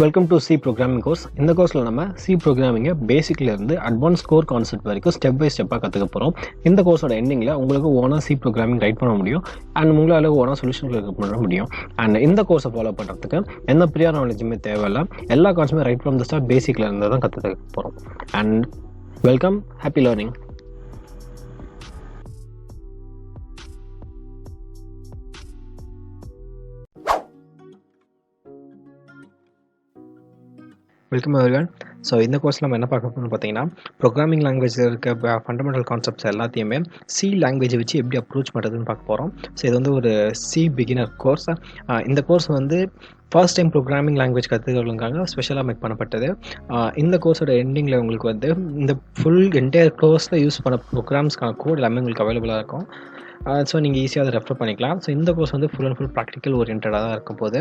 Welcome to C programming course. இந்த கோர்ஸில் நம்ம சி ப்ரோக்ராமிங்கை பேசிக்லேருந்து அட்வான்ஸ் கோர் கான்செப்ட் வரைக்கும் ஸ்டெப் பை ஸ்டெப்பாக கற்றுக்க போகிறோம். இந்த கோர்ஸோட எண்டிங்கில் உங்களுக்கு ஓனாக சி ப்ரோக்ராமிங் ரைட் பண்ண முடியும் அண்ட் உங்களால் ஓனாக சொல்யூஷன் பண்ண முடியும். அண்ட் இந்த கோர்ஸை ஃபாலோ பண்ணுறதுக்கு எந்த ப்ரியார் நாலேஜுமே தேவையில்லை. எல்லா கான்செப்ட்டுமே ரைட் ஃப்ரம் த ஸ்டார்ட் பேசிக்கில் இருந்து தான் கற்றுக்க போகிறோம். And welcome, happy learning. Welcome everyone. So இந்த கோர்ஸில் நம்ம என்ன பார்க்க போகிறோம்னு பார்த்தீங்கன்னா, ப்ரோக்ராமிங் லாங்குவேஜில் இருக்க ஃபண்டமெண்டல் கான்செப்ட்ஸ் எல்லாத்தையுமே சி லாங்குவேஜை வச்சு எப்படி அப்ரோச் பண்ணுறதுன்னு பார்க்க போகிறோம். ஸோ இது வந்து ஒரு சி பிகினர் கோர்ஸ். இந்த கோர்ஸ் வந்து ஃபர்ஸ்ட் டைம் ப்ரோக்ராமிங் லாங்குவேஜ் கற்றுக்கிறவங்களுக்காக ஸ்பெஷலாக மேக் பண்ணப்பட்டது. இந்த கோர்ஸோட எண்டிங்கில் உங்களுக்கு வந்து இந்த ஃபுல் என்டையர் கோர்ஸில் யூஸ் பண்ண ப்ரோக்ராம்ஸ்க்கான கோட் எல்லாமே உங்களுக்கு அவைலபிளாக இருக்கும். ஸோ நீங்கள் ஈஸியாக அதை ரெஃபர் பண்ணிக்கலாம். ஸோ இந்த கோர்ஸ் வந்து ஃபுல் அண்ட் ஃபுல் ப்ராக்டிக்கல் ஓரியன்டாக தான் இருக்கும் போது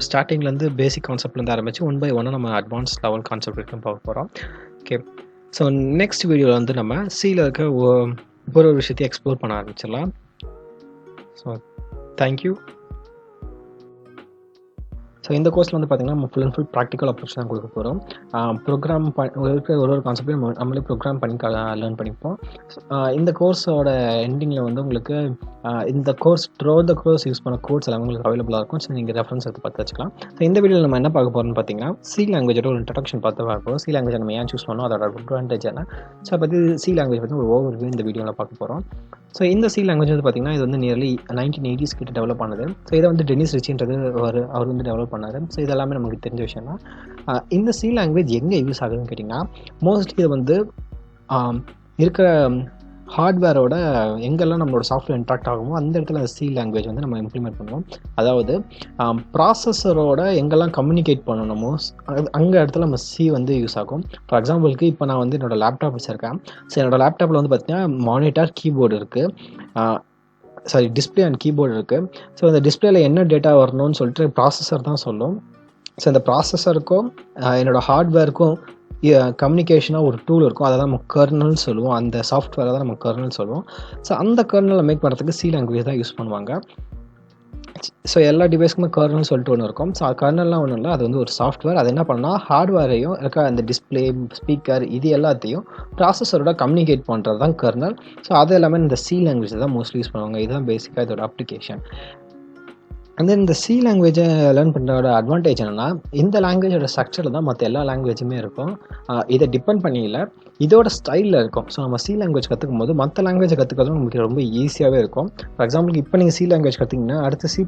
ஸ்டார்டிங்லேருந்து பேசிக் கான்செப்ட்லேருந்து ஆரம்பித்து ஒன் பை ஒன்னாக நம்ம அட்வான்ஸ் லெவல் கான்செப்ட் வரைக்கும் பார்க்க போகிறோம். ஓகே, ஸோ நெக்ஸ்ட் வீடியோவில் வந்து நம்ம சியில் இருக்க ஒரு விஷயத்தையும் எக்ஸ்ப்ளோர் பண்ண ஆரம்பிச்சிடலாம். So thank you. ஸோ இந்த கோர்ஸில் வந்து பார்த்திங்கன்னா நம்ம full and full practical approach தான் கொடுக்க போகிறோம். ப்ரோக்ராம் இருக்கிற ஒரு கான்செப்டையும் நம்மளே ப்ரோக்ராம் பண்ணி லேர்ன் பண்ணிப்போம். இந்த கோர்ஸோட எண்டிங்கில் வந்து உங்களுக்கு இந்த கோர்ஸ் த கோர்ஸ் யூஸ் பண்ண கோர்ஸ் எல்லாமே உங்களுக்கு அவைலபிளாக இருக்கும். ஸோ நீங்கள் ரெஃபரன்ஸ் எடுத்து பார்த்து வச்சுக்கலாம். ஸோ இந்த வீடியோவில் நம்ம என்ன பார்க்க போகிறோம்னு பார்த்தீங்கன்னா, சி லாங்குவேஜோட ஒரு இன்ட்ரடக்ஷன் பார்த்து பார்ப்போம். சி லாங்குவேஜ் நம்ம ஏன் சூஸ் பண்ணோம், அதோட அட்வான்டேஜ் என்ன, ஸோ பற்றி சி லாங்குவேஜ் பற்றி ஒரு ஓவர்வியூ இந்த வீடியோவில் பார்க்க போகிறோம். ஸோ இந்த சி லாங்குவேஜ் வந்து பார்த்திங்கன்னா இது வந்து நியர்லி 1980s கிட்ட டெவலப் ஆனது. ஸோ இதை வந்து டெனிஸ் ரிச்சின்றது அவர் வந்து டெவலப் பண்ணார். ஸோ இது எல்லாமே நமக்கு தெரிஞ்ச விஷயம் தான். இந்த சி லாங்குவேஜ் எங்கே யூஸ் ஆகுதுன்னு கேட்டிங்கன்னா, மோஸ்ட்லி இது வந்து இருக்கிற ஹார்ட்வேரோட எங்கெல்லாம் நம்மளோட சாஃப்ட்வேர் இன்ட்ராக்ட் ஆகுமோ அந்த இடத்துல அந்த சி லாங்குவேஜ் வந்து நம்ம இம்ப்ளிமெண்ட் பண்ணுவோம். அதாவது ப்ராசஸரோட எங்கெல்லாம் கம்யூனிகேட் பண்ணணுமோ அங்கே இடத்துல நம்ம சி வந்து யூஸ் ஆகும். ஃபார் எக்ஸாம்பிளுக்கு இப்போ நான் வந்து என்னோடய லேப்டாப் வச்சுருக்கேன். ஸோ என்னோடய லேப்டாப்பில் வந்து பார்த்திங்கன்னா மானிட்டர், கீபோர்டு இருக்குது, டிஸ்பிளே அண்ட் கீபோர்டு இருக்குது. ஸோ அந்த டிஸ்பிளேல என்ன டேட்டா வரணும்னு சொல்லிட்டு ப்ராசஸர் தான் சொல்லும். ஸோ அந்த ப்ராசஸருக்கும் என்னோடய ஹார்ட்வேருக்கும் கம்யூனிகேஷனாக ஒரு டூல் இருக்கும். அதை தான் நம்ம கர்னல் சொல்லுவோம். அந்த சாஃப்ட்வேரை தான் நம்ம கர்னல் சொல்லுவோம். ஸோ அந்த கர்னலை மேக் பண்ணுறதுக்கு சி லாங்குவேஜ் தான் யூஸ் பண்ணுவாங்க. ஸோ எல்லா டிவைஸ்க்குமே கர்னல் சொல்லிட்டு ஒன்று இருக்கும். ஸோ கர்னல்லாம் ஒன்றும் இல்லை, அது வந்து ஒரு சாஃப்ட்வேர். அது என்ன பண்ணால் ஹார்ட்வேரையும் இருக்க அந்த டிஸ்பிளே, ஸ்பீக்கர் இது எல்லாத்தையும் ப்ராசஸரோட கம்யூனிகேட் பண்ணுறது தான் கர்னல். ஸோ அது எல்லாமே இந்த சி லாங்குவேஜ் தான் மோஸ்ட்லி யூஸ் பண்ணுவாங்க. இதுதான் பேசிக்காக இதோட அப்ளிகேஷன். அண்ட் தென் இந்த சி லாங்குவேஜை லேர்ன் பண்ணுறதோட அட்வான்டேஜ் என்னென்னா, இந்த லாங்குவேஜோட ஸ்ட்ரக்சரில் தான் மற்ற எல்லா லாங்குவேஜுமே இருக்கும். இதை டிபெண்ட் பண்ணி இல்லை, இதோட ஸ்டைலில் இருக்கும். ஸோ நம்ம சி லாங்குவேஜ் கற்றுக்கும் போது மற்ற லாங்குவேஜை கற்றுக்கிறதும் நமக்கு ரொம்ப ஈஸியாகவே இருக்கும். ஃபார் எக்ஸாம்பிளுக்கு இப்போ நீங்கள் சி லாங்குவேஜ் கற்றுக்கிங்கன்னா அடுத்து C++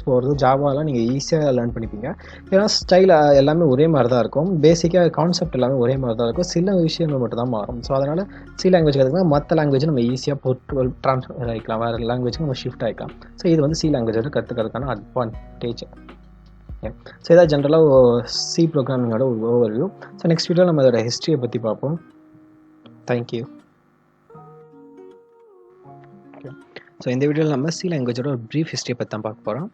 போகிறது, ஜாவாலாம் நீங்கள் ஈஸியாக லேர்ன் பண்ணிப்பீங்க. ஏன்னா ஸ்டைல் எல்லாமே ஒரே மாதிரி தான் இருக்கும். பேசிக்காக கான்செப்ட் எல்லாமே ஒரே மாதிரி தான் இருக்கும். சில விஷயங்கள் மட்டும் தான் மாறும். ஸோ அதனால் சி லாங்குவேஜ் கற்றுக்கினா மற்ற லாங்குவேஜ் நம்ம ஈஸியாக ட்ரான்ஸ்ஃபர் ஆகிக்கலாம், வேறு லாங்குவேஜுக்கு நம்ம ஷிஃப்ட் ஆகிக்கலாம். ஸோ இது வந்து சி லாங்குவேஜோட கற்றுக்கிறதுக்கான அட்வான்டேஜ். ஸோ இதான் ஜென்ரலாக சி ப்ரோக்ராமிங்கோட ஒரு ஓவர்வியூ. ஸோ நெக்ஸ்ட் வீடியோ நம்ம அதோட ஹிஸ்ட்ரியை பற்றி பார்ப்போம். தேங்க்யூ. ஸோ இந்த வீடியோவில் நம்ம சி லாங்குவேஜோட ஒரு ப்ரீஃப் ஹிஸ்ட்ரியை பற்றி தான் பார்க்க போகிறோம்.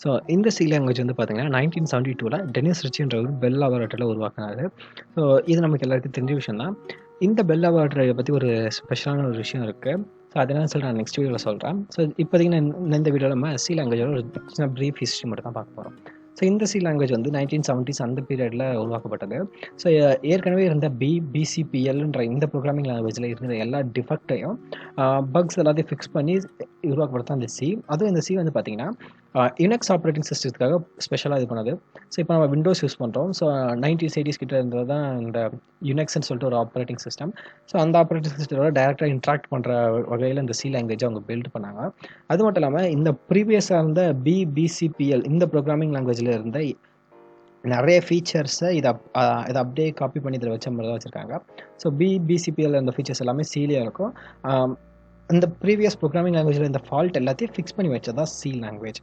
ஸோ இந்த சி லாங்குவேஜ் வந்து பார்த்திங்கன்னா 1972 டெனிஸ் ரிச்சின்றவர் பெல் லாபரேட்டரியில் உருவாக்கினார். ஸோ இது நமக்கு எல்லாருக்கும் தெரிஞ்ச விஷயம் தான். இந்த பெல் லாபரேட்டரியை பற்றி ஒரு ஸ்பெஷலான ஒரு விஷயம் இருக்குது. ஸோ அதெல்லாம் சொல்லி நான் நெக்ஸ்ட் வீடியோவில் சொல்கிறேன். ஸோ இப்போதைக்கு இந்த வீடியோவில் நம்ம சி லாங்குவேஜோட ஒரு சின்ன ப்ரீஃப் ஹிஸ்ட்ரி மட்டும் தான் பார்க்க போகிறோம். ஸோ இந்த சி லாங்குவேஜ் வந்து 1970s அந்த பீரியடில் உருவாக்கப்பட்டது. ஸோ ஏற்கனவே இருந்த BCPLன்ற இந்த ப்ரோக்ராமிங் லாங்குவேஜில் இருக்கிற எல்லா டிஃபெக்டையும் பக்ஸ் எல்லாத்தையும் ஃபிக்ஸ் பண்ணி உருவாக்கப்படுத்த அந்த சி. அதுவும் இந்த சி வந்து பார்த்திங்கன்னா யுனெக்ஸ் ஆப்ரேட்டிங் சிஸ்டத்துக்காக ஸ்பெஷலாக இது பண்ணது. ஸோ இப்போ நம்ம விண்டோஸ் யூஸ் பண்ணுறோம். ஸோ 1980s கிட்ட இருந்தது தான் இந்த யுனெக்ஸ்ன்னு சொல்லிட்டு ஒரு ஆப்ரேட்டிங் சிஸ்டம். ஸோ அந்த ஆப்ரேட்டிங் சிஸ்டத்தோட டேரெக்டாக இன்ட்ராக்ட் பண்ணுற வகையில் இந்த சி லாங்குவேஜை அவங்க பில்ட் பண்ணாங்க. அது மட்டும் இல்லாமல் இந்த ப்ரீவியஸாக இருந்த BCPL இந்த ப்ரோக்ராமிங் லாங்குவேஜில் இருந்த நிறைய ஃபீச்சர்ஸை இதை அப்படியே காப்பி பண்ணி இதில் வச்ச மாதிரி தான் வச்சுருக்காங்க. ஸோ BCPL அந்த ஃபீச்சர்ஸ் எல்லாமே சீலியாக இருக்கும். இந்த ப்ரீவியஸ் ப்ரோக்ராமிங் லாங்குவேஜில் இந்த ஃபால்ட் எல்லாத்தையும் ஃபிக்ஸ் பண்ணி வச்சதான் சி லாங்குவேஜ்.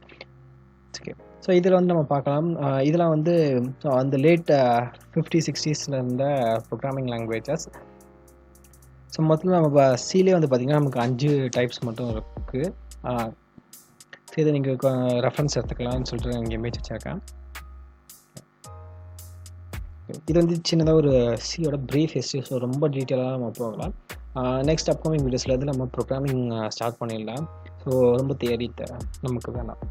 ஓகே, ஸோ இதில் வந்து நம்ம பார்க்கலாம். இதெல்லாம் வந்து அந்த லேட் 50s 60s இருந்த ப்ரோக்ராமிங் லாங்குவேஜஸ். ஸோ மொத்தம் நம்ம சிலே வந்து பார்த்திங்கன்னா நமக்கு 5 டைப்ஸ் மட்டும் இருக்குது. ஸோ இதை நீங்கள் ரெஃபரன்ஸ் எடுத்துக்கலாம்னு சொல்லிட்டு நான் இங்கே இமேஜ் வச்சுருக்கேன். இது வந்து சின்னதாக ஒரு சியோட ப்ரீஃப் ஹிஸ்ட்ரி. ஸோ ரொம்ப டீட்டெயிலாக நம்ம போகலாம். நெக்ஸ்ட் அப்கமிங் வீடியோஸில் இருந்து நம்ம ப்ரோக்ராமிங் ஸ்டார்ட் பண்ணிடலாம். ஸோ ரொம்ப தியரி நமக்கு வேணாம்.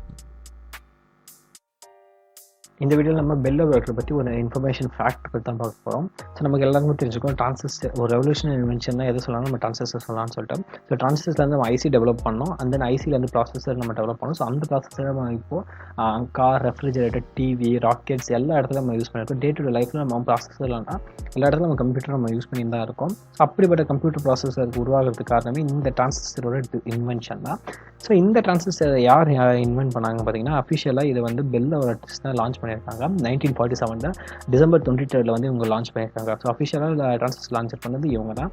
இந்த வீடியோவில் நம்ம பெல் லேபரேட்டரி பற்றி ஒரு இன்ஃபர்மேஷன் ஃபேக்ட் பற்றி தான் பார்க்க போகிறோம். ஸோ நமக்கு எல்லாருமே தெரிஞ்சுக்கணும் டிரான்சிஸ்டர் ஒரு ரெவல்யூஷன் இன்வென்ஷன்னா எது சொல்லலாம், நம்ம டிரான்சிஸ்டர் சொல்லலாம்னு சொல்லிட்டு. ஸோ டிரான்சிஸ்டர்லேருந்து நம்ம ஐசி டெவலப் பண்ணோம், அந்த ஐசிலேருந்து ப்ராசஸர் நம்ம டெவலப் பண்ணோம். ஸோ அந்த ப்ராசஸரை நம்ம இப்போது கார், ரெஃப்ரிஜரேட்டர், டிவி, ராக்கெட்ஸ் எல்லா இடத்துல நம்ம யூஸ் பண்ணியிருக்கோம். டே டு டே லைஃப்பில் நம்ம ப்ராசஸர்லன்னா எல்லா இடத்துல நம்ம கம்ப்யூட்டர் நம்ம யூஸ் பண்ணி தான் இருக்கோம். ஸோ அப்படிப்பட்ட கம்ப்யூட்டர் ப்ராசஸருக்கு உருவாகிறதுக்கு காரணமே இந்த டிரான்சிஸ்டரோட இன்வென்ஷன் தான். ஸோ இந்த டிரான்சிஸ்டர் யார் இன்வென்ட் பண்ணாங்க பார்த்தீங்கன்னா, அஃபிஷியலாக இதை வந்து பெல் லேபரேட்டரிஸ் தான் லான்ச் பண்ணியிருக்காங்க. 1947 டிசம்பர் 23 வந்து இவங்க லான்ச் பண்ணியிருக்காங்க. ஸோ அஃபிஷியலாக டிரான்சிஸ்டர் லான்ச் பண்ணது இவங்க தான்.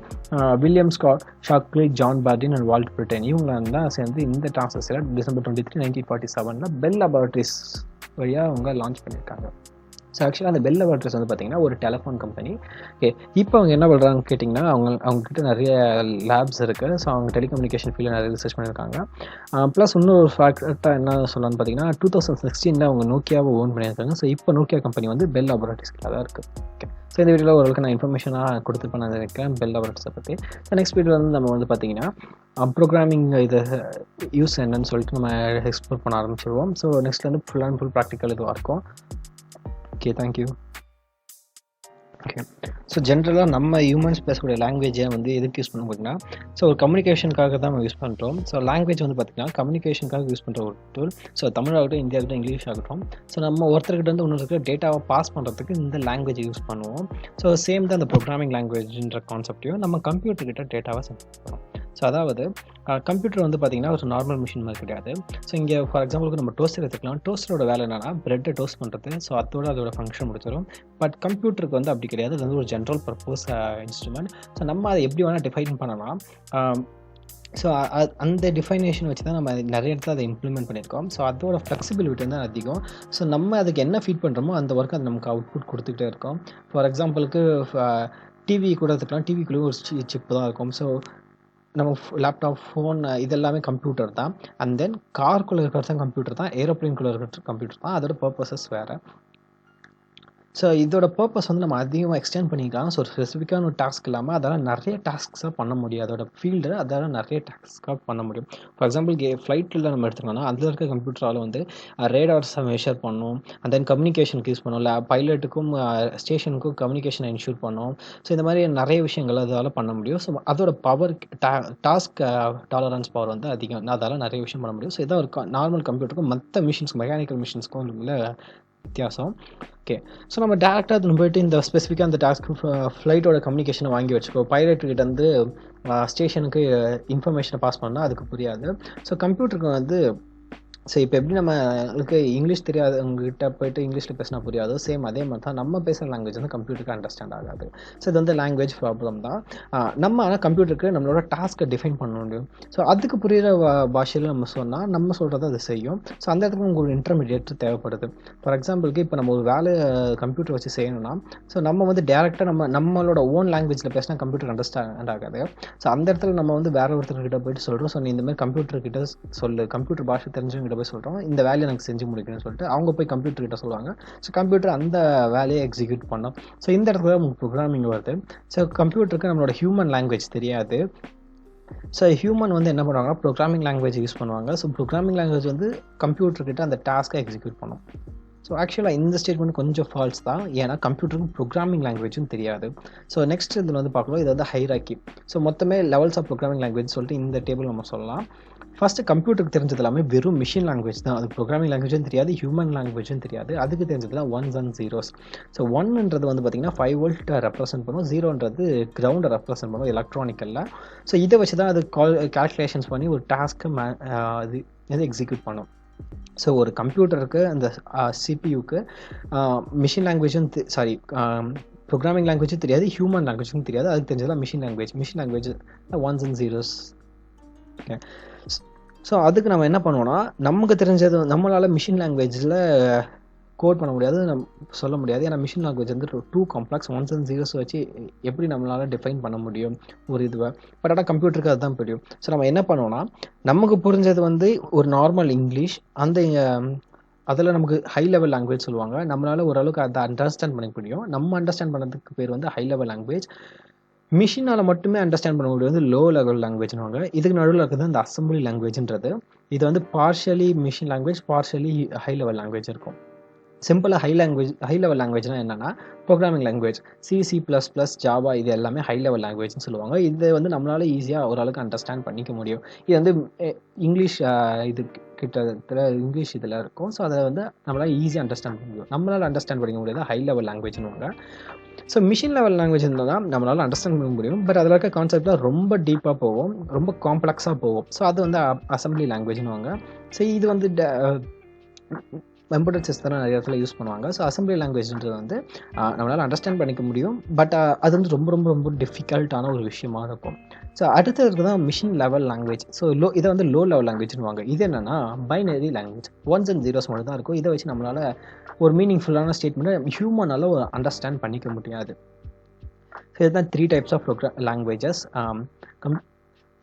William Shockley, John Bardeen and Walter Brattain இவங்க தான் சேர்ந்து இந்த டிரான்சிஸ்டரை டிசம்பர் 23, 1947 பெல் லேபரேட்டரிஸ் வழியாக அவங்க லான்ச் பண்ணியிருக்காங்க. ஸோ ஆக்சுவலாக அந்த பெல் லேபரேட்டரிஸ் வந்து பார்த்திங்கன்னா ஒரு டெலிஃபோன் கம்பெனி. ஓகே, இப்போ அவங்க என்ன பண்ணுறாங்க கேட்டிங்கன்னா, அவங்கக்கிட்ட நிறைய லேப்ஸ் இருக்குது. ஸோ அவங்க டெலிகம்யூனிகேஷன் ஃபீல்டில் நிறைய ரிசர்ச் பண்ணியிருக்காங்க. ப்ளஸ் இன்னொரு ஃபேக்டாக என்ன சொல்லலாம்னு பார்த்தீங்கன்னா, 2016 அவங்க நோக்கியாவை ஓன் பண்ணியிருக்காங்க. ஸோ இப்போ நோக்கியா கம்பெனி வந்து பெல் லேபரேட்டரிஸ்கிட்ட தான் இருக்குது. ஓகே, ஸோ இந்த வீடியோவில் ஓரளவுக்கு நான் இன்ஃபர்மேஷனாக கொடுத்துருப்பேன் நான் நினைக்கிறேன் பெல் லேபரேட்டரிஸை பற்றி. ஸோ நெக்ஸ்ட் வீடியோவில் வந்து நம்ம வந்து பார்த்திங்கன்னா ப்ரோக்ராமிங் இது யூஸ் என்னன்னு சொல்லிட்டு நம்ம எக்ஸ்ப்ளோர் பண்ண ஆரம்பிச்சிடுவோம். ஸோ நெக்ஸ்ட் வந்து ஃபுல் அண்ட் ஃபுல் ப்ராக்டிக்கல் இதுவாக இருக்கும். Okay, thank you. ஓகே, ஸோ ஜென்ரலாக நம்ம ஹியூமன்ஸ் பேசக்கூடிய லாங்குவேஜை வந்து எதுக்கு யூஸ் பண்ண பார்த்தீங்கன்னா, ஸோ ஒரு கம்யூனிகேஷனுக்காக தான் நம்ம யூஸ் பண்ணுறோம். ஸோ லாங்குவேஜ் வந்து பார்த்திங்கன்னா கம்யூனிகேஷனுக்காக யூஸ் பண்ணுற ஒரு டூல். ஸோ தமிழாகட்டும், இந்தியாவுக்கும், இங்கிலீஷ் ஆகட்டும், ஸோ நம்ம ஒருத்தர்கிட்ட வந்து இன்னொருத்தருக்கு டேட்டாவை பாஸ் பண்ணுறதுக்கு இந்த லாங்குவேஜை யூஸ் பண்ணுவோம். ஸோ சேம் தான் இந்த ப்ரோக்ராமிங் லாங்குவேஜ்ன்ற கான்செப்டையும் நம்ம கம்ப்யூட்டர்கிட்ட டேட்டாவை சென்ட் பண்ணுறோம். ஸோ அதாவது கம்ப்யூட்டர் வந்து பார்த்திங்கன்னா ஒரு நார்மல் மிஷின் மாதிரி கிடையாது. ஸோ இங்கே ஃபார் எக்ஸாம்பிளுக்கு நம்ம டோஸ்டர் எடுத்துக்கலாம். டோஸ்டரோட வேலை என்னென்னா ப்ரெட்டை டோஸ்ட் பண்ணுறது. ஸோ அதோட ஃபங்க்ஷன் முடிச்சிடும். பட் கம்ப்யூட்டருக்கு வந்து அப்படி கிடையாது. அது வந்து ஒரு ஜென்ரல் பர்பஸ் இன்ஸ்ட்ருமெண்ட். ஸோ நம்ம அதை எப்படி வேணால் டிஃபைன் பண்ணலாம். ஸோ அந்த டிஃபைனேஷன் வச்சு தான் நம்ம நிறைய இடத்துல அதை இம்ப்ளிமெண்ட் பண்ணியிருக்கோம். ஸோ அதோட ஃப்ளெக்சிபிலிட்டி வந்து அதிகம். ஸோ நம்ம அதுக்கு என்ன ஃபீட் பண்ணுறோமோ அந்த ஒர்க் அது நமக்கு அவுட்புட் கொடுத்துக்கிட்டே இருக்கோம். ஃபார் எக்ஸாம்பிளுக்கு டிவி கூட எடுத்துக்கலாம். டிவிக்குள்ளேயும் ஒரு சிப்பு தான் இருக்கும். ஸோ நம்ம லேப்டாப், ஃபோன் இதெல்லாமே கம்ப்யூட்டர் தான். அண்ட் தென் கார்க்குள்ளே இருக்கிறது தான் கம்ப்யூட்டர் தான். ஏரோப்ளைன்குள்ளே இருக்கிறது கம்ப்யூட்டர் தான். அதோட பர்பஸஸ் வேறு. ஸோ இதோட பர்பஸ் வந்து நம்ம அதிகமாக எக்ஸ்டெண்ட் பண்ணிக்கலாம். ஸோ ஒரு ஸ்பெசிஃபிக்கான ஒரு டாஸ்க் இல்லாமல் அதால் நிறைய டாஸ்க்ஸாக பண்ண முடியும். அதோட ஃபீல்டு அதால் நிறைய டாஸ்க்காக பண்ண முடியும். ஃபார் எக்ஸாம்பிள் ஃப்ளைட்டில் நம்ம எடுத்துக்கோன்னா அதில் இருக்க கம்ப்யூட்டரால் வந்து ரேடார்ஸை மெஷர் பண்ணும். அண்ட் தென் கம்யூனிகேஷனுக்கு யூஸ் பண்ணும். பைலட்டுக்கும் ஸ்டேஷனுக்கும் கம்யூனிகேஷனை இன்ஷூர் பண்ணும். ஸோ இந்த மாதிரி நிறைய விஷயங்கள் அதால் பண்ண முடியும். ஸோ அதோட பவர் டாஸ்க் டாலரன்ஸ் பவர் வந்து அதிகம். அதால் நிறைய விஷயம் பண்ண முடியும். ஸோ இதான் ஒரு நார்மல் கம்ப்யூட்டருக்கும் மற்ற மிஷின்ஸ்க்கு, மெக்கானிக்கல் மிஷின்ஸ்க்கும் உள்ள வித்தியாசம். ஓகே, ஸோ நம்ம டேரெக்டாக அது போய்ட்டு இந்த ஸ்பெசிஃபிக்காக அந்த டாஸ்க்கு ஃப்ளைட்டோட கம்யூனிகேஷனை வாங்கி வச்சுக்கோ. பைலட்டுக்கிட்ட வந்து ஸ்டேஷனுக்கு இன்ஃபர்மேஷனை பாஸ் பண்ணால் அதுக்கு புரியாது. ஸோ கம்ப்யூட்டருக்கு வந்து ஸோ இப்போ எப்படி நம்மளுக்கு இங்கிலீஷ் தெரியாது, உங்ககிட்ட போய்ட்டு இங்கிலீஷில் பேசினா புரியாது. சேம் அதே மாதிரி தான் நம்ம பேசுகிற லாங்குவேஜ் வந்து கம்ப்யூட்டருக்கு அண்டர்ஸ்டாண்ட் ஆகாது. ஸோ இது வந்து லாங்குவேஜ் ப்ராப்ளம் தான். நம்ம ஆனால் கம்ப்யூட்டருக்கு நம்மளோட டாஸ்க்கை டிஃபைன் பண்ண முடியும். ஸோ அதுக்கு புரிகிற பாஷையில் நம்ம சொன்னால் நம்ம சொல்கிறத அது செய்யும். ஸோ அந்த இடத்துல உங்களுக்கு ஒரு இன்டர்மீடியேட் தேவைப்படுது. ஃபார் எக்ஸாம்பிளுக்கு இப்போ நம்ம ஒரு வேலை கம்ப்யூட்டர் வச்சு செய்யணும்னா, ஸோ நம்ம வந்து டேரெக்டாக நம்மளோட ஓன் லாங்குவேஜில் பேசினா கம்ப்யூட்டர் அண்டர்ஸ்டாண்ட் ஆகாது. ஸோ அந்த இடத்துல நம்ம வந்து வேறு ஒருத்தர்கிட்ட போய்ட்டு சொல்கிறோம். ஸோ நீ இந்தமாதிரி கம்ப்யூட்டர்கிட்ட சொல்லு, கம்ப்யூட்டர் பாஷை தெரிஞ்சவங்க போய் சொல்கிறோம், இந்த வேலையை எனக்கு செஞ்சு முடிக்கணும்னு சொல்லிட்டு அவங்க போய் கம்ப்யூட்டர் கிட்ட சொல்லுவாங்க. ஸோ கம்ப்யூட்டர் அந்த வேலையை எக்ஸிக்யூட் பண்ணோம். ஸோ இந்த இடத்துல உங்களுக்கு ப்ரோக்ராமிங் வருது. ஸோ கம்ப்யூட்டருக்கு நம்மளோட ஹியூமன் லாங்குவேஜ் தெரியாது. ஸோ ஹியூமன் வந்து என்ன பண்ணுவாங்கன்னா ப்ரோக்ராமிங் லாங்குவேஜ் யூஸ் பண்ணுவாங்க. ஸோ ப்ரோக்ராமிங் லாங்குவேஜ் வந்து கம்ப்யூட்டர்கிட்ட அந்த டாஸ்க்கை எக்ஸிக்யூட் பண்ணும். ஸோ ஆக்சுவலாக இந்த ஸ்டேட்மெண்ட் கொஞ்சம் ஃபால்ஸ் தான். ஏன்னா கம்ப்யூட்டருக்கு ப்ரோக்ராமிங் லாங்குவேஜும் தெரியாது. ஸோ நெக்ஸ்ட் இதில் வந்து பார்க்கலாம், இது வந்து ஹைராக்கி. ஸோ மொத்தமே லெவல்ஸ் ஆஃப் ப்ரோக்ராமிங் லாங்குவேஜ் சொல்லிட்டு இந்த டேபிள் நம்ம சொல்லலாம். ஃபஸ்ட்டு கம்ப்யூட்டருக்கு தெரிஞ்சது எல்லாமே வெறும் மிஷின் லாங்குவேஜ் தான். அது ப்ரோக்ராமிங் லாங்குவேஜும் தெரியாது, ஹியூமன் லாங்குவேஜும் தெரியாது. அதுக்கு தெரிஞ்சதுலாம் ஒன்ஸ் அண்ட் ஜீரோஸ். ஸோ ஒன்ன்றது வந்து பார்த்திங்கன்னா 5 வோல்ட்டை ரெப்ரசென்ட் பண்ணும். ஜீரோன்றது கிரவுண்டை ரெப்ரசென்ட் பண்ணும் எலக்ட்ரானிக்கலில். ஸோ இதை வச்சு தான் அது கால்குலேஷன்ஸ் பண்ணி ஒரு டாஸ்க்கு இது எக்ஸிக்யூட் பண்ணும். ஸோ ஒரு கம்ப்யூட்டருக்கு அந்த சிபியூக்கு மிஷின் லாங்குவேஜும் ப்ரோக்ராமிங் லாங்குவேஜும் தெரியாது, ஹியூமன் லாங்குவேஜும் தெரியாது. அதுக்கு தெரிஞ்சதான் machine language ones and zeros. Okay, so அதுக்கு நம்ம என்ன பண்ணுவோம்னா, நமக்கு தெரிஞ்சது நம்மளால் மிஷின் லாங்குவேஜில் கோட் பண்ண முடியாது, சொல்ல முடியாது. ஏன்னா மிஷின் லாங்குவேஜ் வந்து too complex. Ones and zeros வச்சு எப்படி நம்மளால் டிஃபைன் பண்ண முடியும் ஒரு இதுவை. பட் ஆனால் கம்ப்யூட்டருக்கு அதுதான் புரியும். ஸோ நம்ம என்ன பண்ணுவோம்னா, நமக்கு புரிஞ்சது வந்து ஒரு நார்மல் இங்கிலீஷ், அந்த அதில் நமக்கு ஹை லெவல் லாங்குவேஜ் சொல்லுவாங்க. நம்மளால் ஓரளவுக்கு அதை அண்டர்ஸ்டாண்ட் பண்ணிக்க முடியும். நம்ம அண்டர்ஸ்டாண்ட் பண்ணுறதுக்கு பேர் வந்து ஹை லெவல் லாங்குவேஜ். மிஷினால் மட்டுமே அண்டர்ஸ்டாண்ட் பண்ண முடியாது லோ லெவல் லாங்குவேஜ்னுவாங்க. இதுக்கு நடுவில் இருக்கிறது அந்த அசம்பிளி லாங்குவேஜ்ன்றது. இது வந்து partially machine language, partially high level language இருக்கும். சிம்பிளாக ஹை லெவல் லாங்குவேஜ்னால் என்னென்னா ப்ரோக்ராமிங் லாங்குவேஜ் C++, ஜாவா இது எல்லாமே ஹை லெவல் லாங்குவேஜ்னு சொல்லுவாங்க. இது வந்து நம்மளால் ஈஸியாக ஓரளவுக்கு அண்டர்ஸ்டாண்ட் பண்ணிக்க முடியும். இது வந்து இங்கிலீஷ் இது கிட்டத்தட்ட இங்கிலீஷ் இதில் இருக்கும். ஸோ அதை வந்து நம்மளால் ஈஸியாக அண்டர்ஸ்டாண்ட் பண்ண முடியும். நம்மளால் அண்டர்ஸ்டாண்ட் பண்ணிக்க முடியாது ஹை லெவல் லாங்குவேஜ்னுவாங்க. ஸோ மிஷின் லெவல் லாங்குவேஜ் இருந்தால் தான் நம்மளால் அண்டர்ஸ்டாண்ட் பண்ண முடியும். பட் அதில் இருக்க கான்செப்டில் ரொம்ப டீப்பாக போகும், ரொம்ப காம்ப்ளெக்ஸாக போகும். ஸோ அது வந்து அசம்பிளி லாங்குவேஜ்னுவாங்க. ஸோ இது வந்து எம்பெடட் சிஸ்டம் நிறைய இடத்துல யூஸ் பண்ணுவாங்க. ஸோ அசம்பிளி லாங்குவேஜ்ன்றது வந்து நம்மளால் அண்டர்ஸ்டாண்ட் பண்ணிக்க முடியும். பட் அது வந்து ரொம்ப ரொம்ப ரொம்ப டிஃபிகல்ட்டான ஒரு விஷயமா இருக்கும். ஸோ அடுத்து இருக்குதான் மிஷின் லெவல் லாங்குவேஜ். ஸோ இதை வந்து லோ லெவல் லாங்குவேஜ்னுவாங்க. இது என்னென்னா binary language, 1s and 0s மட்டும் தான் இருக்கும். இதை வச்சு நம்மளால் ஒரு மீனிங்ஃபுல்லான ஸ்டேட்மெண்ட்டை ஹியூமனால் அண்டர்ஸ்டாண்ட் பண்ணிக்க முடியாது. ஸோ இதுதான் 3 டைப்ஸ் ஆஃப் லாங்குவேஜஸ்.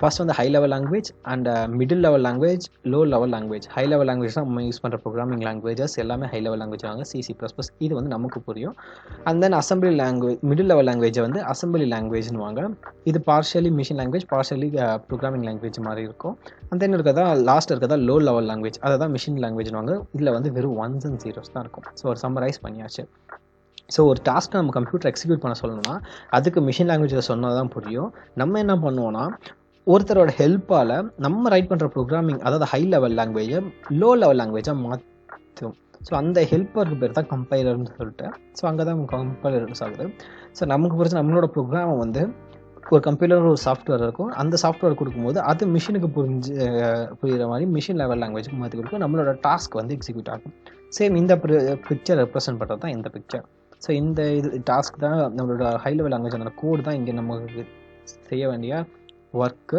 ஃபர்ஸ்ட் வந்து high level language and middle level language, low level language. High level language தான் நம்ம யூஸ் பண்ணுற ப்ரோக்ராமிங் லாங்குவேஜஸ் எல்லாமே ஹை லெவல் லாங்குவேஜ் வாங்க. C++, இது வந்து நமக்கு புரியும். And then assembly language, middle level லாங்குவேஜை வந்து அசம்பிளி லாங்குவேஜ்னு வாங்க. இது partially machine language, partially programming language மாதிரி இருக்கும். அண்ட் தென் இருக்கதா லாஸ்ட் இருக்கதா லோ லெவல் லாங்குவேஜ், அதை தான் மிஷின் லாங்குவேஜ்னு வாங்க. இதில் வந்து வெறும் 1s and 0s தான் இருக்கும். ஸோ ஒரு சம்மரைஸ் பண்ணியாச்சு. ஸோ ஒரு டாஸ்க்கை நம்ம கம்ப்யூட்டர் எக்ஸிக்யூட் பண்ண சொல்லணும்னா அதுக்கு மிஷின் லாங்குவேஜில் சொன்னால் தான் புரியும். நம்ம என்ன பண்ணுவோம்னா ஒருத்தரோட ஹெல்ப்பால் நம்ம ரைட் பண்ணுற ப்ரோக்ராமிங், அதாவது ஹை லெவல் லாங்குவேஜை லோ லெவல் லாங்குவேஜாக மாற்றும். ஸோ அந்த ஹெல்ப்பருக்கு பேர் தான் கம்பைலர்னு சொல்லிட்டு. ஸோ அங்கே தான் கம்பைலர் ஆகுது. ஸோ நமக்கு பிடிச்ச நம்மளோட ப்ரோக்ராமை வந்து ஒரு கம்ப்யூட்டர் ஒரு சாஃப்ட்வேர் இருக்கும். அந்த சாஃப்ட்வேர் கொடுக்கும்போது அது மிஷினுக்கு புரிகிற மாதிரி மிஷின் லெவல் லாங்குவேஜுக்கு மாற்றி கொடுக்கும். நம்மளோட டாஸ்க் வந்து எக்ஸிக்யூட் ஆகும். சேம் இந்த பிக்சர் ரெப்ரசென்ட் பண்ணுறது தான் இந்த பிக்சர். ஸோ இந்த டாஸ்க் தான் நம்மளோட ஹை லெவல் லாங்குவேஜ் கோடு தான் இங்கே நமக்கு செய்ய வேண்டிய ஒர்க்கு.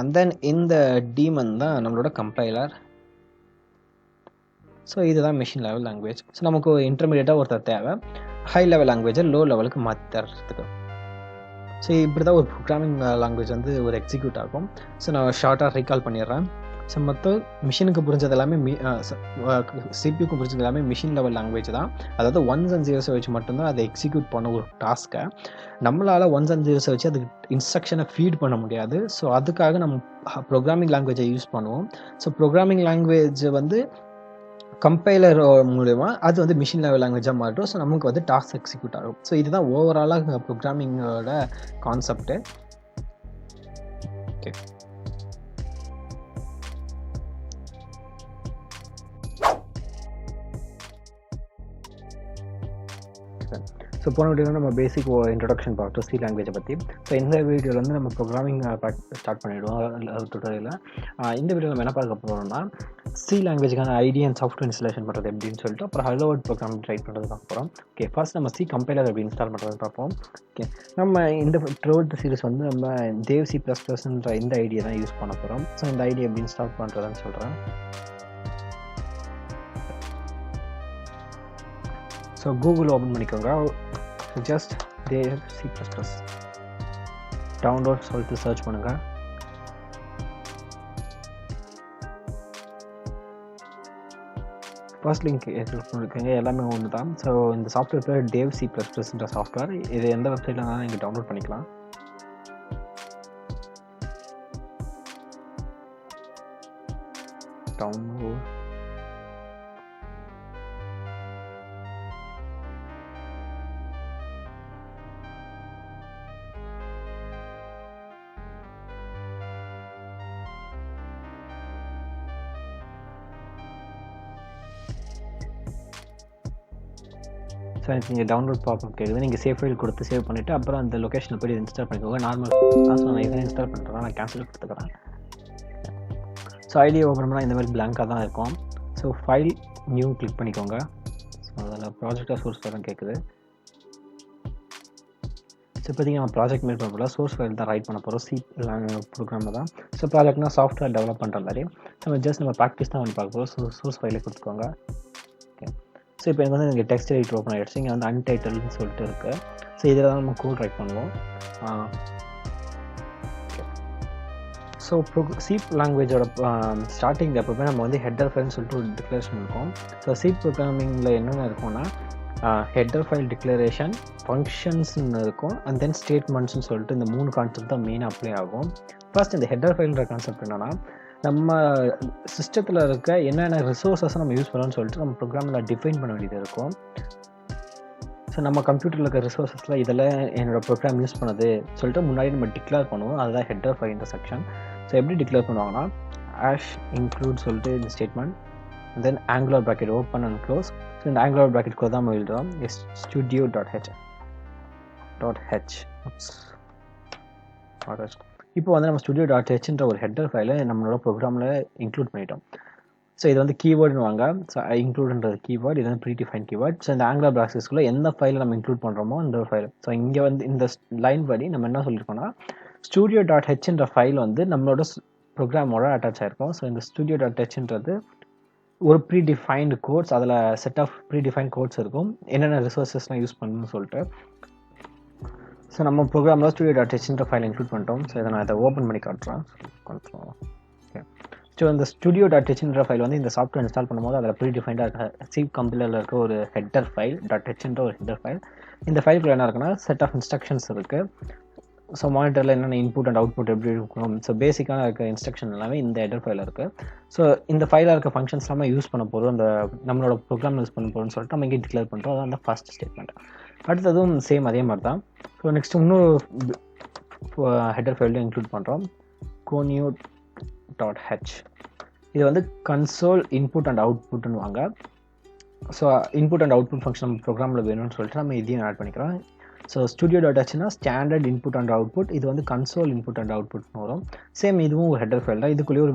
அண்ட் தென் இந்த டீமன் தான் நம்மளோட கம்பைலர். ஸோ இதுதான் மிஷின் லெவல் லாங்குவேஜ். ஸோ நமக்கு இன்டர்மீடியட்டாக ஒருத்தர் தேவை ஹை லெவல் லாங்குவேஜை லோ லெவலுக்கு மாற்றி தரத்துக்கு. ஸோ இப்படி தான் ஒரு ப்ரோக்ராமிங் லாங்குவேஜ் வந்து ஒரு எக்ஸிக்யூட் ஆகும். ஸோ நான் ஷார்ட்டாக ரீகால் பண்ணிடுறேன். ஸோ மொத்தம் மிஷினுக்கு புரிஞ்சது எல்லாமே சிபியூக்கு புரிஞ்சது எல்லாமே மிஷின் லெவல் லாங்குவேஜ் தான். அதாவது 1s and 0s வச்சு மட்டும்தான் அதை எக்ஸிக்யூட் பண்ண ஒரு டாஸ்க்கை. நம்மளால் 1s and 0s வச்சு அதுக்கு இன்ஸ்ட்ரக்ஷனை ஃபீட் பண்ண முடியாது. ஸோ அதுக்காக நம்ம ப்ரோக்ராமிங் லாங்குவேஜை யூஸ் பண்ணுவோம். ஸோ ப்ரோக்ராமிங் லாங்குவேஜ் வந்து கம்பைலர் மூலமா அது வந்து மிஷின் லெவல் லாங்குவேஜாக மாறிடும். ஸோ நமக்கு வந்து டாஸ்க் எக்ஸிக்யூட் ஆகும். ஸோ இதுதான் ஓவராலாக ப்ரோக்ராமிங்கோட கான்செப்ட்டு. ஓகே, ஸோ போன வீடியோவில் நம்ம பேசிக் இன்ட்ரொடக்ஷன் பார்த்தோம் சி லாங்குவேஜை பற்றி. ஸோ இந்த வீடியோவில் வந்து நம்ம ப்ரோக்ராமிங் ஸ்டார்ட் பண்ணிவிடுவோம் டுட்டோரியலில். இந்த வீடியோவில் நம்ம என்ன பார்க்க போகிறோம்னா சி லாங்குவேஜுக்கான ஐடி அண்ட் சாஃப்ட்வேர் இன்ஸ்டாலேஷன் பண்ணுறது எப்படின்னு சொல்லிட்டு அப்புறம் ஹலோ வேர்ல்ட் ப்ரோக்ராம் ரைட் பண்ணுறது பார்க்க போகிறோம். ஓகே, ஃபர்ஸ்ட் நம்ம சி கம்பைலர் எப்படி இன்ஸ்டால் பண்ணுறது பார்ப்போம். ஓகே, நம்ம இந்த ட்ரோட் சீரிஸ் வந்து நம்ம தேவ் C++ன்ற இந்த ஐடியை தான் யூஸ் பண்ண போகிறோம். ஸோ இந்த ஐடியை எப்படி இன்ஸ்டால் பண்ணுறதுன்னு சொல்கிறேன். ஸோ கூகுள் ஓப்பன் பண்ணிக்கோங்க. ஜஸ்ட் தேவ் C++ டவுன்லோட் சொல்லிட்டு சர்ச் பண்ணுங்கள். ஃபர்ஸ்ட் லிங்க் இருக்குங்க, எல்லாமே ஒன்று தான். ஸோ இந்த சாஃப்ட்வேர் பேர் தேவ் C++ன்ற சாஃப்ட்வேர். இது எந்த வெப்சைட்டில் இருந்தாலும் நீங்கள் டவுன்லோட் பண்ணிக்கலாம். டவுன்லோட் ஸோ நீங்கள் டவுன்லோட் பாப்பப் கேட்குது. நீங்கள் சேவ் ஃபைல் கொடுத்து சேவ் பண்ணிவிட்டு அப்புறம் அந்த லொக்கேஷனில் போய் இன்ஸ்டால் பண்ணிக்கோங்க. நார்மல் நான் இதை இன்ஸ்டால் பண்ணுறேன், நான் கேன்சல் கொடுத்துக்கிறேன். ஸோ ஐடியை ஓப்பன் பண்ணால் இந்த மாதிரி பிளாங்காக தான் இருக்கும். ஸோ ஃபைல் நியூ கிளிக் பண்ணிக்கோங்க. ஸோ அதில் ப்ராஜெக்டாக சோர்ஸ் ஃபைல் கேட்குது. ஸோ இப்போதைக்கு நம்ம ப்ராஜெக்ட் மேட் பண்ண போகிறோம். சோர்ஸ் ஃபைல் தான் ரைட் பண்ண போகிறோம். சி ப்ரோக்ராமில் தான். ஸோ ப்ராஜெக்ட்னா சாஃப்ட்வேர் டெவலப் பண்ணுற மாதிரி. ஸோ ஜஸ்ட் நம்ம ப்ராக்டிஸ் தான் பண்ணி பார்க்க போகிறோம். ஸோ சோர்ஸ் ஃபைலே கொடுத்துக்கோங்க. ஓகே, ஸோ இப்போ எனக்கு வந்து இங்கே டெக்ஸ்ட் எடிட்டர் ஓப்பன் ஆகிடுச்சு. இங்கே வந்து அன்டைட்டில்னு சொல்லிட்டு இருக்குது. ஸோ இதில் தான் நம்ம கோட் ரைட் பண்ணுவோம். ஸோ சி லாங்குவேஜோட ஸ்டார்டிங் எப்போவுமே நம்ம வந்து ஹெட்டர் ஃபைல்னு சொல்லிட்டு ஒரு டிக்ளரேஷன் இருக்கும். ஸோ சி ப்ரோக்ராமிங்கில் என்னென்ன இருக்கும்னா ஹெட்டர் ஃபைல் டிக்ளரேஷன், ஃபங்க்ஷன்ஸ்னு இருக்கும், அண்ட் தென் ஸ்டேட்மெண்ட்ஸ்னு சொல்லிட்டு இந்த 3 கான்செப்ட் தான் மெயினாக அப்ளை ஆகும். ஃபர்ஸ்ட் இந்த ஹெட்டர் ஃபைல்ன்ற கான்செப்ட் என்னென்னா நம்ம சிஸ்டத்தில் இருக்க என்னென்ன ரிசோர்ஸஸ் நம்ம யூஸ் பண்ணணும்னு சொல்லிட்டு நம்ம ப்ரோக்ராமில் டிஃபைன் பண்ண வேண்டியது இருக்கும். ஸோ நம்ம கம்ப்யூட்டரில் இருக்க ரிசோர்ஸஸில் இதெல்லாம் என்னோடய ப்ரோக்ராம் யூஸ் பண்ணுது சொல்லிட்டு முன்னாடி நம்ம டிக்ளேர் பண்ணுவோம். அதுதான் ஹெட்டர் ஃபைல் இந்த செக்ஷன். ஸோ எப்படி டிக்ளேர் பண்ணுவாங்கன்னா #include சொல்லிட்டு இந்த statement, then angular bracket open and close. So இந்த ஆங்குலர் ப்ராக்கெட் தான் நம்ம எழுதுகிறோம் studio.h. இப்போ வந்து நம்ம studio.hன்ற ஒரு ஹெட்டர் ஃபைலை நம்மளோட ப்ரோக்ராமில் இன்க்ளூட் பண்ணிட்டோம். ஸோ இது வந்து கீவேர்டுன்னு வாங்க. ஸோ இன்க்ளூடுன்றது கீவேர்டு, இது வந்து ப்ரீடிஃபைன் கீவேர்ட். ஸோ இந்த ஆங்குலர் ப்ராக்கெட்ஸ்க்குள்ளே எந்த ஃபைலை நம்ம இன்க்ளூட் பண்ணுறோமோ அந்த ஃபைல். ஸோ இங்கே வந்து இந்த லைன் படி நம்ம என்ன சொல்லியிருக்கோம்னா studio.hன்ற ஃபைல் வந்து நம்மளோட ப்ரோக்ராமோட அட்டாச் ஆகிருக்கும். ஸோ இந்த studio.hன்றது ஒரு ப்ரீடிஃபைன்டு கோட்ஸ், அதில் செட் ஆஃப் ப்ரீடிஃபைன்ட் கோட்ஸ் இருக்கும், என்னென்ன ரிசோர்ஸஸ்லாம் யூஸ் பண்ணணும்னு சொல்லிட்டு. ஸோ நம்ம ப்ரோக்ராமில் studio.hன்ற ஃபைல் இன்க்ளூட் பண்ணிட்டோம். ஸோ இதை நான் இதை ஓப்பன் பண்ணி காட்டுறேன். ஓகே. ஸோ இந்த studio.hன்ற ஃபைல் வந்து இந்த சாஃப்ட்வேர் இன்ஸ்டால் பண்ணும்போது அதில் ப்ரீடிஃபைண்டாக இருக்க C கம்பைலரில் இருக்க ஒரு ஹெட்டர் ஃபைல் .hன்ற ஒரு ஹெட்டர் ஃபைல். இந்த ஃபைலுக்குள்ள என்ன இருக்குன்னா செட் ஆஃப் இன்ஸ்ட்ரக்ஷன்ஸ் இருக்குது. ஸோ மானிட்டரில் என்னென்ன இன்புட் அண்ட் அவுட்புட் எப்படி இருக்கும், ஸோ பேசிக்கான இருக்க இன்ஸ்ட்ரக்ஷன் எல்லாமே இந்த ஹெட்டர் ஃபைலில் இருக்குது. ஸோ இந்த ஃபைலில் இருக்க ஃபங்க்ஷன்ஸ் எல்லாமே யூஸ் பண்ண போகிறோம், அந்த நம்மளோட ப்ரோக்ராம் யூஸ் பண்ண போகிறோம்னு சொல்லிட்டு நம்ம இங்கே டிக்ளேர் பண்ணுறோம். அதான் அந்த ஃபர்ஸ்ட் ஸ்டேட்மெண்ட். அடுத்ததும் சேம் அதே மாதிரி தான். ஸோ நெக்ஸ்ட் இன்னொரு ஹெட்டர் ஃபைலில் இன்க்ளூட் பண்ணுறோம் conio.h. இது வந்து கன்சோல் இன்புட் அண்ட் அவுட்புட்னு வாங்க. So input and output function நம்ம ப்ரோக்ராமில் வேணும்னு சொல்லிட்டு நம்ம இதையும் ஆட் பண்ணிக்கிறோம். ஸோ studio.hனா ஸ்டாண்டர்ட் இன்புட் அண்ட் அவுட்புட், இது வந்து கன்சோல் இன்புட் அண்ட் அவுட்புட்னு வரும். சேம் இதுவும் ஒரு ஹெட்டர் ஃபைல் தான். இதுக்குள்ளேயே ஒரு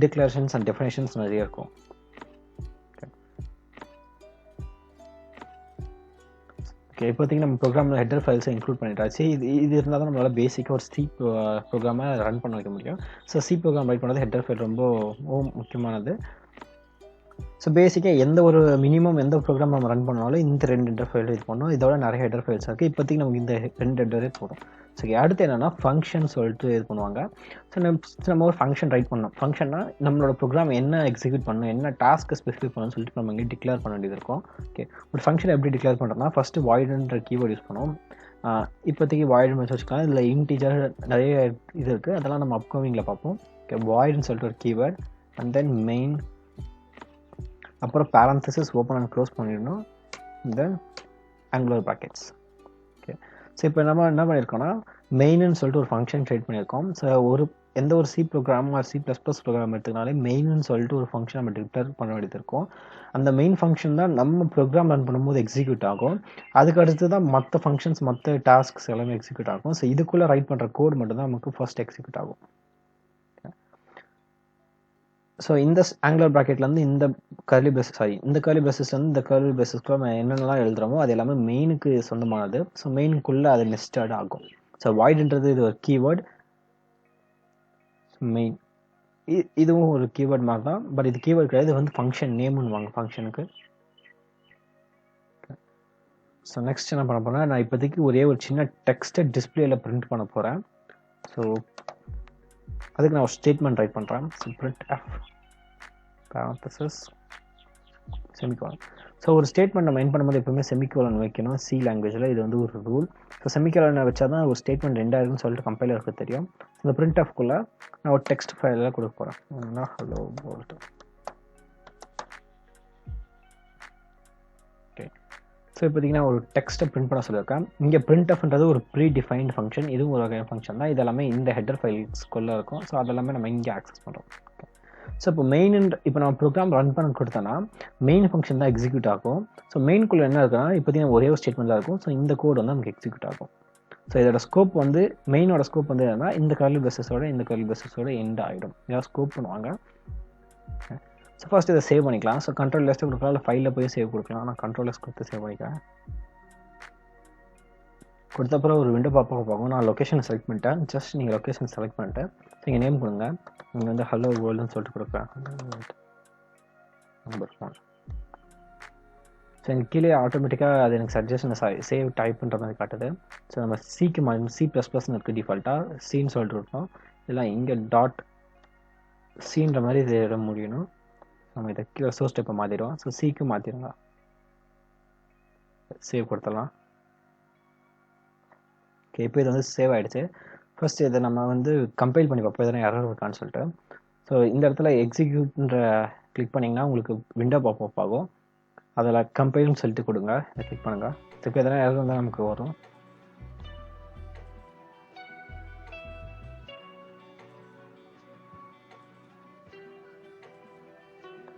டிக்ளரேஷன்ஸ் அண்ட் டெஃபினேஷன்ஸ் நிறைய இருக்கும். ஓகே, இப்போதைக்கு நம்ம ப்ரோக்ராமில் ஹெட்டர் ஃபைல்ஸை இன்க்ளூட் பண்ணிட்டாச்சு. இது இருந்தால் தான் நம்மளால் பேசிக்காக ஒரு C ப்ரோக்ராமை ரன் பண்ண வைக்க முடியும். ஸோ C ப்ரோக்ராம் ரைட் பண்ணது ஹெட்டர் ஃபைல் ரொம்ப முக்கியமானது. ஸோ பேசிக்காக எந்த ஒரு மினிமம் எந்த ப்ரோக்ராம் நம்ம ரன் பண்ணாலும் இந்த 2 ஹெட்டர் ஃபைல் இது பண்ணோம். இதோட நிறைய ஹெட்டர் ஃபைல்ஸ் இருக்குது. இப்போதைக்கு நமக்கு இந்த 2 ஹெட்டரே போதும். ஸோ அடுத்து என்னென்னா ஃபங்க்ஷன் சொல்லிட்டு இது பண்ணுவாங்க. ஸோ நம்ம ஒரு ஃபங்க்ஷன் ரைட் பண்ணோம். ஃபங்க்ஷன்னா நம்மளோட ப்ரோக்ராம் என்ன எக்ஸிக்யூட் பண்ணணும், என்ன டாஸ்க்கு ஸ்பெசிஃபை பண்ணணும்னு சொல்லிட்டு நம்ம இங்கே டிக்ளேர் பண்ண வேண்டியது இருக்கும். ஓகே, ஒரு ஃபங்க்ஷன் எப்படி டிக்ளேர் பண்ணுறோம்னா ஃபஸ்ட்டு voidன்ற கீவேர்ட் யூஸ் பண்ணுவோம். இப்போதைக்கு void வச்சு வச்சுக்கலாம். இதில் இன்டிஜர் நிறைய இது இருக்குது, அதெல்லாம் நம்ம அப்கமிங்கில் பார்ப்போம். ஓகே, voidன்னு சொல்லிட்டு ஒரு கீவேர்ட், அண்ட் தென் மெயின், அப்புறம் பேரந்தசிஸ் ஓப்பன் அண்ட் க்ளோஸ் பண்ணிடணும், தென் ஆங்குலர் ப்ராக்கெட்ஸ். ஓகே, ஸோ இப்போ நம்ம என்ன பண்ணியிருக்கோம்னா மெயின்னு சொல்லிட்டு ஒரு ஃபங்க்ஷன் க்ரியேட் பண்ணியிருக்கோம். ஸோ எந்த ஒரு C program or C++ program எடுத்துக்கினாலே மெயின்னு சொல்லிட்டு ஒரு ஃபங்க்ஷன் நம்ம டிக்ளேர் பண்ண வேண்டியது இருக்கும். அந்த மெயின் ஃபங்க்ஷன் தான் நம்ம ப்ரோக்ராம் ரன் பண்ணும்போது எக்ஸிக்யூட் ஆகும். அதுக்கு அடுத்து தான் மற்ற ஃபங்க்ஷன்ஸ் மற்ற டாஸ்க்ஸ் எல்லாமே எக்ஸிக்யூட் ஆகும். ஸோ இதுக்குள்ளே ரைட் பண்ணுற கோட் மட்டும் தான் நமக்கு ஃபர்ஸ்ட் எக்ஸிக்யூட் ஆகும். ஸோ இந்த ஆங்குலர் ப்ராக்கெட்லேருந்து இந்த கர்லி பிரேசஸ்லேருந்து இந்த கர்லி பிரேசஸ்க்குள்ள நம்ம என்னென்னலாம் எழுதுகிறோமோ அது எல்லாமே மெயினுக்கு சொந்தமானது. ஸோ மெயினுக்குள்ளே அது நெஸ்டட் ஆகும். ஸோ வாய்டுன்றது இது ஒரு கீவேர்ட், மெயின் இதுவும் ஒரு கீவேர்ட் மாதிரி தான், பட் இது கீவேர்ட் கிடையாது, இது வந்து ஃபங்க்ஷன் நேம்னு வாங்க ஃபங்க்ஷனுக்கு. ஸோ நெக்ஸ்ட் என்ன பண்ண போகிறேன், நான் இப்போதைக்கு ஒரே ஒரு சின்ன டெக்ஸ்ட்டை டிஸ்பிளேல பிரிண்ட் பண்ண போகிறேன். ஸோ அதுக்கு நான் ஒரு ஸ்டேட்மெண்ட் ரைட் பண்ணுறேன். So printf parenthesis semicolon. So ஒரு ஸ்டேட்மெண்ட் நம்ம என் பண்ணும்போது எப்பவுமே செமிகோலன் வைக்கணும். C லாங்குவேஜில் இது வந்து ஒரு ரூல். ஸோ செமிகோலனை வச்சா தான் ஒரு ஸ்டேட்மெண்ட் ரெண்டாயிருக்குன்னு சொல்லிட்டு கம்பைலருக்கு தெரியும். இந்த printfக்குள்ளே நான் ஒரு டெக்ஸ்ட் ஃபைலில் கொடுக்க போகிறேன். Hello world. ஓகே, ஸோ இப்போதைக்கு நான் ஒரு டெக்ஸ்ட்டை பிரிண்ட் பண்ண சொல்லியிருக்கேன். இங்கே printfன்றது ஒரு ப்ரீ டிஃபைன்டு ஃபங்க்ஷன், இதுவும் ஒரு வகையான ஃபங்க்ஷன் தான். இதெல்லாமே இந்த ஹெட்டர் ஃபைல்ஸ்க்குள்ளே இருக்கும். ஸோ அதெல்லாமே நம்ம இங்கே ஆக்சஸ் பண்ணுறோம். ஸோ இப்போ இப்போ நம்ம ப்ரோக்ராம் ரன் பண்ண கொடுத்தோன்னா மெயின் ஃபங்க்ஷன் தான் எக்ஸிக்யூட் ஆகும். ஸோ மெயின்குள்ளே என்ன இருக்குன்னா இப்போதைக்கு ஒரே ஒரு ஸ்டேட்மெண்ட் தான் இருக்கும். ஸோ இந்த கோட் வந்து நமக்கு எக்ஸிக்யூட் ஆகும். ஸோ இதோட ஸ்கோப் வந்து மெயினோட ஸ்கோப் வந்து என்னன்னா இந்த கர்லி பிரேசஸோட எண்ட் ஆகிடும். இதாக ஸ்கோப் பண்ணுவாங்க. ஸோ ஃபர்ஸ்ட் இதை சேவ் பண்ணிக்கலாம். ஸோ கண்ட்ரோல் எஸ் கொடுக்கலாம், இல்லை ஃபைலில் போய் சேவ் கொடுக்கலாம். நான் கண்ட்ரோல் எஸ் கொடுத்து சேவ் பண்ணிக்கிறேன். கொடுத்தப்பறம் ஒரு விண்டோ பார்ப்போம். நான் லொக்கேஷன் செலக்ட் பண்ணிட்டேன். ஜஸ்ட் நீங்கள் லொக்கேஷன் செலக்ட் பண்ணிட்டு நீங்கள் நேம் கொடுங்க. நீங்கள் வந்து ஹலோ வேர்ல்டுன்னு சொல்லிட்டு கொடுப்பேன். நம்பர் 1. ஸோ எனக்கு கீழே ஆட்டோமேட்டிக்காக அது எனக்கு சஜஷன் சேவ் டைப்ன்ற மாதிரி காட்டுது. ஸோ நம்ம சிக்கு C++ன்னு இருக்குது டிஃபால்ட்டாக, சின்னு சொல்லிட்டு இருக்கோம். இதெல்லாம் இங்கே .cன்ற மாதிரி இது இட முடியணும். நம்ம இதை கீழே சோர்ஸ் டைப்பை மாற்றிடுவோம். ஸோ சிக்கு மாற்றிடுங்க. சேவ் கொடுத்துடலாம். ஓகே, இப்போ இது வந்து சேவ் ஆகிடுச்சு. ஃபர்ஸ்ட் இதை நம்ம வந்து கம்பைல் பண்ணி பார்ப்போம், எதனா எரர் இருக்கான்னு சொல்லிட்டு. ஸோ இந்த இடத்துல எக்ஸிக்யூட்ன்ற கிளிக் பண்ணிங்கன்னா உங்களுக்கு விண்டோ பாப்அப் ஆகும். அதில் கம்பைல்னு சொல்லிட்டு கொடுங்க, அதை கிளிக் பண்ணுங்கள். இப்போ எதனா எரர் இருந்தால் நமக்கு வரும்.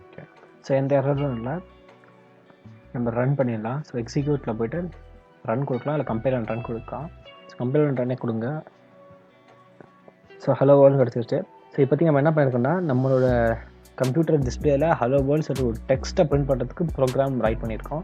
ஓகே, ஸோ எந்த எரரும் இல்லை, நம்ம ரன் பண்ணிடலாம். ஸோ எக்ஸிக்யூட்டில் போய்ட்டு ரன் கொடுக்கலாம், இல்லை கம்பைல் அண்ட் ரன் கொடுக்கலாம். ஸோ கம்பைல் அண்ட் ரன்னே கொடுங்க. ஸோ ஹலோ வேர்ல்டு கிடச்சிருச்சு. ஸோ இப்போதைக்கு நம்ம என்ன பண்ணியிருக்கோம்னா, நம்மளோட கம்ப்யூட்டர் டிஸ்பிளேல ஹலோ வேர்ல்டு சொல்லி ஒரு டெக்ஸ்ட்டை பிரிண்ட் பண்ணுறதுக்கு ப்ரோக்ராம் ரைட் பண்ணியிருக்கோம்.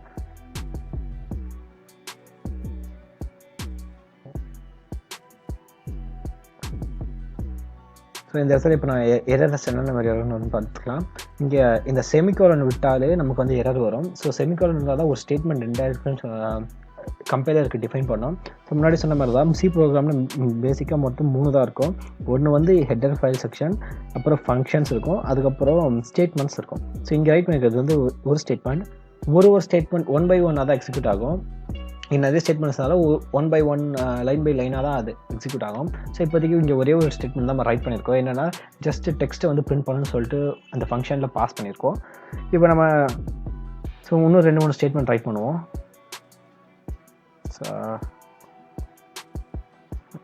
ஸோ இந்த இடத்துல இப்போ நான் எரர்ஸ் என்னென்ன மாதிரி எரர்னு வந்து பார்த்துக்கலாம். இங்கே இந்த செமிகோலன் விட்டாலே நமக்கு வந்து எரர் வரும். ஸோ செமிகோலன் இருந்தால் தான் ஒரு ஸ்டேட்மெண்ட் இன்டைரக்ட்னு கம்பைலருக்கு டிஃபைன் பண்ணோம். ஸோ முன்னாடி சொன்ன மாதிரி தான் சி ப்ரோக்ராமில் பேசிக்காக மொத்தம் 3 தான் இருக்கும். ஒன்று வந்து ஹெட்டர் ஃபைல் செக்ஷன், அப்புறம் ஃபங்க்ஷன்ஸ் இருக்கும், அதுக்கப்புறம் ஸ்டேட்மெண்ட்ஸ் இருக்கும். ஸோ இங்கே ரைட் பண்ணிக்கிறது வந்து ஒரு ஸ்டேட்மெண்ட், ஒரு ஸ்டேட்மெண்ட் 1 by 1 தான் எக்ஸிக்யூட் ஆகும். நிறைய ஸ்டேட்மெண்ட்ஸ்னால 1 by 1 லைன் பை லைனாக தான் அது எக்ஸிக்யூட் ஆகும். ஸோ இப்போதைக்கு இங்கே ஒரே ஒரு ஸ்டேட்மெண்ட் தான் நம்ம ரைட் பண்ணியிருக்கோம். என்னென்னா ஜஸ்ட் டெக்ஸ்ட்டை வந்து பிரிண்ட் பண்ணணும்னு சொல்லிட்டு அந்த ஃபங்க்ஷனில் பாஸ் பண்ணியிருக்கோம். இப்போ நம்ம ஸோ இன்னும் 2-3 ஸ்டேட்மெண்ட் ரைட் பண்ணுவோம். ஸோ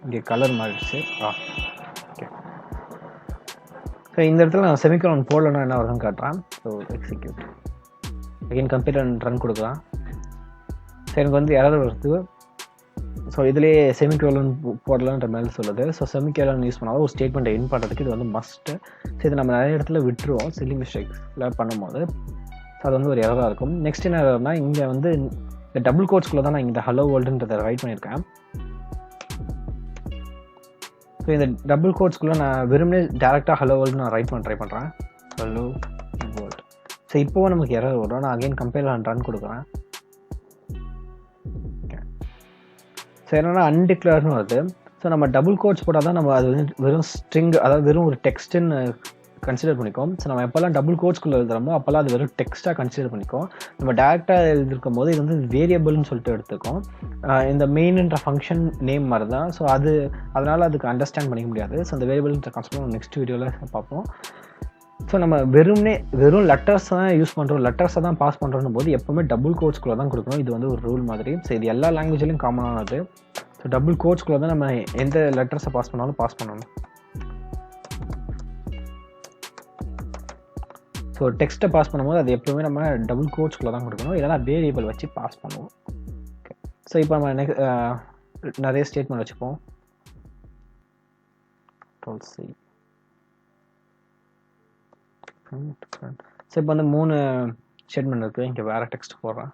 இங்கே கலர் மாறிடுச்சு. ஓகே, ஸோ இந்த இடத்துல நான் செமிகோலன் போடலன்னா என்ன வருதுன்னு காட்டுறேன். So execute again compile and run கொடுக்கலாம். ஸோ எனக்கு வந்து எரர் வருது. ஸோ இதுலேயே செமிகோலன் போடலான்ற மாதிரி சொல்லுது. ஸோ செமிகோலன் யூஸ் பண்ணாலும் ஒரு ஸ்டேட்மெண்ட்டை எண்ட் பண்ணுறதுக்கு இது வந்து மஸ்ட்டு. ஸோ இது நம்ம நிறைய இடத்துல விட்டுருவோம் சில்லி மிஸ்டேக்ஸில் பண்ணும்போது. ஸோ அது வந்து ஒரு எரராக இருக்கும். நெக்ஸ்ட் என்ன எரர்னா, இங்கே வந்து இந்த டபுள் கோட்ஸ்குள்ளே தான் நான் இந்த ஹலோ வேர்ல்டுன்றதை ரைட் பண்ணியிருக்கேன். ஸோ இந்த டபுள் கோட்ஸ்குள்ளே நான் வெறுமனே டேரெக்டாக ஹலோ வேர்ல்டு நான் ரைட் பண்ண ட்ரை பண்ணுறேன். Hello world. ஸோ இப்போவும் நமக்கு எரர் வரும். நான் அகைன் கம்பைல் அண்ட் ரன் கொடுக்குறேன். ஸோ என்னென்னா அன்டிக்ளேர்னு வருது. ஸோ நம்ம டபுள் கோட்ஸ் போட்டால் தான் நம்ம அது வந்து வெறும் ஸ்ட்ரிங், அதாவது வெறும் ஒரு டெக்ஸ்ட்டுன்னு கன்சிடர் பண்ணிக்கோம். ஸோ நம்ம எப்போல்லாம் டபுள் கோட்ஸ்குள்ளே எழுதுறோமோ அப்போல்லாம் அது வெறும் டெக்ஸ்ட்டாக கன்சிடர் பண்ணிக்கோம். நம்ம டேரெக்டாக எழுதிருக்கும் போது இது வந்து வேரியபிள்னு சொல்லிட்டு எடுத்துக்கோம். இந்த மெயின்ன்ற ஃபங்க்ஷன் நேம் மாதிரி தான். ஸோ அதனால் அதுக்கு அண்டர்ஸ்டாண்ட் பண்ணிக்க முடியாது. ஸோ அந்த வேரியபிள்ன்ற கான்செப்ட் நெக்ஸ்ட் வீடியோவில் பார்ப்போம். ஸோ நம்ம வெறும் லெட்டர்ஸ் தான் யூஸ் பண்ணுறோம், லெட்டர்ஸை தான் பாஸ் பண்ணுறோம் போது எப்போவுமே டபுள் கோட்ஸ்குள்ளே தான் கொடுக்கணும். இது வந்து ஒரு ரூல் மாதிரி. ஸோ இது எல்லா லாங்குவேஜ்லையும் காமனானது. ஸோ டபுள் கோட்ஸ்குள்ளே தான் நம்ம எந்த லெட்டர்ஸை பாஸ் பண்ணாலும் பாஸ் பண்ணணும். ஸோ டெக்ஸ்ட்டை பாஸ் பண்ணும்போது அது எப்போவுமே நம்ம டபுள் கோட்ஸ்குள்ளே தான் கொடுக்கணும், இல்லைனா வேரியபிள் வச்சு பாஸ் பண்ணுவோம். ஓகே, ஸோ இப்போ நம்ம நிறைய ஸ்டேட்மெண்ட் வச்சுப்போம். ஸோ இப்போ வந்து 3 ஸ்டேட்மெண்ட் இருக்குது. இங்கே வேறு டெக்ஸ்ட் போடுறேன்.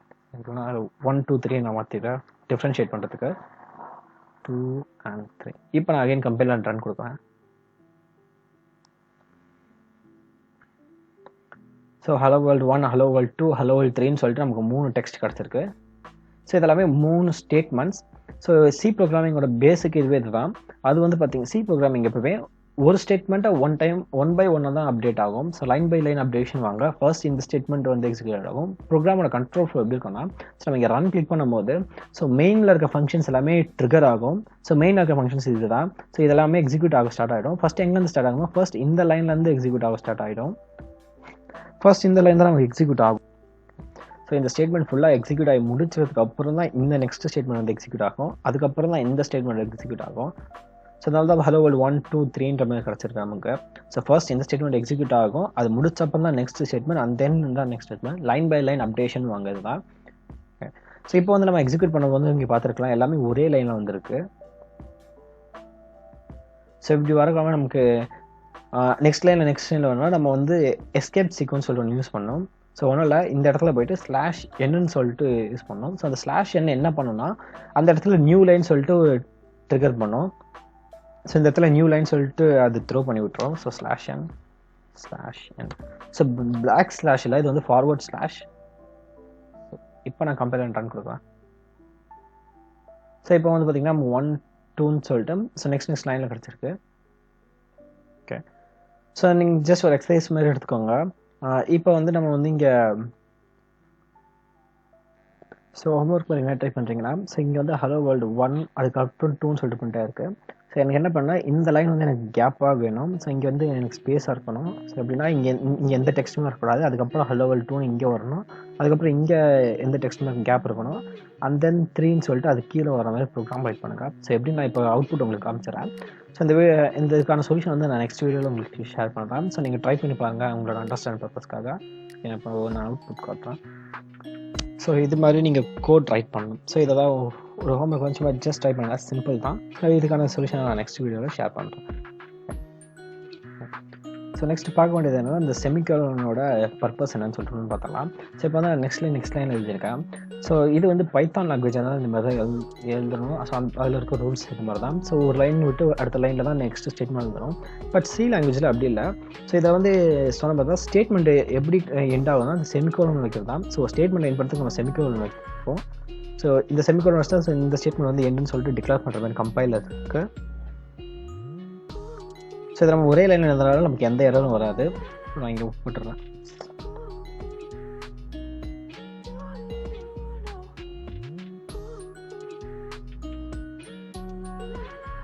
1 2 3 நான் மாற்றிடுறேன் டிஃப்ரென்ஷியேட் பண்ணுறதுக்கு. 2 and 3. இப்போ நான் அகைன் கம்பைல் அண்ட் ரன் கொடுக்குறேன். So hello world 1, hello world 2, hello world 3ன்னு சொல்லிட்டு நமக்கு 3 டெக்ஸ்ட் கிடச்சிருக்கு. ஸோ இதெல்லாமே 3 ஸ்டேட்மெண்ட்ஸ். ஸோ சி ப்ரோக்ராமிங்கோட பேசிக் இதுவே இதுதான். அது வந்து பார்த்தீங்கன்னா சி ப்ரோக்ராமிங் எப்பவுமே ஒரு ஸ்டேட்மெண்ட்டை 1 by 1 தான் அப்டேட் ஆகும். So line by line updation வாங்க. ஃபர்ஸ்ட் இந்த ஸ்டேட்மெண்ட் வந்து எக்ஸிக்யூட் ஆகும். ப்ரோக்ராமோட கண்ட்ரோல் ஃப்ளோ எப்படி இருக்கும்னா, ஸோ நம்ம இங்கே ரன் கிளிக் பண்ணும்போது ஸோ மெயினில் இருக்க ஃபங்க்ஷன்ஸ் எல்லாமே ட்ரிகர் ஆகும். ஸோ மெயினில் இருக்க ஃபங்க்ஷன்ஸ் இது தான். ஸோ இதெல்லாமே எக்ஸிக்யூட் ஆக ஸ்டார்ட் ஆகிடும். ஃபர்ஸ்ட் எங்கேருந்து ஸ்டார்ட் ஆகுமோ ஃபர்ஸ்ட் இந்த லைன்லேருந்து எக்ஸிக்யூட் ஆக ஸ்டார்ட் ஆகிடும். ஃபர்ஸ்ட் இந்த லைன் தான் நமக்கு எக்ஸிக்யூட் ஆகும். ஸோ இந்த ஸ்டேட்மெண்ட் ஃபுல்லாக எக்ஸிக்யூட் ஆகி முடிச்சதுக்கு அப்புறம் தான் இந்த நெக்ஸ்ட் ஸ்டேட்மெண்ட் வந்து எக்ஸிக்யூட் ஆகும். அதுக்கப்புறம் தான் இந்த ஸ்டேட்மெண்ட் எக்ஸிக்யூட் ஆகும். ஸோ அதனால தான் ஹலோ வேர்ல்டு 1 2 3ன்ற மாதிரி கிடச்சிருக்கு நமக்கு. ஸோ ஃபர்ஸ்ட் இந்த ஸ்டேட்மெண்ட் எக்ஸிக்யூட் ஆகும். அது முடிச்சப்பறம் தான் நெக்ஸ்ட் ஸ்டேட்மெண்ட், அண்ட் தென் தான் next statement. Line by line updation வாங்குறது தான். ஸோ இப்போ வந்து நம்ம எக்ஸிக்யூட் பண்ண வந்து இங்கே பார்த்துருக்கலாம், எல்லாமே ஒரே லைனில் வந்துருக்கு. ஸோ இப்படி வரக்காம நமக்கு நெக்ஸ்ட் லைனில் வேணும்னா நம்ம வந்து எஸ்கேப் சீக்வன்ஸ் சொல்லிட்டு ஒன்று யூஸ் பண்ணோம். ஸோ ஒன்றும் இல்லை, இந்த இடத்துல போய்ட்டு /n சொல்லிட்டு யூஸ் பண்ணோம். ஸோ அந்த /n என்ன பண்ணோம்னா அந்த இடத்துல நியூ லைன் சொல்லிட்டு ட்ரிகர் பண்ணோம். ஸோ இந்த இடத்துல நியூ லைன் சொல்லிட்டு அது த்ரோ பண்ணி விட்டுரும். So /n. So black slash இல்லை, இது வந்து ஃபார்வர்ட் ஸ்லாஷ். இப்போ நான் கம்பைல் அண்ட் ரன் கொடுக்குறேன். ஸோ இப்போ வந்து பார்த்தீங்கன்னா 1 2ன்னு சொல்லிட்டு ஸோ நெக்ஸ்ட் லைனில் கிடச்சிருக்கு. ஓகே, ஸோ நீங்கள் ஜஸ்ட் ஒரு எக்ஸசைஸ் மாதிரி எடுத்துக்கோங்க. இப்போ வந்து நம்ம வந்து இங்கே ஸோ ஹோம்ஒர்க் மாதிரி என்ன ட்ரை பண்ணுறீங்கன்னா, ஸோ இங்கே வந்து ஹலோ வேர்ல்டு 1 அதுக்கப்புறம் 2ன்னு சொல்லிட்டு பண்ணிட்டே இருக்குது. ஸோ எனக்கு என்ன பண்ணால் இந்த லைன் வந்து எனக்கு கேப்பாக வேணும். ஸோ இங்கே வந்து எனக்கு ஸ்பேஸாக இருக்கணும். ஸோ எப்படின்னா இங்கே எந்த டெக்ஸ்ட்டுமே இருக்கக்கூடாது. அதுக்கப்புறம் ஹலோ வேர்ல்ட் 2 இங்கே வரணும். அதுக்கப்புறம் இங்கே எந்த டெக்ஸ்ட்டுமே கேப் இருக்கணும். அண்ட் தென் 3ன்னு சொல்லிட்டு அது கீழே வர மாதிரி ப்ரோக்ராம் ரைட் பண்ணுங்க. ஸோ எப்படி நான் இப்போ அவுட்புட் உங்களுக்கு காமிச்சிடறேன். ஸோ இந்த இதுக்கான சொல்யூஷன் வந்து நான் நெக்ஸ்ட் வீடியோவில் உங்களுக்கு ஷேர் பண்ணுறேன். ஸோ நீங்கள் ட்ரை பண்ணி பாருங்கள் உங்களோட அண்டர்ஸ்டாண்ட் பர்பஸ்க்காக. இப்போ நான் அவுட்புட் காட்டுறேன். ஸோ இது மாதிரி நீங்கள் கோட் ரைட் பண்ணணும். ஸோ இதை தான் ஒரு ஹோம்ஒர்க் வந்து ஜஸ்ட் ட்ரை பண்ணுங்கள். சிம்பிள் தான். இதுக்கான சொல்யூஷன் நான் நெக்ஸ்ட் வீடியோவில் ஷேர் பண்ணுறேன். ஸோ நெக்ஸ்ட் பார்க்க வேண்டியது என்னன்னா இந்த செமிகோலனோட பர்பஸ் என்னன்னு சொல்லிட்டு பார்த்தலாம். ஸோ இப்போ வந்து நெக்ஸ்ட் லைன் எழுதியிருக்கேன். ஸோ இது வந்து பைத்தான் லாங்குவேஜ் தான் இந்த மாதிரி தான் எழுதணும். ஸோ அதில் இருக்க ரூல்ஸ் இது மாதிரி தான். ஸோ ஒரு லைன் விட்டு அடுத்த லைனில் தான் நெக்ஸ்ட் ஸ்டேட்மெண்ட் எழுதணும். பட் சி லாங்குவேஜில் அப்படி இல்லை. ஸோ இதை வந்து சொன்ன பார்த்தா ஸ்டேட்மெண்ட் எப்படி எண்ட் ஆகுதுன்னா அந்த செமிகோலன் வைக்கிறது தான். ஸோ ஸ்டேட்மெண்ட் எண்ட் பண்ணுறதுக்கு நம்ம செமிகோலன் வைப்போம். ஸோ இந்த செமிகோலன் வச்சு தான் இந்த ஸ்டேட்மெண்ட் வந்து எண்டுன்னு சொல்லிட்டு டிக்ளேர் பண்ணுற மாதிரி கம்பைலருக்கு. ஸோ இதை நம்ம ஒரே லைன் எழுதுறதுனால நமக்கு எந்த எரரும் வராது. நான் இங்கே விட்டுறேன்.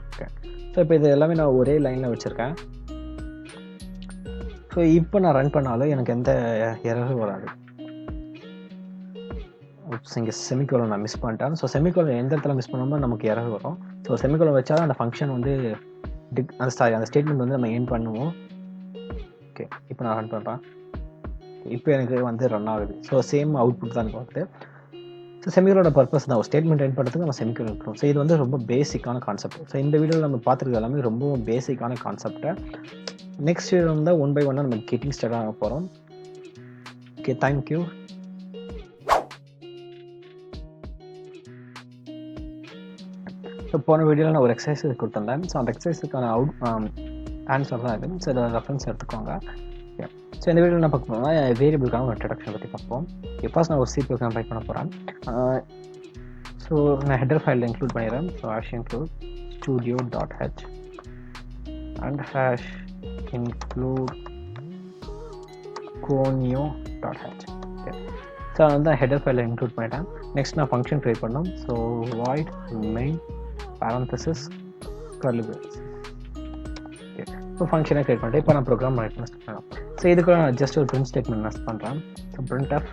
ஓகே. ஸோ இப்போ இது எல்லாமே நான் ஒரே லைனில் வச்சுருக்கேன். ஸோ இப்போ நான் ரன் பண்ணாலும் எனக்கு எந்த எரரும் வராது. இங்கே செமிகோலன் நான் மிஸ் பண்ணிட்டேன். ஸோ செமிகோலன் எந்த இடத்துல மிஸ் பண்ணாமல் நமக்கு எரர் வரும். ஸோ செமிகோலன் வச்சாலும் அந்த ஃபங்க்ஷன் வந்து அந்த ஸ்டேட்மெண்ட் வந்து நம்ம எண்ட் பண்ணுவோம். ஓகே, இப்போ நான் ரன் பண்ணுறேன். இப்போ எனக்கு வந்து ரன் ஆகுது. ஸோ சேம் அவுட்புட் தான் எனக்கு வருது. ஸோ செமிகோலனோட பர்பஸ் தான் ஒரு ஸ்டேட்மெண்ட் எண்ட் பண்ணுறதுக்கு நம்ம செமிகோலன் இருக்கணும். ஸோ இது வந்து ரொம்ப பேசிக்கான கான்செப்ட். ஸோ இந்த வீடியோவில் நம்ம பார்த்துருக்க எல்லாமே ரொம்ப பேசிக்கான கான்செப்டை நெக்ஸ்ட் வீடியோ வந்து 1 by 1 நம்ம கெட்டிங் ஸ்டார்ட் ஆக போகிறோம். Okay, thank you. ஸோ போன வீடியோவில் நான் ஒரு எக்ஸசைஸ் கொடுத்துருந்தேன். ஸோ அந்த எக்ஸசைஸுக்கான ஆன்சர் தான் இது. ஸோ இதை ரெஃபரன்ஸ் எடுத்துக்கோங்க. ஸோ இந்த வீடியோவில் நான் பார்க்க போனால் வேரியபிளுக்கான ஒரு இன்ட்ரடக்ஷன் பற்றி பார்ப்போம். ஃபர்ஸ்ட் நான் ஒரு சி ப்ரோக்ராம் ரைட் பண்ண போகிறேன். ஸோ நான் ஹெடர் ஃபைலில் இன்க்ளூட் பண்ணிடுறேன். So #include studio.h and #include conio.h. Okay, so நான் வந்து ஹெடர் ஃபைலில் இன்க்ளூட் பண்ணிட்டேன். நெக்ஸ்ட் நான் ஃபங்க்ஷன் க்ரியேட் பண்ணோம். So void main parenthesis curly braces. Okay, so ஃபங்க்ஷனை க்ரியேட் பண்ணிட்டு இப்போ நான் ப்ரோக்ராம் ரைட் பண்ண ஸ்டார்ட் பண்ணலாம். ஸோ இதுக்கு நான் ஜஸ்ட் ஒரு பிரிண்ட் ஸ்டேட்மெண்ட் நான் பண்ணுறேன். ஸோ printf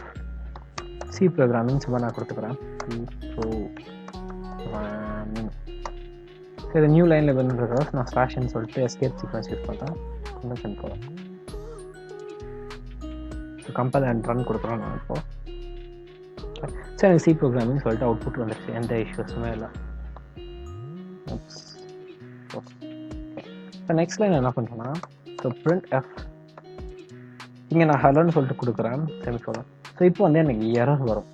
சி ப்ரோக்ராமிங் சும்மா நான் கொடுத்துக்கிறேன். ஸோ இது நியூ லைனில் வேணுன்றத நான் ஸ்லாஷ்ன்னு சொல்லிட்டு எஸ்கேப் சீக்வன்ஸ் யூஸ் பண்ணுறேன். இன்னும் போகிறேன். ஸோ கம்பைல் அண்ட் ரன் கொடுக்குறோம் நான் இப்போது. ஸோ எனக்கு சி ப்ரோக்ராமிங் சொல்லிட்டு அவுட்புட் வந்துடுச்சு. எந்த இஷ்யூஸுமே இல்லை. ஸோ நெக்ஸ்ட் லைன் என்ன பண்ணுறேன்னா ஸோ printf இங்கே நான் ஹலோன்னு சொல்லிட்டு கொடுக்குறேன் செமிகோலன். ஸோ இப்போ வந்து எனக்கு எரர் வரும்.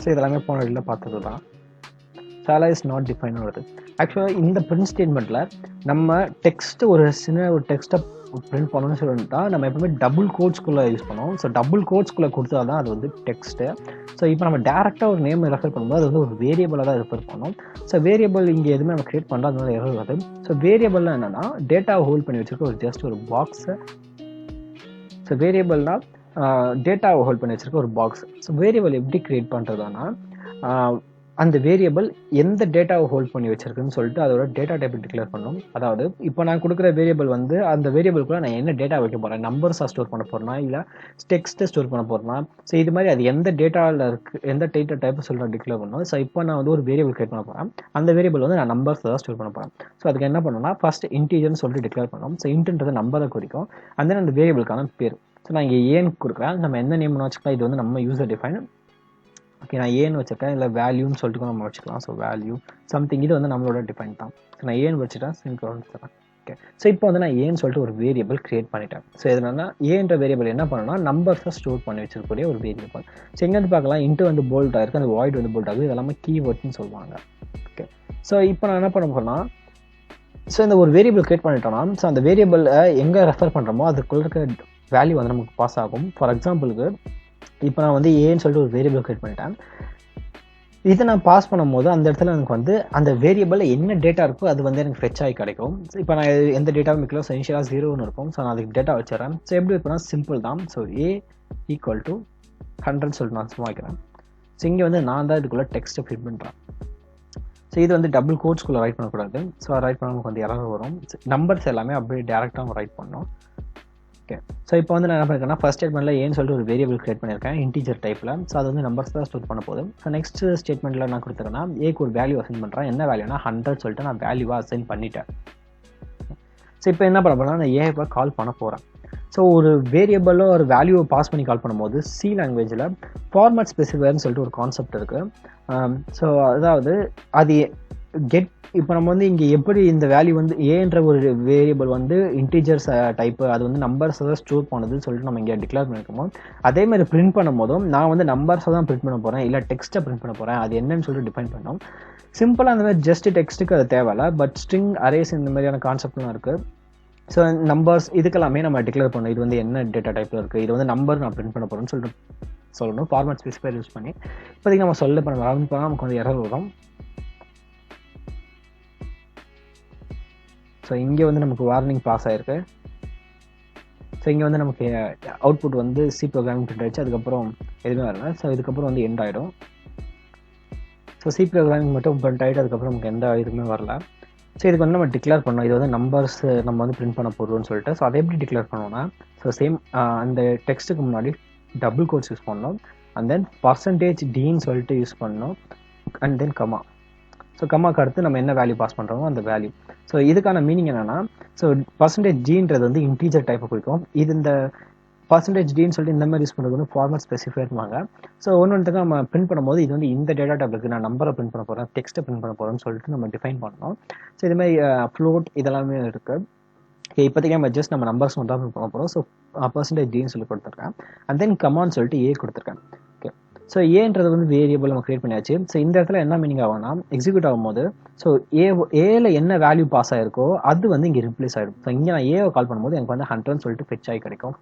ஸோ இதெல்லாமே போன வீடியோவில் பார்த்தது தான். சாலா இஸ் நாட் டிஃபைன் வருது. ஆக்சுவலாக இந்த பிரிண்ட் ஸ்டேட்மெண்ட்டில் நம்ம டெக்ஸ்ட்டு ஒரு சின்ன ஒரு டெக்ஸ்ட்டை பிரிண்ட் பண்ணணும்னு சொல்லிட்டா நம்ம எப்பவுமே டபுள் கோட்ஸ்குள்ளே யூஸ் பண்ணுவோம். ஸோ டபுள் கோட்ஸ்குள்ளே கொடுத்தா தான் அது வந்து டெக்ஸ்ட்டு. ஸோ இப்போ நம்ம டேரெக்டாக ஒரு நேம் ரெஃபர் பண்ணும்போது அது வந்து ஒரு வேரியபிளாக தான் ரெஃபர் பண்ணோம். ஸோ வேரியபிள் இங்கே எதுவுமே நம்ம க்ரியேட் பண்ணுறோம், அதனால எரர் வருது. ஸோ வேரியபிள்லாம் என்னென்னா டேட்டாவை ஹோல்ட் பண்ணி வச்சுருக்க ஒரு ஜஸ்ட் ஒரு பாக்ஸு. ஸோ வேரியபிள்னால் டேட்டாவை ஹோல்ட் பண்ணி வச்சுருக்க ஒரு பாக்ஸ். ஸோ வேரியபிள் எப்படி க்ரியேட் பண்ணுறதுனா அந்த வேரியபிள் எந்த டேட்டாவை ஹோல்ட் பண்ணி வச்சிருக்குன்னு சொல்லிட்டு அதோட டேட்டா டைப் டிக்ளேர் பண்ணணும். அதாவது இப்போ நான் கொடுக்குற வேரியபிள் வந்து அந்த வேரியபிள்குள்ள நான் என்ன டேட்டா வைக்க போகிறேன், நம்பர்ஸாக ஸ்டோர் பண்ண போகிறேன்னா இல்லை டெக்ஸ்ட்டை ஸ்டோர் பண்ண போகிறேன்னா. ஸோ இது மாதிரி அது எந்த டேட்டாவில் இருக்குது, எந்த டேட்டா டைப் சொல்லிட்டு நான் டிக்ளேர் பண்ணணும். ஸோ இப்போ நான் வந்து ஒரு வேரியபிள் கிரியேட் பண்ண போகிறேன். அந்த வேரியபிள் வந்து நான் நம்பர்ஸ் தான் ஸ்டோர் பண்ண போகிறேன். ஸோ அதுக்கு என்ன பண்ணணும்னா ஃபர்ஸ்ட் இன்டீஜர்னு சொல்லிட்டு டிக்ளேர் பண்ணணும். ஸோ இன்ட்ன்றது நம்பரை குறிக்கும். அந்த அந்த வேரியபிளுக்கான பேர். ஸோ நான் இங்கே ஏன்னு கொடுக்குறேன். நம்ம எந்த நேம்னு வச்சுக்கலாம். இது வந்து நம்ம யூசர் டிஃபைன். ஓகே, நான் ஏன்னு வச்சுருக்கேன். இல்லை வேல்யூன்னு சொல்லிட்டு நம்ம வச்சுக்கலாம். ஸோ வேல்யூ சம்திங் இது வந்து நம்மளோட டிஃபைன் தான். ஸோ நான் ஏன்னு வச்சுட்டேன். செமிகோலன் வச்சுருக்கேன். ஓகே, ஸோ இப்போ வந்து நான் ஏன்னு சொல்லிட்டு ஒரு வேரியபிள் கிரியேட் பண்ணிட்டேன். ஸோ எதுனா ஏன்ற வேரியபிள் என்ன பண்ணணும்னா நம்பர்ஸை ஸ்டோர் பண்ணி வச்சிருக்கக்கூடிய ஒரு வேரியபிள். ஸோ எங்கேருந்து பார்க்கலாம், இன்ட்டு வந்து போல்ட் ஆயிருக்கு, அந்த வாய்ட் வந்து போல்ட் ஆகுது. இது எல்லாமே கீவேர்ட்ஸ்னு சொல்லுவாங்க. ஓகே, ஸோ இப்போ நான் என்ன பண்ண போகிறேன்னா ஸோ இந்த ஒரு வேரியபிள் கிரியேட் பண்ணிட்டோம்னா ஸோ அந்த வேரியபிளை எங்கே ரெஃபர் பண்ணுறோமோ அதுக்குள்ள இருக்க வேல்யூ வந்து நமக்கு பாஸ் ஆகும். ஃபார் எக்ஸாம்பிளுக்கு இப்போ நான் வந்து ஏன்னு சொல்லிட்டு ஒரு வேரியபிள் கிரியேட் பண்ணிட்டேன். இதை நான் பாஸ் பண்ணும்போது அந்த இடத்துல எனக்கு வந்து அந்த வேரியபிளில் என்ன டேட்டா இருக்கோ அது வந்து எனக்கு ஃப்ரெச் ஆகி கிடைக்கும். இப்போ நான் எந்த டேட்டாவும் வைக்கல. ஸோ இனிஷியலாக 0ன்னு இருக்கும். ஸோ நான் அதுக்கு டேட்டா வச்சிடறேன். ஸோ எப்படி இருக்குன்னா சிம்பிள் தான். ஸோ A = 100 சொல்லிட்டு நான் சும்மா வைக்கிறேன். ஸோ இங்கே வந்து நான் தான் இதுக்குள்ளே டெக்ஸ்ட்டை ஃபிட் பண்ணுறேன். ஸோ இது வந்து டபுள் கோட்ஸ்குள்ளே ரைட் பண்ணக்கூடாது. ஸோ ரைட் பண்ண நமக்கு வந்து எரர் வரும். நம்பர்ஸ் எல்லாமே அப்படியே டேரெக்டாக நம்ம ரைட் பண்ணணும். ஓகே, ஸோ இப்போ வந்து நான் என்ன பண்ணிருக்கேன்னா ஃபர்ஸ்ட் ஸ்டேட்மெண்ட்டில் ஏன்னு சொல்லிட்டு ஒரு வேரியபிள் கிரியேட் பண்ணியிருக்கேன் இன்டீஜர் டைப்பில். ஸோ அது வந்து நம்பர்ஸ் தான் ஸ்டோர் பண்ண போகுது. ஸோ நெக்ஸ்ட் ஸ்டேட்மெண்ட்டில் நான் கொடுத்துருக்கேன்னா ஏக்கு ஒரு வேல்யூ அசைன் பண்ணுறேன். என்ன வேல்யூனா 100 சொல்லிட்டு நான் வேல்யூவாக அசைன் பண்ணிட்டேன். ஸோ இப்போ என்ன பண்ண போகிறேன்னா நான் ஏவை கால் பண்ண போகிறேன். ஸோ ஒரு வேரியபிளோ ஒரு வேல்யூவை பாஸ் பண்ணி கால் பண்ணும்போது சி லாங்குவேஜில் ஃபார்மேட் ஸ்பெசிஃபையர்னு சொல்லிட்டு ஒரு கான்செப்ட் இருக்குது. ஸோ அதாவது அது கெட் இப்போ நம்ம வந்து இங்கே எப்படி இந்த வேல்யூ வந்து ஏன்ற ஒரு வேரியபிள் வந்து இன்டீஜர்ஸ் டைப்பு அது வந்து நம்பர்ஸை தான் ஸ்டோர் பண்ணுதுன்னு சொல்லிட்டு நம்ம இங்கே டிக்ளேர் பண்ணியிருக்கோம். அதேமாதிரி பிரிண்ட் பண்ணும் போதும் நான் வந்து நம்பர்ஸை தான் பிரிண்ட் பண்ண போகிறேன் இல்லை டெக்ஸ்ட்டை பிரிண்ட் பண்ண போகிறேன். அது என்னன்னு சொல்லிட்டு டிஃபைன் பண்ணோம். சிம்பிளாக அந்த மாதிரி ஜஸ்ட் டெக்ஸ்ட்டுக்கு அது தேவையில்லை. பட் ஸ்ட்ரிங் அரேஸ் இந்த மாதிரியான கான்செப்ட்லாம் இருக்குது. ஸோ நம்பர்ஸ் இதுக்கெல்லாமே நம்ம டிக்ளேர் பண்ணணும். இது வந்து என்ன டேட்டா டைப்பில் இருக்குது, இது வந்து நம்பர் நான் பிரிண்ட் பண்ண போகிறேன்னு சொல்லிட்டு சொல்லணும். ஃபார்மேட் ஸ்பெசிஃபையர் யூஸ் பண்ணி இப்போதைக்கு நம்ம சொல்ல பண்ண ரன் பண்ணால் நமக்கு வந்து எரர் வரும். ஸோ இங்கே வந்து நமக்கு வார்னிங் பாஸ் ஆகிருக்கு. ஸோ இங்கே வந்து நமக்கு அவுட்புட் வந்து சி ப்ரோக்ராமிங் பிரிண்ட் ஆகிடுச்சு. அதுக்கப்புறம் எதுவுமே வரல. ஸோ இதுக்கப்புறம் வந்து எண்ட் ஆகிடும். ஸோ சி ப்ரோக்ராமிங் மட்டும் பிரிண்ட் ஆகிட்டு அதுக்கப்புறம் நமக்கு எந்த இதுவுமே வரல. ஸோ இதுக்கு வந்து நம்ம டிக்ளேர் பண்ணோம். இது வந்து நம்பர்ஸ் நம்ம வந்து பிரிண்ட் பண்ண போகிறோம்னு சொல்லிட்டு. ஸோ அதை எப்படி டிக்ளேர் பண்ணோம்னா ஸோ சேம் அந்த டெக்ஸ்ட்டுக்கு முன்னாடி டபுள் கோட்ஸ் யூஸ் பண்ணோம். அண்ட் தென் %d சொல்லிட்டு யூஸ் பண்ணோம். And then comma. ஸோ கமாக்கு அடுத்து நம்ம என்ன வேல்யூ பாஸ் பண்ணுறோமோ அந்த வேல்யூ. ஸோ இதுக்கான மீனிங் என்னென்னா ஸோ %g வந்து இன்டீஜர் டைப்பை குறிக்கும். இது இந்த %d சொல்லிட்டு இந்த மாதிரி யூஸ் பண்ணுறது வந்து ஃபார்மேட் ஸ்பெசிஃபையர்வாங்க. ஸோ ஒன்றுக்கு நம்ம பிரிண்ட் பண்ணும்போது இது வந்து இந்த டேட்டா டைப்புக்கு நான் நம்பரை பிரிண்ட் பண்ண போகிறேன், டெக்ஸ்ட்டை பிரிண்ட் பண்ண போகிறேன்னு சொல்லிட்டு நம்ம டிஃபைன் பண்ணோம். ஸோ இது மாதிரி ஃப்ளோட் இதெல்லாமே இருக்குது. இப்போதைக்கு நம்ம ஜஸ்ட் நம்ம நம்பர்ஸ் மட்டும் தான் பிரிண்ட் பண்ண போகிறோம். ஸோ %d சொல்லி கொடுத்துருக்கேன். அண்ட் தென் கமான்னு சொல்லிட்டு ஏ கொடுத்துருக்கேன். ஓகே, ஸோ ஏன்றது வந்து வேரியபிள் நம்ம கிரியேட் பண்ணியாச்சு. ஸோ இந்த இடத்துல என்ன மீனிங் ஆகும்னா எக்ஸிக்யூட் ஆகும்போது ஸோ ஏல என்ன வேல்யூ பாஸ் ஆயிருக்கோ அது வந்து இங்கே ரிப்ளேஸ் ஆகிடும். ஸோ இங்கே நான் ஏவை கால் பண்ணும்போது எனக்கு வந்து 100 சொல்லிட்டு ஃபெச் ஆகி கிடைக்கும்.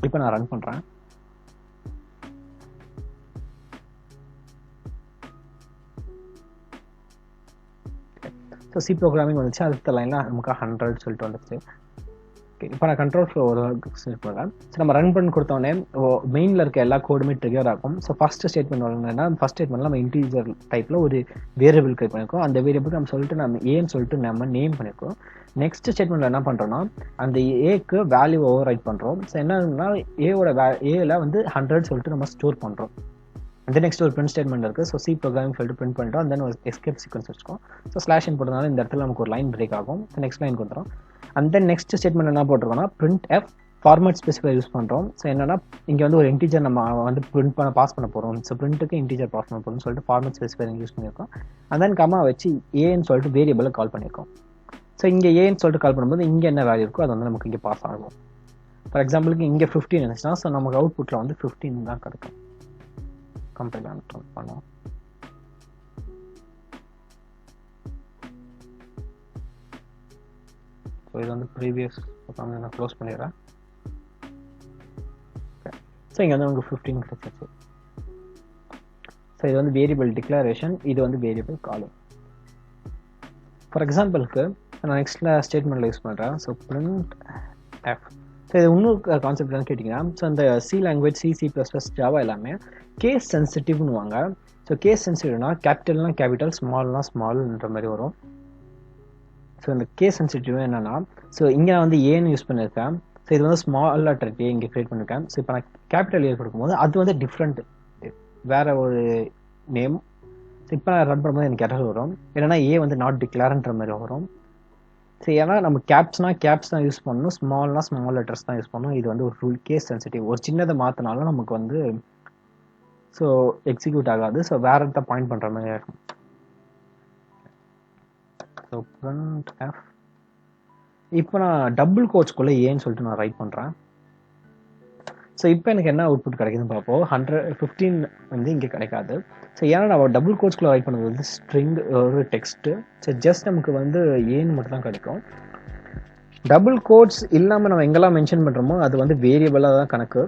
இப்போ நான் ரன் பண்ணுறேன். ஸோ சி ப்ரோக்ராமிங் வந்துச்சு. அடுத்த லைனில் நமக்கு 100 சொல்லிட்டு வந்துச்சு. ஓகே, இப்போ நான் கண்ட்ரோல் ஃப்ளோ ஒரு செலக்ட் பண்ணுறேன். ஸோ நம்ம ரன் பண்ணி கொடுத்தோடனே மெயினில் இருக்க எல்லா கோடுமே ட்ரிகர் ஆகும். ஸோ ஃபஸ்ட் ஸ்டேட்மெண்ட் என்னன்னா ஃபஸ்ட் ஸ்டேட்மெண்ட்டில் நம்ம இன்டீஜர் டைப்பில் ஒரு வேரியபிள் கிரியேட் பண்ணியிருக்கோம். அந்த வேரியபிளுக்கு நம்ம சொல்லிட்டு நம்ம ஏன்னு சொல்லிட்டு நம்ம நேம் பண்ணியிருக்கோம். நெக்ஸ்ட் ஸ்டேட்மெண்ட்டில் என்ன பண்ணுறோன்னா அந்த ஏக்கு வேல்யூ ஓவர் ரைட் பண்ணுறோம். ஸோ என்னன்னா ஏவோட ஏல வந்து 100 சொல்லிட்டு நம்ம ஸ்டோர் பண்ணுறோம். அந்த நெக்ஸ்ட் ஒரு பிரிண்ட் ஸ்டேட்மெண்ட் இருக்குது. ஸோ சி ப்ரோக்ராமிங் சொல்லிட்டு பிரிண்ட் பண்ணிட்டோம். அண்ட் தென் ஒரு எஸ்கேப் சீக்வன்ஸ் வச்சுக்கோம். ஸோ ஸ்லாஷ் இன் போட்டதுனால இந்த இடத்துல நமக்கு ஒரு லைன் பிரேக் ஆகும். ஸோ நெக்ஸ்ட் லைன் கொடுத்துரும். அண்ட் தென் நெக்ஸ்ட் ஸ்டேட்மெண்ட் என்ன போட்டிருக்கோம்னா print f format specify use பண்ணுறோம். ஸோ என்னன்னா இங்கே வந்து ஒரு இன்டீஜர் நம்ம வந்து பிரிண்ட் பண்ண பாஸ் பண்ண போகிறோம். ஸோ பிரிண்ட்டுக்கு இன்டீஜர் பாஸ் பண்ண போகிறோம்னு சொல்லிட்டு ஃபார்மேட் ஸ்பெசிஃபை யூஸ் பண்ணியிருக்கோம். அண்ட் தென் கமா வச்சு ஏன்னு சொல்லிட்டு வேரியபிளை கால் பண்ணியிருக்கோம். ஸோ இங்கே ஏன்னு சொல்லிட்டு கால் பண்ணும்போது இங்கே என்ன வேல்யூ இருக்கோ அது வந்து நமக்கு இங்கே பாஸ் ஆகும். ஃபார் எக்ஸாம்பிளுக்கு இங்கே 15 இருந்துச்சுன்னா ஸோ நமக்கு அவுட்புட்டில் வந்து 15 தான் கிடைக்கும். கம்பைல் பண்ணுவோம். ஸோ இது வந்து ப்ரீவியஸ் நான் க்ளோஸ் பண்ணிடுறேன். ஸோ இங்கே வந்து நமக்கு 15 கிடைச்சிச்சு. ஸோ இது வந்து வேரியபிள் டிக்ளரேஷன், இது வந்து வேரியபிள் காலிங். ஃபார் எக்ஸாம்பிளுக்கு நான் நெக்ஸ்ட் ஸ்டேட்மெண்ட்டில் யூஸ் பண்ணுறேன். So print F. ஸோ இது இன்னொரு கான்செப்ட் என்னன்னு கேட்டிங்கன்னா ஸோ அந்த சி லாங்குவேஜ் C++, ஜாவா எல்லாமே கேஸ் சென்சிட்டிவ்னுவாங்க. ஸோ கேஸ் சென்சிட்டிவ்னா கேபிட்டல்னா கேபிட்டல், ஸ்மால்னா ஸ்மால்ன்ற மாதிரி வரும். ஸோ இந்த கேஸ் சென்சிட்டிவ் என்னன்னா ஸோ இங்கே நான் வந்து ஏன்னு யூஸ் பண்ணியிருக்கேன். ஸோ இது வந்து ஸ்மால் லெட்டர் ஏ இங்கே கிரியேட் பண்ணியிருக்கேன். ஸோ இப்போ நான் கேபிட்டல் ஏ கொடுக்கும்போது அது வந்து டிஃப்ரெண்ட் வேற ஒரு நேம். ஸோ இப்போ நான் ரன் பண்ணும்போது எனக்கு எரர் வரும். இல்லைனா ஏ வந்து நாட் டிக்ளேர்ன்ற மாதிரி வரும். ஸோ ஏன்னா நம்ம கேப்ஸ் தான் யூஸ் பண்ணணும், ஸ்மால்னா ஸ்மால் லெட்டர்ஸ் தான் யூஸ் பண்ணணும். இது வந்து ஒரு ரூல், கேஸ் சென்சிட்டிவ். ஒரு சின்னதை மாற்றினாலும் நமக்கு வந்து ஸோ எக்ஸிக்யூட் ஆகாது. ஸோ வேற இடத்த பாயிண்ட் பண்ணுற மாதிரி இருக்கும். So print F. இப்போ நான் டபுள் கோட்ஸ்குள்ளே ஏன்னு சொல்லிட்டு நான் ரைட் பண்ணுறேன். ஸோ இப்போ எனக்கு என்ன அவுட்புட் கிடைக்குதுன்னு பார்ப்போம். 115 வந்து இங்கே கிடைக்காது. ஸோ ஏன்னா நம்ம டபுள் கோட்ஸ்குள்ளே ரைட் பண்ணுறது வந்து ஸ்ட்ரிங் ஒரு டெக்ஸ்ட்டு. ஸோ ஜஸ்ட் நமக்கு வந்து ஏன்னு மட்டும் தான் கிடைக்கும். டபுள் கோட்ஸ் இல்லாமல் நம்ம எங்கெல்லாம் மென்ஷன் பண்ணுறோமோ அது வந்து வேரியபிளாக தான் கணக்கு.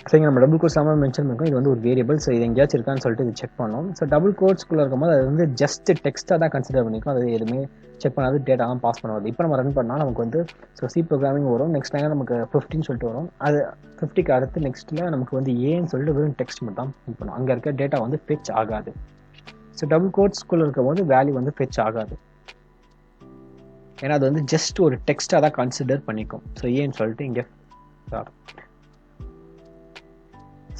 ஸோ இங்கே நம்ம டபுள் கோட்ஸ் இல்லாமல் மென்ஷன் பண்ணிருக்கோம். இது வந்து ஒரு வேரியபிள். ஸோ இது எங்கேயாச்சும் இருக்கான்னு சொல்லிட்டு இது செக் பண்ணோம். ஸோ டபுள் கோட்ஸ்குள்ளே இருக்கும்போது அது வந்து ஜஸ்ட் டெக்ஸ்ட்டாக தான் கன்சிடர் பண்ணிக்கும். அது எதுவுமே செக் பண்ணாது, டேட்டா தான் பாஸ் பண்ணுவது. இப்போ நம்ம ரன் பண்ணால் நமக்கு வந்து ஸோ சி ப்ரோக்ராமிங் வரும். நெக்ஸ்ட் டைம் நமக்கு 15 சொல்லிட்டு வரும். அது 50க்கு அடுத்து நெக்ஸ்ட்டில் நமக்கு வந்து ஏன்னு சொல்லிட்டு வெறும் டெக்ஸ்ட் மட்டும் தான் பண்ணும். அங்கே இருக்க டேட்டா வந்து ஃபெச் ஆகாது. ஸோ டபுள் கோட்ஸ்குள்ளே இருக்கும் போது வேல்யூ வந்து ஃபெச் ஆகாது, ஏன்னா அது வந்து ஜஸ்ட் ஒரு டெக்ஸ்ட்டாக தான் கன்சிடர் பண்ணிக்கும். ஸோ ஏன்னு சொல்லிட்டு இங்கே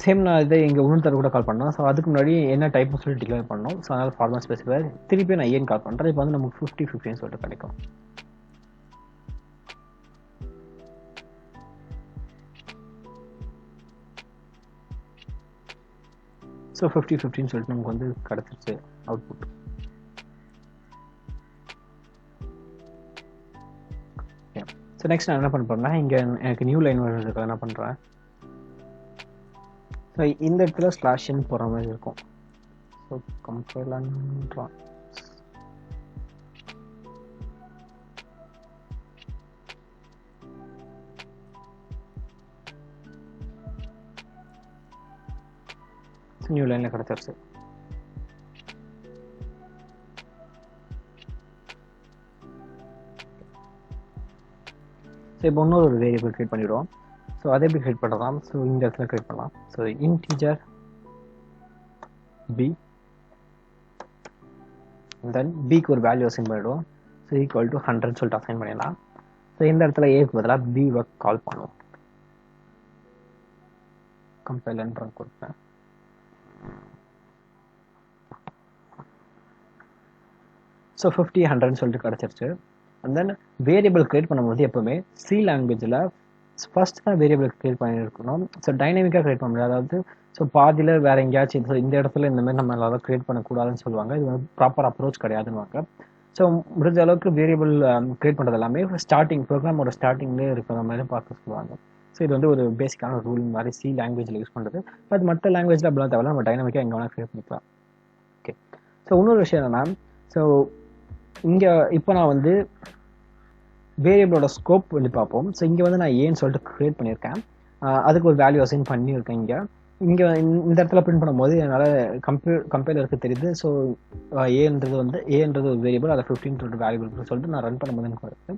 சேம் நான் இதை இங்கே இன்னொரு கூட கால் பண்ணோம். ஸோ அதுக்கு முன்னாடி என்ன டைப்னு சொல்லி டிக்ளேர் பண்ணோம். ஸோ அதனால் ஃபார்மல் ஸ்பெசிஃபையர் திருப்பி நான் ஏன்னு கால் பண்ணுறேன். இப்போ வந்து நமக்கு 50-50 சொல்லிட்டு கிடைக்கும். ஸோ 50-50 சொல்லிட்டு நமக்கு வந்து கிடச்சிருச்சு அவுட்புட். ஸோ நெக்ஸ்ட் நான் என்ன பண்ண போறேன்னா, இங்கே எனக்கு நியூ லைன் வருது, என்ன பண்ணுறேன், ஸோ இந்த இடத்துல ஸ்லாஷ்ன்னு போகிற மாதிரி இருக்கும். ஸோ கம்பைலன்றான். நியூ லைனில் கிடச்சிருச்சு. ஸோ இப்போ இன்னொரு வேரியபிள் கிரியேட் பண்ணிவிடுவோம். ஸோ அதை எப்படி கிரியேட் பண்ணலாம், ஸோ இந்த இடத்துல கிரியேட் பண்ணலாம். ஸோ இன்டிஜர் பி, தென் பிக்கு ஒரு வேல்யூ அசைன் பண்ணிவிடுவோம். ஸோ ஈக்குவல் டு 100 சொல்லிட்டு அசைன் பண்ணிடலாம். ஸோ இந்த இடத்துல ஏக்கு பதிலாக பி ஒர்க் கால் பண்ணுவோம். கம்பைலன்ற கொடுப்பேன். ஸோ 50-100 சொல்லிட்டு கிடச்சிருச்சு. அண்ட் தென் வேரியபிள் கிரியேட் பண்ணும்போது எப்போவுமே சி லாங்குவேஜில் ஃபர்ஸ்ட் தான் வேரியபிள் கிரியேட் பண்ணியிருக்கணும். ஸோ டைனமிக்காக கிரியேட் பண்ண முடியாது. அதாவது ஸோ பாதியில் வேறு எங்கேயாச்சும் ஸோ இந்த இடத்துல இந்த மாதிரி நம்ம எல்லாரும் கிரியேட் பண்ணக்கூடாதுன்னு சொல்லுவாங்க. இது வந்து ப்ராப்பர் அப்ரோச் கிடையாதுன்னு. ஸோ முடிஞ்ச அளவுக்கு வேரியபிள் கிரியேட் பண்ணுறது எல்லாமே ஸ்டார்டிங் ப்ரோக்ராமோட ஸ்டார்டிங்லேயே இருக்கிற மாதிரி பார்க்க சொல்லுவாங்க. ஸோ இது வந்து ஒரு பேசிக்கான ரூல் மாதிரி சி லாங்குவேஜில் யூஸ் பண்ணுறது. பட் மற்ற லாங்குவேஜில் அப்படிலாம் தேவையில்ல, நம்ம டைனமிக்காக எங்கே வேணால் கிரியேட் பண்ணிக்கலாம். ஓகே, ஸோ இன்னொரு விஷயம் என்னென்னா, ஸோ இங்கே இப்போ நான் வந்து வேரியபிளோட ஸ்கோப் வந்து பார்ப்போம். ஸோ இங்கே வந்து நான் ஏன்னு சொல்லிட்டு க்ரியேட் பண்ணியிருக்கேன். அதுக்கு ஒரு வேல்யூ அசைன் பண்ணியிருக்கேன். இங்கே இந்த இடத்துல பிரிண்ட் பண்ணும்போது என்னால் கம்பைலருக்கு தெரியுது. ஸோ ஏன்றது ஒரு வேரியபிள், அதை 15 சொல்லிட்டு வேல்யூபிள் சொல்லிட்டு நான் ரன் பண்ணும்போது எனக்கு வருது.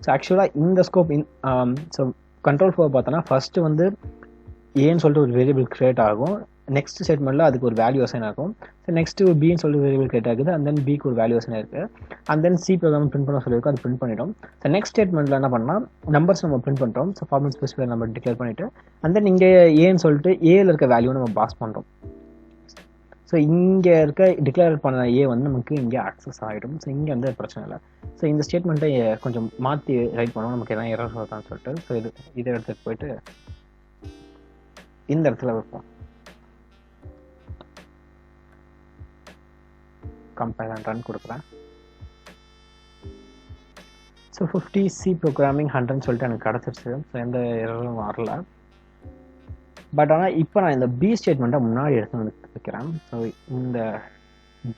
ஸோ ஆக்சுவலாக இந்த ஸ்கோப் ஸோ கண்ட்ரோல் ஃப்ளோ பார்த்தோன்னா ஃபஸ்ட்டு வந்து ஏன்னு சொல்லிட்டு ஒரு வேரியபிள் க்ரியேட் ஆகும். நெக்ஸ்ட் ஸ்டேட்மெண்ட்டில் அதுக்கு ஒரு வேல்யூ அசைன் ஆகும். ஸோ நெக்ஸ்ட்டு பின்னு சொல்லிட்டு வேரியபிள் கிரியேட் ஆகுது. அண்ட் தென் பிக்கு ஒரு வேல்யூ அசைன் இருக்குது. And then C program print பண்ண சொல்லியிருக்கோம், அது பிரிண்ட் பண்ணிடும். ஸோ நெக்ஸ்ட் ஸ்டேட்மெண்ட்டில் என்ன பண்ணால் நம்பர்ஸ் நம்ம பிரிண்ட் பண்ணுறோம். So formal specifier number declare பண்ணிவிட்டு அண்ட் தென் இங்கே ஏன்னு சொல்லிட்டு ஏல இருக்க வேல்யூ நம்ம பாஸ் பண்ணுறோம். ஸோ இங்கே இருக்க டிக்ளேர் பண்ண ஏ வந்து நமக்கு இங்கே ஆக்சஸ் ஆகிடும். ஸோ இங்கே வந்து பிரச்சனை இல்லை. ஸோ இந்த ஸ்டேட்மெண்ட்டை கொஞ்சம் மாற்றி ரைட் பண்ணுவோம், நமக்கு எதாவது எரர் வருதான்னு சொல்லிட்டு. ஸோ இதை எடுத்துகிட்டு போயிட்டு இந்த இடத்துல வைப்போம். கம்பைல் அண்ட் ரன் கொடுக்குறேன். ஸோ 50 சி ப்ரோக்ராமிங் 100 சொல்லிட்டு எனக்கு கிடச்சிருச்சு. ஸோ எந்த எரரும் வரல. பட் ஆனால் இப்போ நான் இந்த பி ஸ்டேட்மெண்ட்டை முன்னாடி எடுத்து வந்து வைக்கிறேன். ஸோ இந்த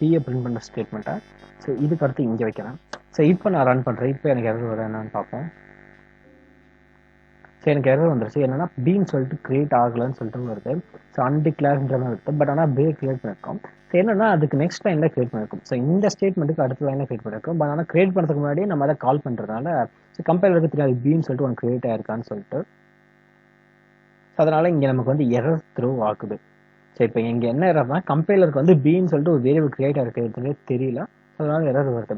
பியை பிரிண்ட் பண்ணுற ஸ்டேட்மெண்ட்டை ஸோ இதுக்கு அடுத்து இங்கே வைக்கிறேன். ஸோ இப்போ நான் ரன் பண்ணுறேன். இப்போ எனக்கு எரர் வர என்னன்னு பார்ப்போம். ஸோ எனக்கு எரர் வந்துருச்சு. என்னன்னா பின்னு சொல்லிட்டு கிரியேட் ஆகலன்னு சொல்லிட்டு வருது. ஸோ அன்டிக்ளேர்ன்ற மாதிரி இருக்குது. பட் ஆனால் பே கிரியேட் பண்ணியிருக்கோம். ஸோ என்னன்னா அதுக்கு நெக்ஸ்ட் லைனில் கிரியேட் பண்ணியிருக்கோம். ஸோ இந்த ஸ்டேட்மெண்ட்டுக்கு அடுத்த லைனில் கிரியேட் பண்ணியிருக்கோம். பட் ஆனால் கிரியேட் பண்ணுறதுக்கு முன்னாடி நம்ம அதை கால் பண்ணுறதுனால ஸோ கம்பைலருக்கு தெரியாது பின்னு சொல்லிட்டு ஒன்று கிரியேட் ஆயிருக்கான்னு சொல்லிட்டு. ஸோ அதனால் இங்கே நமக்கு வந்து எரர் த்ரோ ஆகுது. ஸோ இப்போ இங்கே என்ன எரர்னா கம்பைலருக்கு வந்து பின்னு சொல்லிட்டு ஒரு வேரியபிள் கிரியேட் ஆகிருக்கிறதுனே தெரியல. ஸோ அதனால் எரர் வருது.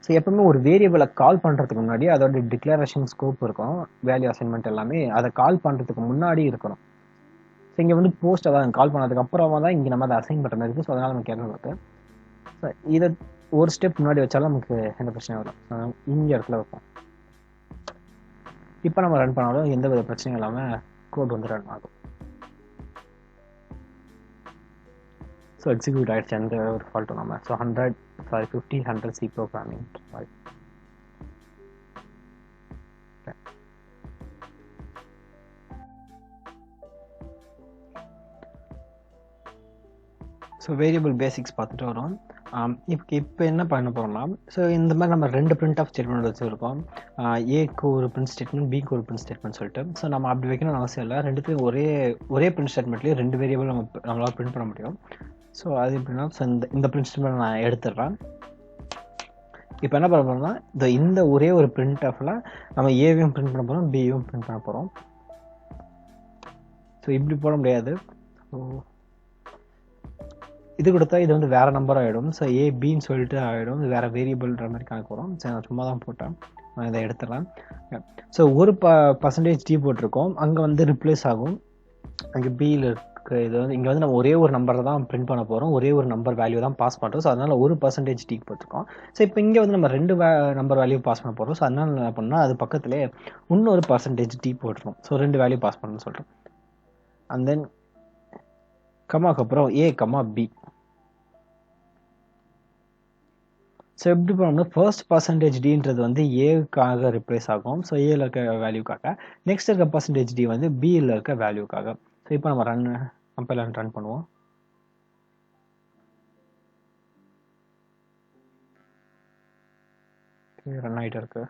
ஸோ எப்பவுமே ஒரு வேரியபிளை கால் பண்ணுறதுக்கு முன்னாடி அதோட டிக்ளரேஷன் ஸ்கோப் இருக்கும், வேல்யூ அசைன்மெண்ட் எல்லாமே அதை கால் பண்ணுறதுக்கு முன்னாடி இருக்கணும். ஸோ இங்கே வந்து போஸ்ட் அதான் கால் பண்ணதுக்கு அப்புறமா தான் இங்கே நம்ம அதை அசைன் பண்ணுற மாதிரி இருக்குது. ஸோ அதனால் நமக்கு எரர் வருது. ஸோ இதை ஒரு ஸ்டெப் முன்னாடி வச்சாலும் நமக்கு எந்த பிரச்சனையும் வரும். இங்கே இடத்துல வைப்போம். இப்போ நம்ம ரன் பண்ணாலும் எந்த வித பிரச்சனையும் இல்லாமல் கோட் வந்து ரன் ஆகும். ஸோ எக்ஸிக்யூட் ஆகிடுச்சு, எந்த ஒரு ஃபால்ட்டும் நம்ம. ஸோ 50-100 சி ப்ரோக்ராமிங் மாதிரி. ஸோ வேரியபிள் பேசிக்ஸ் பார்த்துட்டு வரோம். இப்போ என்ன பண்ண போகிறோம்னா, ஸோ இந்த மாதிரி நம்ம 2 பிரிண்ட் ஆஃப் ஸ்டேட்மெண்ட் வச்சுருக்கோம். ஏக்கு ஒரு பிரிண்ட் ஸ்டேட்மெண்ட், பிக்கு ஒரு பிரிண்ட் ஸ்டேட்மெண்ட் சொல்லிட்டு. ஸோ நம்ம அப்படி வைக்கணும்னு அவசியம் இல்லை. ரெண்டுத்தையும் ஒரே பிரிண்ட் ஸ்டேட்மெண்ட்லேயே 2 வேரியபிள் நம்மளால் பிரிண்ட் பண்ண முடியும். ஸோ அது எப்படின்னா, ஸோ இந்த பிரிண்ட் ஸ்டேட்மெண்ட் நான் எடுத்துடுறேன். இப்போ என்ன பண்ண போகிறோம்னா, இந்த ஒரே ஒரு பிரிண்ட் ஆஃபில் நம்ம ஏவையும் பிரிண்ட் பண்ண போகிறோம், பியும் பிரிண்ட் பண்ண போகிறோம். ஸோ இப்படி போட முடியாது. ஸோ இது கொடுத்தா இது வந்து வேறு நம்பர் ஆகிடும். ஸோ ஏ பின்னு சொல்லிட்டு ஆகிடும். இது வேறு வேரியபிள்ன்ற மாதிரி கணக்கு வரும். சரி, நான் சும்மா தான் போட்டேன், நான் இதை எடுத்துடலாம். ஸோ ஒரு பர்சன்டேஜ் டி போட்டிருக்கோம், அங்கே வந்து ரிப்ளேஸ் ஆகும். அங்கே பியில் இருக்கிற இது வந்து இங்கே வந்து நம்ம ஒரே ஒரு நம்பரை தான் பிரிண்ட் பண்ண போகிறோம், ஒரே ஒரு நம்பர் வேல்யூ தான் பாஸ் பண்ணுறோம். ஸோ அதனால் ஒரு பர்சன்டேஜ் டி போட்டிருக்கோம். ஸோ இப்போ இங்கே வந்து நம்ம 2 நம்பர் வேல்யூ பாஸ் பண்ண போகிறோம். ஸோ அதனால் என்ன பண்ணால் அது பக்கத்துலேயே இன்னொரு பர்சன்டேஜ் டி போட்டுரும். ஸோ 2 வேல்யூ பாஸ் பண்ணணும்னு சொல்கிறோம். அண்ட் தென் கமாக்கு அப்புறம் ஏ கமா பி. ஸோ எப்படி பண்ணோம்னா ஃபர்ஸ்ட் பர்சன்டேஜ் டின்றது வந்து ஏக்காக ரிப்ளேஸ் ஆகும். ஸோ ஏல இருக்க வேல்யூக்காக. நெக்ஸ்ட் இருக்க பர்சன்டேஜ் டி வந்து பியில் இருக்க வேல்யூக்காக. ஸோ இப்போ நம்ம கம்பைல் ரன் பண்ணுவோம். ரன் ஆகிட்டு இருக்கு.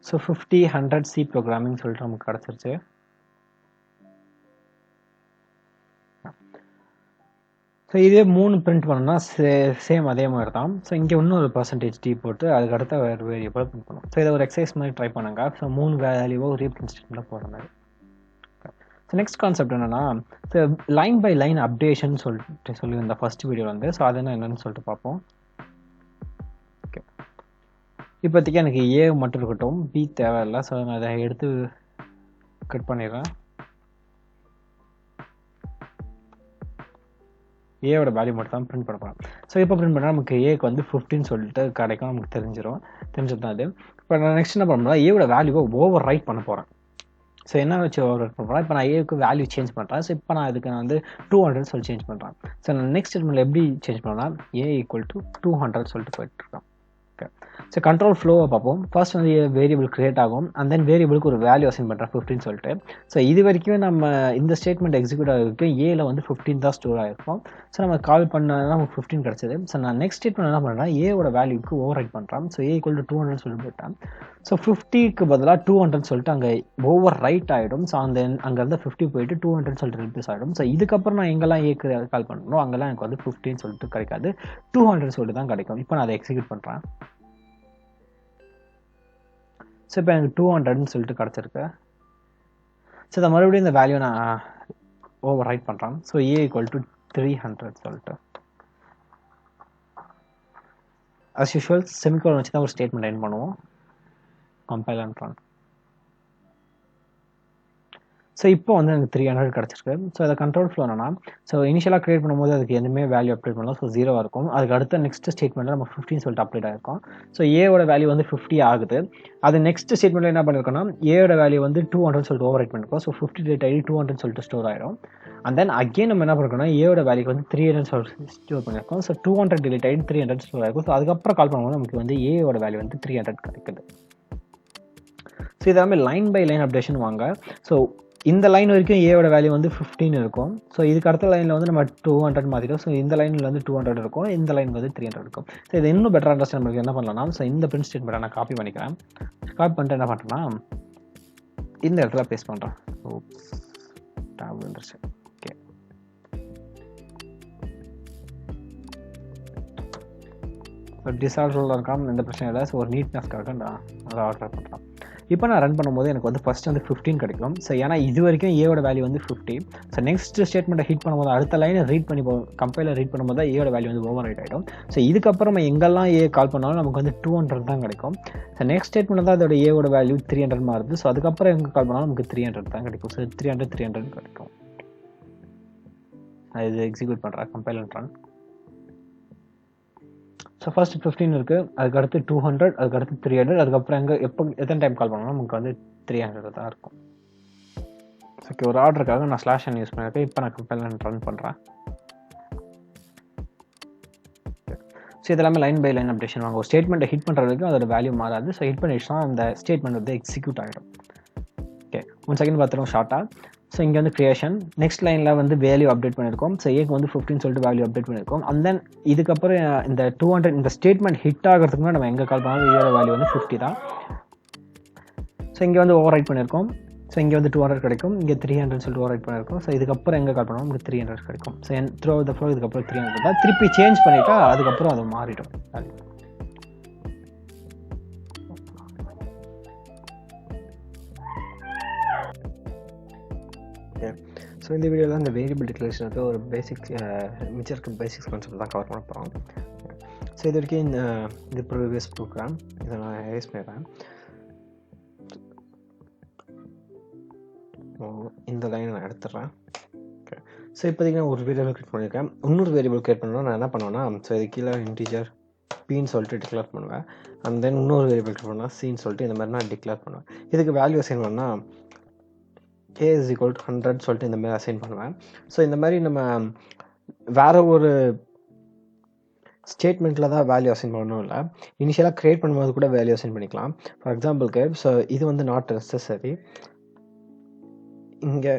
ஸோ 50 100 சி ப்ரோக்ராமிங் சொல்லிட்டு நமக்கு கிடச்சிருச்சு. ஸோ இதே 3 பிரிண்ட் பண்ணோம்னா சேம் அதே மாதிரி தான். ஸோ இங்கே இன்னொரு பர்சன்டேஜ் டி போட்டு அதுக்கு அடுத்த வேறு வேரியபிள் பிரிண்ட் பண்ணும். ஸோ இதை ஒரு எக்ஸசைஸ் மாதிரி ட்ரை பண்ணுங்க. ஸோ 3 வேல்யூவோ ஒரே பிரிண்ட் ஸ்டேட்மெண்ட்டில் போகிற மாதிரி. ஸோ நெக்ஸ்ட் கான்செப்ட் என்னென்னா, so line by line updation சொல்லிட்டு சொல்லியிருந்த ஃபர்ஸ்ட் வீடியோ வந்து. ஸோ அது என்னென்னு சொல்லிட்டு பார்ப்போம். ஓகே, இப்போதைக்கு எனக்கு ஏ மட்டும் இருக்கட்டும், பி தேவையில்லை. ஸோ நான் அதை எடுத்து கட் பண்ணிடுறேன். ஏவோட வேல்யூ மட்டும் தான் பிரிண்ட் பண்ண போகிறோம். ஸோ இப்போ பிரிண்ட் பண்ணால் நமக்கு ஏக்கு வந்து 15 சொல்லிட்டு கிடைக்கும், நமக்கு தெரிஞ்சது தான் அது. இப்போ நான் நெக்ஸ்ட் என்ன பண்ண போகிறேன், ஏவோட வேல்யூவை ஓவர் ரைட் பண்ண போகிறேன். ஸோ என்ன வச்சு ஓவர் ரைட் பண்ண போகிறேன், இப்போ நான் ஏக்கு வேல்யூ சேஞ்ச் பண்ணுறேன். ஸோ இப்போ நான் இதுக்கு வந்து 200 சொல்லி சேஞ்ச் பண்ணுறேன். ஸோ நான் நெக்ஸ்ட் ஸ்டேட்மெண்ட்டில் எப்படி சேஞ்ச் பண்ணேன்னா ஏ ஈக்குவல் டு 200 சொல்லிட்டு போயிட்டுருக்கேன். ஓகே, ஸோ கண்ட்ரோல் ஃப்ளோவை பார்ப்போம். ஃபர்ஸ்ட் வந்து வேரியபிள் கிரியேட் ஆகும். அண்ட் தென் வேரியபிளுக்கு ஒரு வேல்யூ அசைன் பண்ணுறேன் 15 சொல்லிட்டு. ஸோ இது வரைக்கும் நம்ம இந்த ஸ்டேட்மெண்ட் எக்ஸிக்யூட் ஆகிருக்கு ஏல வந்து 15 தான் ஸ்டோர் ஆகிருக்கும். ஸோ நம்ம கால் பண்ணால் நமக்கு 15 கிடச்சிது. ஸோ நான் நெக்ஸ்ட் ஸ்டேட்மெண்ட் என்ன பண்ணுறேன், ஏவோட வேல்யூக்கு ஓவர் ரைட் பண்ணுறேன். ஸோ ஏ ஈக்குவல் டு 200 சொல்லிட்டு போயிட்டேன். ஸோ 50க்கு பதிலாக 200 சொல்லிட்டு அங்கே ஓவர் ரைட் ஆகிடும். ஸோ அங்கேருந்து 50 போயிட்டு 200 சொல்லிட்டு ரிப்ளேஸ் ஆகிடும். ஸோ இதுக்கப்புறம் நான் எங்கெல்லாம் ஏக்கு கால் பண்ணணும் அங்கெல்லாம் எனக்கு வந்து 15 சொல்லிட்டு கிடைக்காது, 200 சொல்லிட்டு தான் கிடைக்கும். இப்போ நான் அதை எக்ஸிக்யூட் பண்ணுறேன். ஸோ இப்போ எனக்கு 200ன்னு சொல்லிட்டு கிடச்சிருக்கு. ஸோ இதை மறுபடியும் இந்த வேல்யூ நான் ஓவர் ரைட் பண்ணுறேன். ஸோ ஏ ஈக்குவல் டு 300 சொல்லிட்டு அஸ் யூஷுவல் செமிகோலன் வச்சு தான் ஒரு ஸ்டேட்மெண்ட் எண்ட் பண்ணுவோம். Compile and run. ஸோ இப்போ வந்து எனக்கு 300 கிடச்சிருக்கு. ஸோ அதை கண்ட்ரோல் ஃப்ளோ என்னன்னா, ஸோ இனிஷியலாக கிரியேட் பண்ணும்போது அதுக்கு எதுவுமே வேல்யூ அப்டேட் பண்ணலாம். ஸோ 0 இருக்கும். அதுக்கு அடுத்த நெக்ஸ்ட் ஸ்டேட்மெண்ட்டில் நம்ம 15 சொல்லிட்டு அப்டேட் ஆகிருக்கும். ஸோ ஏவோட வேல்யூ வந்து 50 ஆகுது. அது நெக்ஸ்ட் ஸ்டேட்மெண்ட்டில் என்ன பண்ணியிருக்கோம்னா ஏவோட வேல்யூ வந்து 200 சொல்லிட்டு ஓவர் ரைட் பண்ணிருக்கோம். ஸோ 50 டேட் ஆகி 200 சொல்லிட்டு ஸ்டோர் ஆகிடும். அண்ட் தென் அகெயின் நம்ம என்ன பண்ணிருக்கோம்னா ஏவோட வேல்யூக்கு வந்து 300 சொல்லிட்டு ஸ்டோர் பண்ணியிருக்கோம். ஸோ 200 டிலீட் ஆகி 300 ஸ்டோர் ஆகிருக்கும். ஸோ அதுக்கப்புறம் கால் பண்ணும்போது நமக்கு வந்து ஏவோட வேல்யூ வந்து 300 கிடைக்குது. ஸோ இதெல்லாமே லைன் பை லைன் அப்டேஷன் வாங்க. ஸோ இந்த லைன் வரைக்கும் ஏவோட வேல்யூ வந்து 15 இருக்கும். ஸோ இதுக்கு அடுத்த லைனில் வந்து நம்ம 200 மாற்றிடும். ஸோ இந்த லைனில் வந்து 200 இருக்கும், இந்த லைன் வந்து 300 இருக்கும். ஸோ இது இன்னும் பெட்டர் அண்டர்ஸ்டாண்ட் பண்ணுறது என்ன பண்ணலாம், ஸோ இந்த பிரிண்ட் ஸ்டேட்மெண்ட்டை நான் காப்பி பண்ணிக்கிறேன். காப்பி பண்ணிட்டு என்ன பண்ணுறேன்னா இந்த இடத்துல பேஸ்ட் பண்ணுறேன். டேப் வந்துருச்சு. ஓகே, ஸோ டிசால்வ் இருக்காம எந்த பிரச்சனையும் இல்லை. ஸோ ஒரு நீட்னஸ்க்காக நான் அதை ஆர்டர் பண்ணுறேன். இப்போ நான் ரன் பண்ணும்போது எனக்கு வந்து ஃபஸ்ட் வந்து 15 கிடைக்கும். ஸோ ஏன்னா இது வரைக்கும் ஏவோட வேல்யூ வந்து 50. ஸோ நெக்ஸ்ட் ஸ்டேட்மெண்ட்டை ஹிட் பண்ணும்போது அடுத்த லைனை ரீட் பண்ணி கம்பைலர் ரீட் பண்ணும்போது தான் ஏவோட வேல்யூ வந்து ஓவர் ரைட் ஆகிடும். ஸோ இதுக்கப்புறம் நம்ம எங்கெல்லாம் ஏ கால் பண்ணாலும் நமக்கு வந்து 200 தான் கிடைக்கும். ஸோ நெக்ஸ்ட் ஸ்டேட்மெண்ட் தான் அதோட ஏவோட வேல்யூ 300 மாறுது. ஸோ அதுக்கப்புறம் எங்கே கால் பண்ணாலும் நமக்கு 300 தான் கிடைக்கும். ஸோ 300 கிடைக்கும். நான் இது எக்ஸிக்யூட் பண்ணுறேன், compile and run. So first 15 இருக்குது, அதுக்கு அடுத்து 200, அதுக்கு அடுத்து 300, அதுக்கப்புறம் எத்தனை டைம் கால் பண்ணாலும் நமக்கு வந்து 300 தான் இருக்கும். ஓகே, ஒரு ஆர்டருக்காக நான் /n யூஸ் பண்ணியிருக்கேன். இப்போ நான் கம்பைல் அண்ட் ரன் பண்ணுறேன். ஸோ இதெல்லாமே லைன் பை லைன் அப்டேஷன் வாங்க. ஒரு ஸ்டேட்மெண்ட்டை ஹிட் பண்ணுற வரைக்கும் அதோட வேல்யூ மாறாது. ஸோ ஹிட் பண்ணிடுச்சுன்னா அந்த ஸ்டேட்மெண்ட் வந்து எக்ஸிக்யூட் ஆகிடும். ஓகே, 1 செகண்ட் பார்த்துருவோம் ஷார்ட்டாக. ஸோ இங்கே வந்து கிரியேஷன், நெக்ஸ்ட் லைனில் வந்து வேல்யூ அப்டேட் பண்ணியிருக்கோம். ஸோ ஏக்கு வந்து 15 சொல்லிட்டு வேல்யூ அப்டேட் பண்ணியிருக்கோம். அண்ட் தென் இதுக்கப்புறம் இந்த 200 இந்த ஸ்டேட்மெண்ட் ஹிட் ஆகிறதுக்கு நம்ம எங்கே கால் பண்ணாலும் ஏவோட வேல்யூ வந்து 50 தான். ஸோ இங்கே வந்து ஓவர் ரைட் பண்ணியிருக்கோம். ஸோ இங்கே வந்து 200 கிடைக்கும், இங்கே 300 சொல்லிட்டு ஓவர் ரைட் பண்ணியிருக்கோம். ஸோ இதுக்கப்புறம் எங்கே கால் பண்ணாலும் நமக்கு 300 கிடைக்கும். ஸோ த்ரூ த ஃப்ளோ இதுக்கப்புறம் 300 தான். திருப்பி சேஞ்ச் பண்ணிட்டா அதுக்கப்புறம் அது மாறிடும். ஓகே. ஸோ இந்த வீடியோவில் இந்த வேரியபிள் டிக்ளரேஷனுக்கு ஒரு பேசிக் மிச்சம் இருக்க பேசிக்ஸ் கான்செப்ட் தான் கவர் பண்ண போகிறோம். ஸோ இது வரைக்கும் இந்த ப்ரீவியஸ் ப்ரோக்ராம் இதை நான் erase பண்ணிடுறேன். இந்த லைனை நான் எடுத்துடுறேன். ஓகே. ஸோ இப்போதைக்கு நான் ஒரு வேரியபிள் கிரியேட் பண்ணியிருக்கேன். இன்னொரு வேரியபிள் கிரியேட் பண்ணணும்னா நான் என்ன பண்ணுவேன்னா, ஸோ இது கீழே இன்டீஜர் பின்னு சொல்லிட்டு டிக்ளேர் பண்ணுவேன். அண்ட் தென் இன்னொரு வேரியபிள் கிரியேட் பண்ணால் சின்னு சொல்லிட்டு இந்த மாதிரி நான் டிக்ளேர் பண்ணுவேன். இதுக்கு வேல்யூ அசைன் பண்ணால் k is equal to 100 சொல்லிட்டு இந்த மாதிரி அசைன் பண்ணுவேன். ஸோ இந்த மாதிரி நம்ம வேற ஒரு ஸ்டேட்மெண்ட்டில் தான் வேல்யூ அசைன் பண்ணணும் இல்லை, இனிஷியலாக க்ரியேட் பண்ணும்போது கூட வேல்யூ அசைன் பண்ணிக்கலாம். ஃபார் எக்ஸாம்பிளுக்கு ஸோ இது வந்து நாட் நெசசரி, இங்கே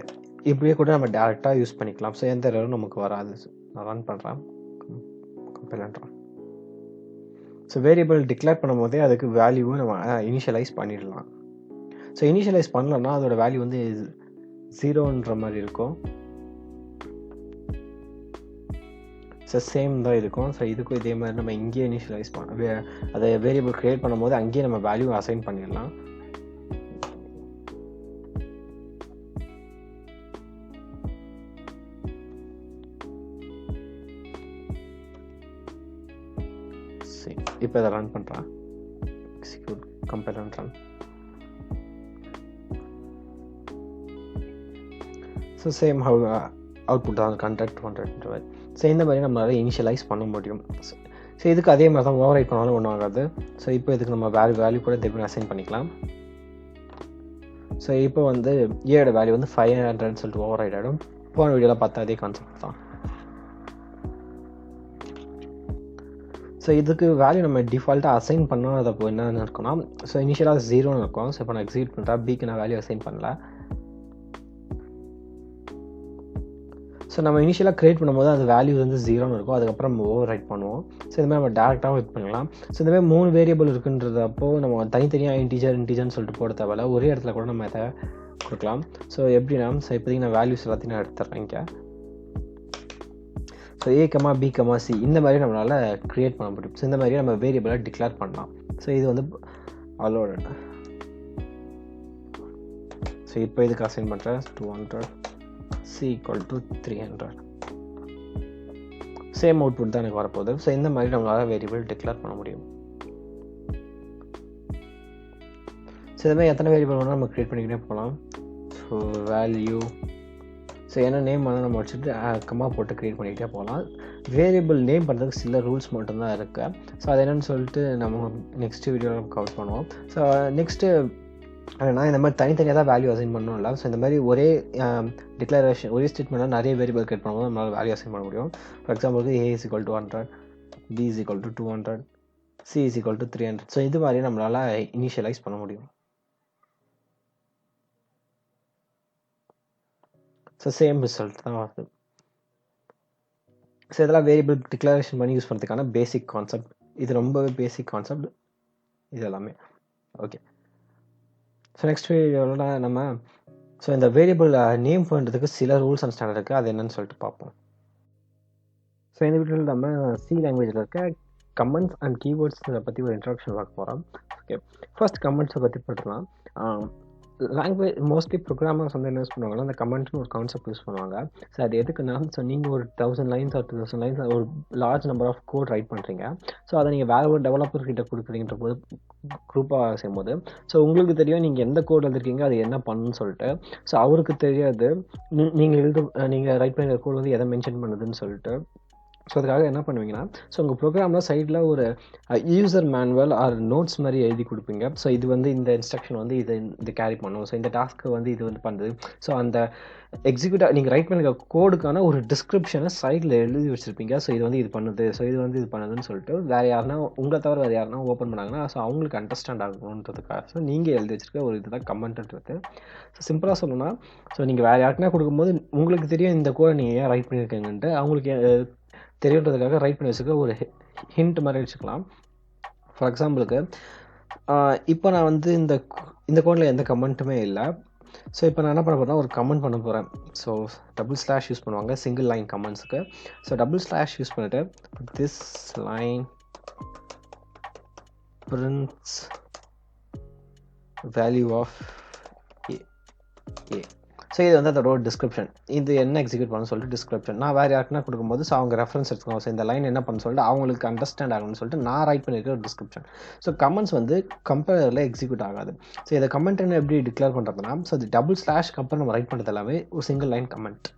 இப்படியே கூட நம்ம டேரெக்டாக யூஸ் பண்ணிக்கலாம். ஸோ எந்த எரரும் நமக்கு வராது. நான் ரன் பண்ணுறேன், கம்பைல் பண்ணுறேன். ஸோ வேரியபிள் டிக்ளேர் பண்ணும் போதே அதுக்கு வேல்யூவும் நம்ம இனிஷியலைஸ் பண்ணிடலாம். ஸோ இனிஷியலைஸ் பண்ணலன்னா அதோட வேல்யூ வந்து 0ன்ற மாதிரி இருக்கும். ஸோ சேம் தான் இருக்கும். ஸோ இதுக்கும் இதே மாதிரி நம்ம இங்கேயே இனிஷியலைஸ் அதை வேரியபிள் க்ரியேட் பண்ணும்போது அங்கேயே நம்ம வேல்யூ அசைன் பண்ணிடலாம். இப்போ இதை ரன் பண்ணுறேன், execute, compile and run. So same output தான் கண்டக்ட் 100. ஸோ இந்த மாதிரி நம்மளால் இனிஷியலைஸ் பண்ண முடியும். ஸோ இதுக்கு அதே மாதிரி தான் ஓவர் ரைட் பண்ணாலும் ஒன்றும் ஆகாது. ஸோ இப்போ இதுக்கு நம்ம வேல்யூ கூட திருப்பி அசைன் பண்ணிக்கலாம். ஸோ இப்போ வந்து ஏட வேல்யூ வந்து 500 சொல்லிட்டு ஓவர் ரைட் ஆகிடும். போன வீடியோவில் பார்த்தா அதே கான்செப்ட் தான். ஸோ இதுக்கு வேல்யூ நம்ம டிஃபால்ட்டாக அசைன் பண்ணாதப்போ என்னென்னு இருக்குன்னா, ஸோ இனிஷியலாக 0ன்னு இருக்கும். ஸோ இப்போ நான் எக்ஸிக்யூட் பண்ணுறேன், பிக்கு நான் வேல்யூ அசைன் பண்ணல. ஸோ நம்ம இனிஷியலாக க்ரியேட் பண்ணும்போது அது வேல்யூ வந்து 0ன்னு இருக்கும். அதுக்கப்புறம் நம்ம ஓவர் ரைட் பண்ணுவோம். ஸோ இந்த மாதிரி நம்ம டேரெக்டாகவும் இது பண்ணலாம். ஸோ இந்த மாதிரி 3 வேரியபிள் இருக்குன்றதப்போ நம்ம தனித்தனியாக இன்டீஜர்னு சொல்லிட்டு போட தேவையில்ல, ஒரே இடத்துல கூட நம்ம இதை கொடுக்கலாம். ஸோ எப்படின்னா, ஸோ இப்போதைக்கு நான் வேல்யூஸ் எல்லாத்தையும் நான் எடுத்துட்றேன் இங்கே. ஸோ A, B, C இந்த மாதிரி நம்மளால் க்ரியேட் பண்ண முடியும். ஸோ இந்த மாதிரி நம்ம வேரியபிளாக டிக்ளேர் பண்ணலாம். ஸோ இது வந்து அலோட். ஸோ இப்போ இதுக்கு அசைன் பண்ணுறேன் 200, C equal to 300. Same output தான் எனக்கு வரப்போகுது. ஸோ இந்த மாதிரி நம்மளால் வேரியபிள் டிக்ளேர் பண்ண முடியும். ஸோ இந்த மாதிரி எத்தனை வேரியபிள் வேணால் நம்ம க்ரியேட் பண்ணிக்கிட்டே போகலாம். ஸோ வேல்யூ, ஸோ என்ன நேம் வேணால் நம்ம வச்சுட்டு கம்மா போட்டு க்ரியேட் பண்ணிக்கிட்டே போகலாம். வேரியபிள் நேம் பண்ணுறதுக்கு சில ரூல்ஸ் மட்டும்தான் இருக்குது. ஸோ அது என்னென்னு சொல்லிட்டு நம்ம நெக்ஸ்ட் வீடியோவில் நம்ம கவர் பண்ணுவோம். ஸோ நெக்ஸ்ட்டு நான் இந்த மாதிரி தனித்தனியாக தான் வேல்யூ அசைன் பண்ணணும் இல்லை. ஸோ இந்த மாதிரி ஒரே டிக்ளரேஷன் ஒரே ஸ்டேட்மெண்ட்டாக நிறைய வேரியபிள் க்ரியேட் பண்ணும்போது நம்மளால் வேல்யூ அசைன் பண்ண முடியும். ஃபார் எக்ஸாம்பிளுக்கு A is equal to 100, B is equal to 200, C is equal to 300. So இது மாதிரி நம்மளால் இனிஷியலைஸ் பண்ண முடியும். ஸோ சேம் ரிசல்ட் தான் வருது. ஸோ இதெல்லாம் வேரியபிள் டிக்ளரேஷன் பண்ணி யூஸ் பண்ணுறதுக்கான பேசிக் கான்செப்ட். இது ரொம்பவே பேசிக் கான்செப்ட் இது எல்லாமே. ஓகே. ஸோ நெக்ஸ்ட் வீடியோவில் நம்ம இந்த வேரியபிள் நேம் பண்ணுறதுக்கு சில ரூல்ஸ் அண்ட் ஸ்டாண்டர்ட் இருக்குது, அது என்னன்னு சொல்லிட்டு பார்ப்போம். ஸோ இந்த வீடியோவில் நம்ம C லாங்குவேஜில் இருக்க கமெண்ட்ஸ் அண்ட் கீவேர்ட்ஸை பற்றி ஒரு இன்ட்ரடக்ஷன் பார்க்க போகிறோம். ஓகே, ஃபர்ஸ்ட் கமெண்ட்ஸை பற்றி பார்த்துக்கலாம். லாங்குவேஜ் மோஸ்ட்லி ப்ரோக்ராமர்ஸ் வந்து என்ன யூஸ் பண்ணுவாங்கன்னா, அந்த கமெண்ட்ஸ்னு ஒரு கான்செப்ட் யூஸ் பண்ணுவாங்க. ஸோ அது எதுக்குன்னா, ஸோ நீங்கள் ஒரு 1000 லைன்ஸ் ஆர் 2000 லைன்ஸ் ஒரு large number of code write பண்ணுறீங்க. ஸோ அதை நீங்கள் வேறு ஒரு டெவலப்பர் கிட்ட கொடுக்குறீன்ற போது குரூப்பாக செய்யும்போது, ஸோ உங்களுக்கு தெரியும் நீங்கள் எந்த கோட் எழுதிருக்கீங்க, அது என்ன பண்ணுன்னு சொல்லிட்டு. ஸோ அவருக்கு தெரியாது நீங்கள் ரைட் பண்ணுற கோட் வந்து எதை மென்ஷன் பண்ணுதுன்னு சொல்லிட்டு. ஸோ அதுக்காக என்ன பண்ணுவீங்கன்னா, ஸோ உங்கள் ப்ரோக்ராமில் சைடில் ஒரு யூசர் மேனுவல் ஆர் நோட்ஸ் மாதிரி எழுதி கொடுப்பீங்க. ஸோ இது வந்து இந்த இன்ஸ்ட்ரக்ஷன் வந்து இது கேரி பண்ணும், ஸோ இந்த டாஸ்க்கு வந்து இது வந்து பண்ணுது. ஸோ அந்த எக்ஸிக்யூட்டாக நீங்கள் ரைட் பண்ணுற கோடுக்கான ஒரு டிஸ்கிரிப்ஷனை சைடில் எழுதி வச்சுருப்பீங்க. ஸோ இது வந்து இது பண்ணுது, ஸோ இது வந்து இது பண்ணுதுன்னு சொல்லிட்டு வேறு யாருனா உங்களை தவிர வேறு யாருனா ஓப்பன் பண்ணாங்கன்னா ஸோ அவங்களுக்கு அண்டர்ஸ்டாண்ட் ஆகணுன்றதுக்காக ஸோ நீங்கள் எழுதி வச்சுருக்க ஒரு இதுதான் கமெண்ட்ன்றது. ஸோ சிம்பிளாக சொல்லணும்னா, ஸோ நீங்கள் வேறு யாருக்குனா கொடுக்கும்போது உங்களுக்கு தெரியும் இந்த கோடை நீங்கள் ஏன் ரைட் பண்ணியிருக்கீங்கன்ட்டு, அவங்களுக்கு தெரியுன்றதுக்காக ரைட் பண்ணி வச்சுக்க ஒரு ஹிண்ட் மாதிரி வச்சுக்கலாம். ஃபார் எக்ஸாம்பிளுக்கு இப்போ நான் வந்து இந்த கோடில் எந்த கமெண்ட்டுமே இல்லை. ஸோ இப்போ நான் என்ன பண்ண போகிறேன்னா, ஒரு கமெண்ட் பண்ண போகிறேன். ஸோ // யூஸ் பண்ணுவாங்க சிங்கிள் லைன் கமெண்ட்ஸுக்கு. ஸோ // யூஸ் பண்ணிவிட்டு this line prints value of a. So இது வந்து அதோட டிஸ்கிரிப்ஷன், இது என்ன எக்ஸிக்யூட் பண்ணணும்னு சொல்லிட்டு டிஸ்கிரிப்ஷன். நான் வேறு யாருக்குன்னா கொடுக்கும்போது ஸோ அவங்க ரெஃபரன்ஸ் எடுத்துக்கோங்க. ஸோ இந்த லைன் என்ன பண்ண சொல்லிட்டு அவங்களுக்கு அண்டர்ஸ்டாண்ட் ஆகணும்னு சொல்லிட்டு நான் ரைட் பண்ணியிருக்க ஒரு டிஸ்கிரிப்ஷன். ஸோ கமெண்ட்ஸ் வந்து கம்பைலரில் எக்ஸிக்யூட் ஆகாது. ஸோ இதை கமெண்ட்னு எப்படி டிக்ளேர் பண்ணுறதுனா, ஸோ அது டபுள் ஸ்லாஷ்க்கு அப்புறம் நம்ம ரைட் பண்ணுறது எல்லாமே ஒரு சிங்கிள் லைன் கமெண்ட்.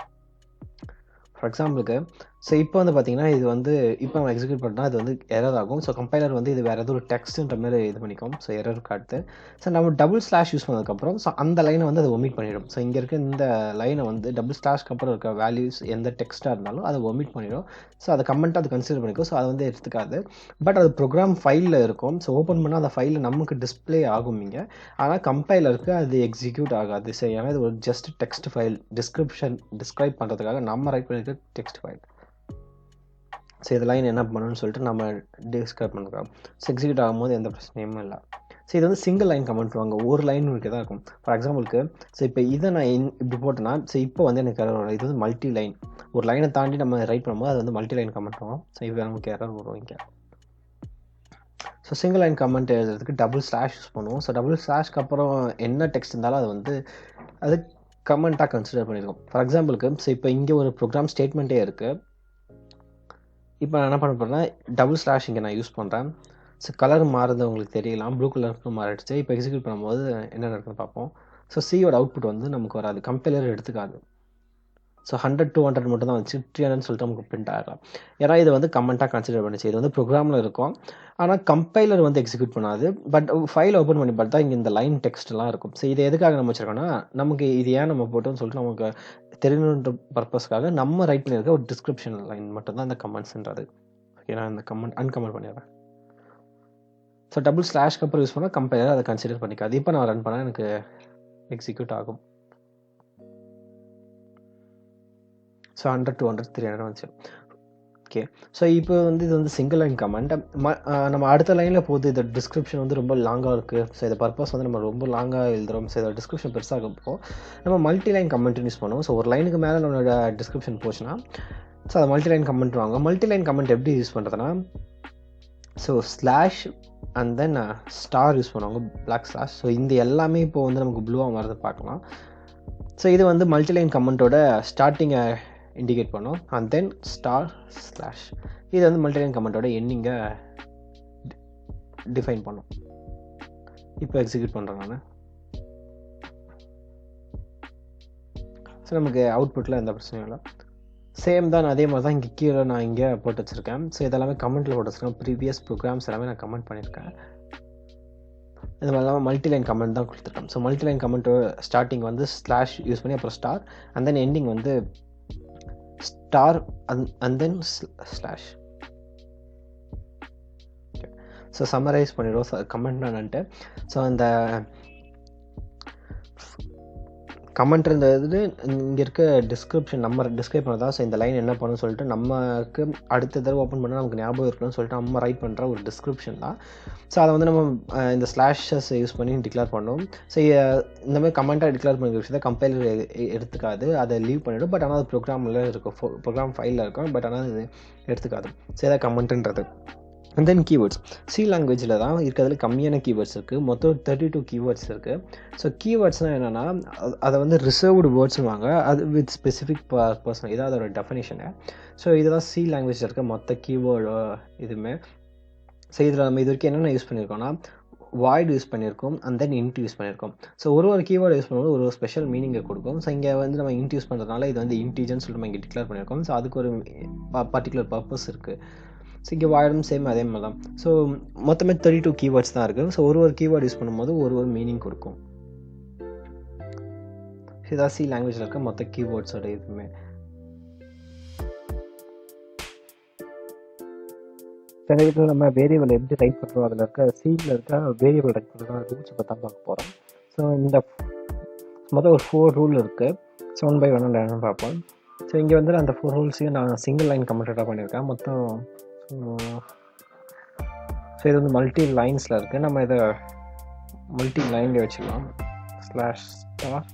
ஃபார் எக்ஸாம்பிளுக்கு ஸோ இப்போ வந்து பார்த்தீங்கன்னா இது வந்து இப்போ நம்ம எக்ஸிக்யூட் பண்ணால் இது வந்து எரர் ஆகும். ஸோ கம்பைலர் வந்து இது வேறு ஏதோ ஒரு டெக்ஸ்ட்டுன்ற மாதிரி இது பண்ணிக்கும். ஸோ எரர் காட்டு. ஸோ நம்ம டபுள் ஸ்லாஷ் யூஸ் பண்ணதுக்கப்புறம் ஸோ அந்த லைனை வந்து அதை ஒமிட் பண்ணிடும். ஸோ இங்கே இருக்க இந்த லைனை வந்து டபுள் ஸ்லாஷ்க்கு அப்புறம் இருக்க வேல்யூஸ் எந்த டெக்ஸ்ட்டாக இருந்தாலும் அதை ஒமிட் பண்ணிடும். ஸோ அதை கமெண்ட்டாக அது கன்சிடர் பண்ணிக்கும். ஸோ அதை வந்து எடுத்துக்காது. பட் அது ப்ரோக்ராம் ஃபைலில் இருக்கும். ஸோ ஓப்பன் பண்ணால் அந்த ஃபைலில் நமக்கு டிஸ்பிளே ஆகும் இங்கே. ஆனால் கம்பைலருக்கு அது எக்ஸிக்யூட் ஆகாது. ஸோ ஏன்னா இது ஒரு ஜஸ்ட் டெக்ஸ்ட் ஃபைல், டிஸ்கிரைப் பண்ணுறதுக்காக நம்ம ரைட் பண்ணியிருக்க டெக்ஸ்ட் ஃபைல். ஸோ இது லைன் என்ன பண்ணணும்னு சொல்லிட்டு நம்ம டிஸ்கிரைப் பண்ணுறோம். ஸோ எக்ஸிக்யூட் ஆகும்போது எந்த பிரச்சனையும் இல்லை. ஸோ இது வந்து சிங்கிள் லைன் கமெண்ட் வாங்க, ஒரு லைன் இருக்க தான் இருக்கும். ஃபார் எக்ஸாம்பிளுக்கு ஸோ இப்போ இதை நான் இப்படி போட்டேன்னா ஸோ இப்போ வந்து எனக்கு எரர் வரும். இது வந்து மல்டி லைன், ஒரு லைனை தாண்டி நம்ம ரைட் பண்ணும்போது அது வந்து மல்டி லைன் கமெண்ட் வரும். ஸோ இப்போ நமக்கு எரர் வரும் இங்கே. ஸோ சிங்கிள் லைன் கமெண்ட் எழுதுறதுக்கு டபுள் ஸ்லாஷ் யூஸ் பண்ணுவோம். ஸோ டபுள் ஸ்லாஷ்க்கு அப்புறம் என்ன டெக்ஸ்ட் இருந்தாலும் அது வந்து அது கமெண்ட்டாக கன்சிடர் பண்ணியிருக்கோம். ஃபார் எக்ஸாம்பிளுக்கு ஸோ இப்போ இங்கே ஒரு ப்ரோக்ராம் ஸ்டேட்மெண்ட்டே இருக்குது. இப்போ நான் என்ன பண்ண போகிறேன்னா டபுள் ஸ்லாஷ் இங்கே நான் யூஸ் பண்ணுறேன். ஸோ கலர் மாறுது உங்களுக்கு தெரியலாம், ப்ளூ கலருக்கு மாறிடுச்சு. இப்போ எக்ஸிக்யூட் பண்ணும்போது என்ன நடக்குதுன்னு பார்ப்போம். ஸோ சியோட அவுட்புட் வந்து நமக்கு வராது, கம்பைலர் எடுத்துக்காது. ஸோ 100 200 மட்டும் தான் வச்சு 300 சொல்லிட்டு நமக்கு பிரிண்ட் ஆகலாம். ஏன்னா இது வந்து கமெண்ட்டாக கன்சிடர் பண்ணிச்சு. இது வந்து ப்ரோக்ராமில் இருக்கும், ஆனால் கம்பைலர் வந்து எக்ஸிக்யூட் பண்ணாது. பட் ஃபைல் ஓப்பன் பண்ணி பார்த்தா இங்கே இந்த லைன் டெக்ஸ்ட்லாம் இருக்கும். ஸோ இது எதுக்காக நம்ம வச்சுருக்கோன்னா, நமக்கு இது ஏன் நம்ம போட்டோம்னு சொல்லிட்டு நமக்கு தெரியணுன்ற பர்பஸ்க்காக நம்ம ரைட் பண்ணியிருக்க ஒரு டிஸ்கிரிப்ஷன் லைன் மட்டும்தான் இந்த கமெண்ட்ஸ்ன்றது. ஓகே, நான் இந்த கமெண்ட் அன்கமெண்ட் பண்ணிடுறேன். ஸோ டபுள் ஸ்லாஷ்க்கு அப்புறம் யூஸ் பண்ணால் கம்பைலர் அதை கன்சிடர் பண்ணிக்காது. இப்போ நான் ரன் பண்ணால் எனக்கு எக்ஸிக்யூட் ஆகும். ஸோ 100 200 300 வந்துச்சு. ஓகே, ஸோ இப்போ வந்து இது வந்து சிங்கிள் லைன் கமெண்ட். நம்ம அடுத்த லைனில் போகுது, இது டிஸ்கிரிப்ஷன் வந்து ரொம்ப லாங்காக இருக்குது. ஸோ இதை பர்பஸ் வந்து நம்ம ரொம்ப லாங்காக எழுதுகிறோம். ஸோ இதோட டிஸ்கிரிப்ஷன் பெருசாக போகும், நம்ம மல்டி லைன் கமெண்ட் யூஸ் பண்ணுவோம். ஸோ ஒரு லைனுக்கு மேலே நம்மளோட டிஸ்கிரிப்ஷன் போச்சுன்னா ஸோ அதை மல்டி லைன் கமெண்ட் வாங்க. மல்டி லைன் கமெண்ட் எப்படி யூஸ் பண்ணுறதுனா, so slash and then star use பண்ணுவாங்க, பிளாக் ஸ்லாஷ். ஸோ இந்த எல்லாமே இப்போ வந்து நமக்கு ப்ளூவாக மாறதை பார்க்கலாம். ஸோ இது வந்து மல்டிலைன் கமெண்ட்டோட ஸ்டார்டிங்கை இண்டிகேட் பண்ணும். அண்ட் தென் ஸ்டார் ஸ்லாஷ் இது வந்து மல்டிலைன் கமெண்ட்டோட எண்டிங்கை டிஃபைன் பண்ணும். இப்போ எக்ஸிக்யூட் பண்ணுறேன் நான். ஸோ நமக்கு அவுட்புட்டில் எந்த பிரச்சனையும் இல்லை. சேம் தான், அதே மாதிரி தான் இங்கே கீழே நான் இங்கே போட்டு வச்சுருக்கேன். ஸோ இதெல்லாமே கமெண்ட்டில் போட்டு வச்சுருக்கேன். ப்ரீவியஸ் ப்ரோக்ராம்ஸ் எல்லாமே நான் கமெண்ட் பண்ணியிருக்கேன். இது மாதிரி இல்லாமல் மல்டிலைன் கமெண்ட் தான் கொடுத்துருக்கேன். ஸோ மல்டிலைன் கமெண்ட்டோட ஸ்டார்டிங் வந்து ஸ்லாஷ் யூஸ் பண்ணி அப்புறம் ஸ்டார் அண்ட் தென் எண்டிங் வந்து star and then slash. So summarise பண்ணிடுவோம் கமெண்ட் என்னன்ட்டு. ஸோ அந்த கமெண்ட்ன்றது இங்கே இருக்க டிஸ்கிரிப்ஷன் நம்ம டிஸ்கிரைப் பண்ணதான். ஸோ இந்த லைன் என்ன பண்ணணும்னு சொல்லிட்டு நமக்கு அடுத்த தடவை ஓப்பன் பண்ணால் நமக்கு ஞாபகம் இருக்கணும்னு சொல்லிட்டு நம்ம ரைட் பண்ணுற ஒரு டிஸ்கிரிப்ஷன் தான். ஸோ அதை வந்து நம்ம இந்த ஸ்லாஷஸ் யூஸ் பண்ணி டிக்ளேர் பண்ணோம். ஸோ இந்த மாதிரி கமெண்ட்டாக டிக்ளேர் பண்ணுற விஷயத்தை கம்பைலர் எடுத்துக்காது, அதை லீவ் பண்ணிவிடும். பட் ஆனால் அது ப்ரோக்ராமில் இருக்கும், ப்ரோக்ராம் ஃபைலில் இருக்கும். பட் ஆனால் அது எடுத்துக்காது. ஸோ இதை கமெண்ட்டுன்றது. And then keywords. சி லாங்குவேஜில் தான் இருக்கிறதுல கம்மியான கீவேர்ட்ஸ் இருக்குது. மொத்தம் 32 கீவேர்ட்ஸ் இருக்குது. ஸோ கீவேர்ட்ஸ்னால் என்னென்னா, அதை வந்து ரிசர்வ்டு வேர்ட்ஸுவாங்க, அது வித் ஸ்பெசிஃபிக் பர்சன். இதான் அதோட டெஃபினேஷனு. ஸோ இதுதான் சி லாங்குவேஜில் இருக்க மொத்த கீவேர்டு இதுவுமே. ஸோ இதில் நம்ம இது வரைக்கும் என்னென்ன யூஸ் பண்ணியிருக்கோம்னா, வாய்டு யூஸ் பண்ணியிருக்கோம் அண்ட் தென் இன்ட் யூஸ் பண்ணியிருக்கோம். ஸோ ஒரு கீவேர்டு யூஸ் பண்ணும்போது ஒரு ஸ்பெஷல் மீனிங்கை கொடுக்கும். ஸோ இங்கே வந்து நம்ம இன்ட் யூஸ் பண்ணுறதுனால இது வந்து இன்டீஜர்னு சொல்லிட்டு நம்ம இங்கே டிக்ளேர் பண்ணியிருக்கோம். ஸோ அதுக்கு ஒரு பர்டிகுலர் பர்பஸ் இருக்குது. ஸோ இங்கே வாய்டும் சேம் அதே மாதிரி தான். ஸோ மொத்தமே 32 கீவேர்ட்ஸ் தான் இருக்குது. ஸோ ஒரு கீவேர்டு யூஸ் பண்ணும்போது ஒரு மீனிங் கொடுக்கும். இதான் சி லாங்குவேஜில் இருக்க மொத்த கீவேர்ட்ஸோட இதுவுமே. சில இதில் நம்ம வேரியபிள் எப்படி ரைட் பண்ணுறோம், அதில் இருக்க சீனில் இருக்க வேரியபிள் ரைட் பண்ணுற ரூல்ஸை பற்றி தான் பார்க்க போகிறோம். ஸோ இந்த மொதல் ஒரு 4 ரூல் இருக்குது. ஸோ 1 by 1 என்னென்னு பார்ப்போம். ஸோ இங்கே வந்து அந்த 4 ரூல்ஸையும் நான் சிங்கிள் லைன் கமெண்டடாக பண்ணியிருக்கேன் மொத்தம். ஸோ இது வந்து மல்டி லைன்ஸில் இருக்குது. நம்ம இதை மல்டி லைன்லேயே வச்சுக்கலாம். Slash star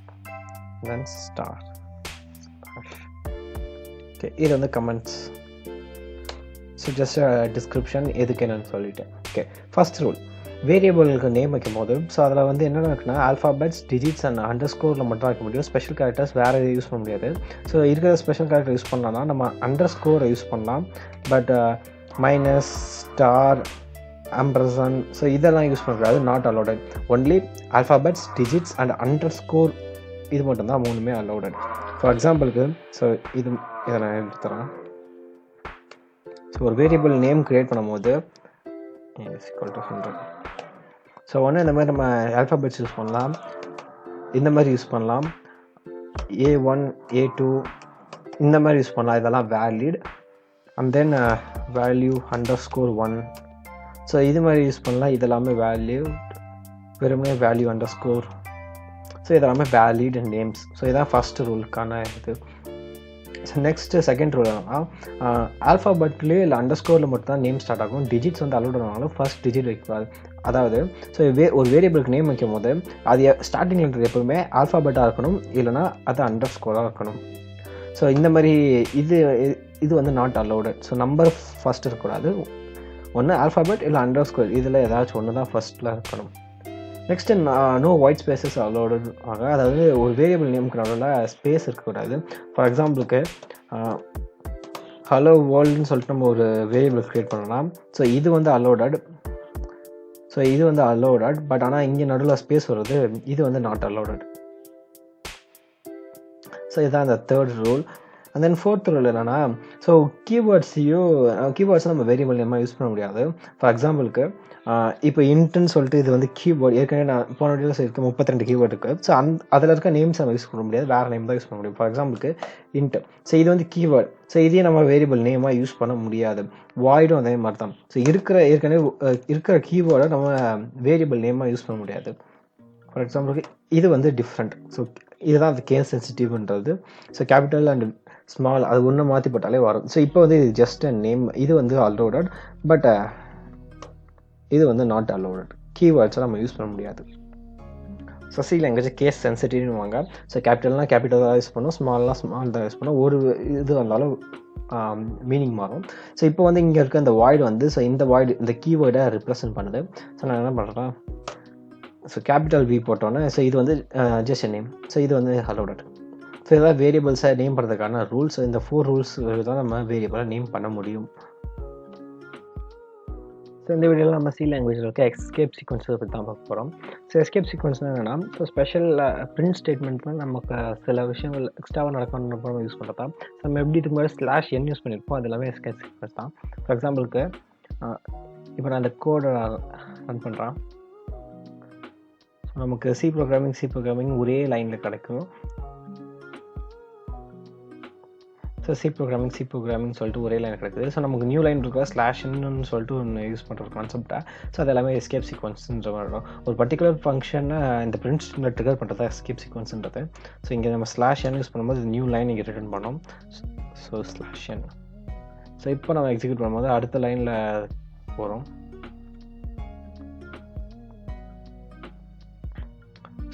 then star. Okay, இது வந்து கமெண்ட்ஸ். ஸோ ஜஸ்ட் டிஸ்கிரிப்ஷன் எதுக்கு என்னன்னு சொல்லிட்டேன். Okay, first rule. வேரியபிளுக்கு நேம் வைக்கும்போது ஸோ அதில் வந்து என்னென்ன இருக்குன்னா ஆல்ஃபாபெட்ஸ் டிஜிட்ஸ் அண்ட் அண்டர்ஸ்கோரில் மட்டும் தான் வைக்க முடியும். ஸ்பெஷல் கேரக்டர்ஸ் வேறு யூஸ் பண்ண முடியாது. ஸோ இருக்கிற ஸ்பெஷல் கேரக்டர் யூஸ் பண்ணலாம்னா நம்ம அண்டர்ஸ்கோரை யூஸ் பண்ணலாம். But minus, star, ampersand so இதெல்லாம் யூஸ் பண்ணக்கூடாது, not allowed. Only alphabets, digits and underscore இது மட்டும்தான் மூணுமே அலோடட். ஃபார் எக்ஸாம்பிளுக்கு ஸோ இதை நான் எடுத்துறேன். ஸோ ஒரு வேரியபிள் நேம் க்ரியேட் பண்ணும்போது =100. ஸோ ஒன்று இந்த மாதிரி நம்ம ஆல்ஃபாபெட்ஸ் யூஸ் பண்ணலாம், இந்த மாதிரி யூஸ் பண்ணலாம், A1 A2 இந்த மாதிரி யூஸ் பண்ணலாம். இதெல்லாம் valid. And then value _1 so இது மாதிரி யூஸ் பண்ணலாம். இதெல்லாமே வேல்யூ, வெறுமனே வேல்யூ _ ஸோ இதெல்லாமே வேலிட் நேம்ஸ். ஸோ இதான் ஃபஸ்ட்டு ரூலுக்கான இது. ஸோ நெக்ஸ்ட்டு செகண்ட் ரூல் என்னன்னா ஆல்ஃபாபெட்லேயே இல்லை அண்டர்ஸ்கோரில் மட்டும் தான் நேம் ஸ்டார்ட் ஆகும். டிஜிட்ஸ் வந்து அலோட் ஆனாலும் ஃபர்ஸ்ட் டிஜிட் வைக்கக்கூடாது. அதாவது ஸோ ஒரு வேரியபிளுக்கு நேம் வைக்கும் போது அது ஸ்டார்டிங்கிறது எப்பவுமே ஆல்ஃபாபெட்டாக இருக்கணும், இல்லைனா அது அண்டர்ஸ்கோராக இருக்கணும். ஸோ இந்த மாதிரி இது வந்து not allowed. So number first இருக்கக்கூடாது, ஒன்று ஆல்ஃபாபெட் இல்லை அண்டர்ஸ்கோர், இதில் ஏதாச்சும் ஒன்று தான் ஃபஸ்ட்டில் இருக்கணும். Next no white spaces allowed ஆக, அதாவது ஒரு வேரியபிள் நேமுக்கு நடுவில் ஸ்பேஸ் இருக்கக்கூடாது. ஃபார் எக்ஸாம்பிளுக்கு ஹலோ வேர்ல்டுன்னு சொல்லிட்டு நம்ம ஒரு வேரியபிள் க்ரியேட் பண்ணலாம். ஸோ இது வந்து அலோடட். பட் ஆனால் இங்கே நடுவில் ஸ்பேஸ் வருது, இது வந்து நாட் அலோடட். ஸோ இதுதான் அந்த third rule. And then fourth rule என்னென்னா ஸோ கீவேர்ட்ஸ் நம்ம வேரியபிள் நேமாக யூஸ் பண்ண முடியாது. ஃபார் எக்ஸாம்பிளுக்கு இப்போ இன்ட்டுன்னு சொல்லிட்டு இது வந்து கீவேர்டு, ஏற்கனவே நான் போன வீடியோவில் சொல்லியிருக்கேன் 32 கீவேர்டு இருக்குது. ஸோ அதில் இருக்க நேம்ஸ் நம்ம யூஸ் பண்ண முடியாது, வேறு நேம் தான் யூஸ் பண்ண முடியும். ஃபார் எக்ஸாம்பிளுக்கு இன்ட்டு, ஸோ இது வந்து கீவேர்டு. ஸோ இதையும் நம்ம வேரியபிள் நேமாக யூஸ் பண்ண முடியாது. வாய்டும் அதே மாதிரி தான். ஸோ ஏற்கனவே இருக்கிற கீவேர்டை நம்ம வேரியபிள் நேமாக யூஸ் பண்ண முடியாது. ஃபார் எக்ஸாம்பிளுக்கு இது வந்து டிஃப்ரெண்ட். ஸோ இதுதான் அது கேஸ் சென்சிட்டிவ்ன்றது. ஸோ கேபிட்டல் அண்ட் ஸ்மால் அது ஒன்று மாற்றி போட்டாலே வரும். ஸோ இப்போ வந்து இது ஜஸ்ட் அ நேம், இது வந்து அலோடட். பட் இது வந்து நாட் அலோடட். கீவேர்ட்ஸை நம்ம யூஸ் பண்ண முடியாது. ஸோ சி லாங்குவேஜ் கேஸ் சென்சிட்டிவ்னு வாங்க. ஸோ கேபிட்டல்னால் கேபிட்டல் தான் யூஸ் பண்ணும், ஸ்மால்னால் ஸ்மால் தான் யூஸ் பண்ணும். ஒரு இது வந்தாலும் மீனிங் மாறும். ஸோ இப்போ வந்து இங்கே இருக்க இந்த வாய்டு வந்து ஸோ இந்த வாய்டு இந்த கீவேர்டை ரெப்ரசன்ட் பண்ணுது. ஸோ நான் என்ன பண்ணுறேன், ஸோ கேபிட்டல் V போட்டோன்னே ஸோ இது வந்து ஜஸ்ட் நேம். ஸோ இது வந்து அலோடட். ஸோ இதெல்லாம் வேரியபிள்ஸை நேம் பண்ணுறதுக்கான ரூல்ஸ். இந்த 4 ரூல்ஸ் தான் நம்ம வேரியபிளை நேம் பண்ண முடியும். ஸோ இந்த வீடியோவில் நம்ம சி லாங்குவேஜில் இருக்க எஸ்கேப் சீக்வன்ஸை பற்றி தான் பார்க்க போகிறோம். ஸோ எஸ்கேப் சீக்வன்ஸ்னால் என்னென்னா ஸோ ஸ்பெஷல் பிரிண்ட் ஸ்டேட்மெண்ட்டில் நமக்கு சில விஷயங்கள் எக்ஸ்ட்ராவாக நடக்கணும்னு யூஸ் பண்ணுறதா. ஸோ நம்ம எப்படி இதுக்கு முன்னாடி /n யூஸ் பண்ணியிருப்போம், அது எல்லாமே எஸ்கேப் சீக்வன்ஸ் தான். ஃபார் எக்ஸாம்பிளுக்கு இப்போ நான் அந்த கோடை ரன் பண்ணுறேன். ஸோ நமக்கு சி ப்ரோக்ராமிங் ஒரே லைனில் கிடைக்கும். ஸோ சி ப்ரோக்ராமிங் சொல்லிட்டு ஒரே லைன் கிடைக்குது. ஸோ நமக்கு நியூ லைன் இருக்கிற /n சொல்லிட்டு ஒன்று யூஸ் பண்ணுற ஒரு கான்செப்டாக. ஸோ அது எல்லாமே எஸ்கேப் சீக்வன்ஸ்ன்ற மாதிரி இருக்கும். ஒரு பர்டிகுலர் ஃபங்க்ஷனை இந்த பிரிண்ட் ஸ்ட்ரீமில் ட்ரிகர் பண்ணுறது எஸ்கேப் சீக்வன்ஸ்ன்றது. ஸோ இங்கே நம்ம /n யூஸ் பண்ணும்போது நியூ லைன் இங்கே ரிட்டர்ன் பண்ணோம். So /n. ஸோ இப்போ நம்ம எக்ஸிக்யூட் பண்ணும்போது அடுத்த லைனில் போகிறோம்.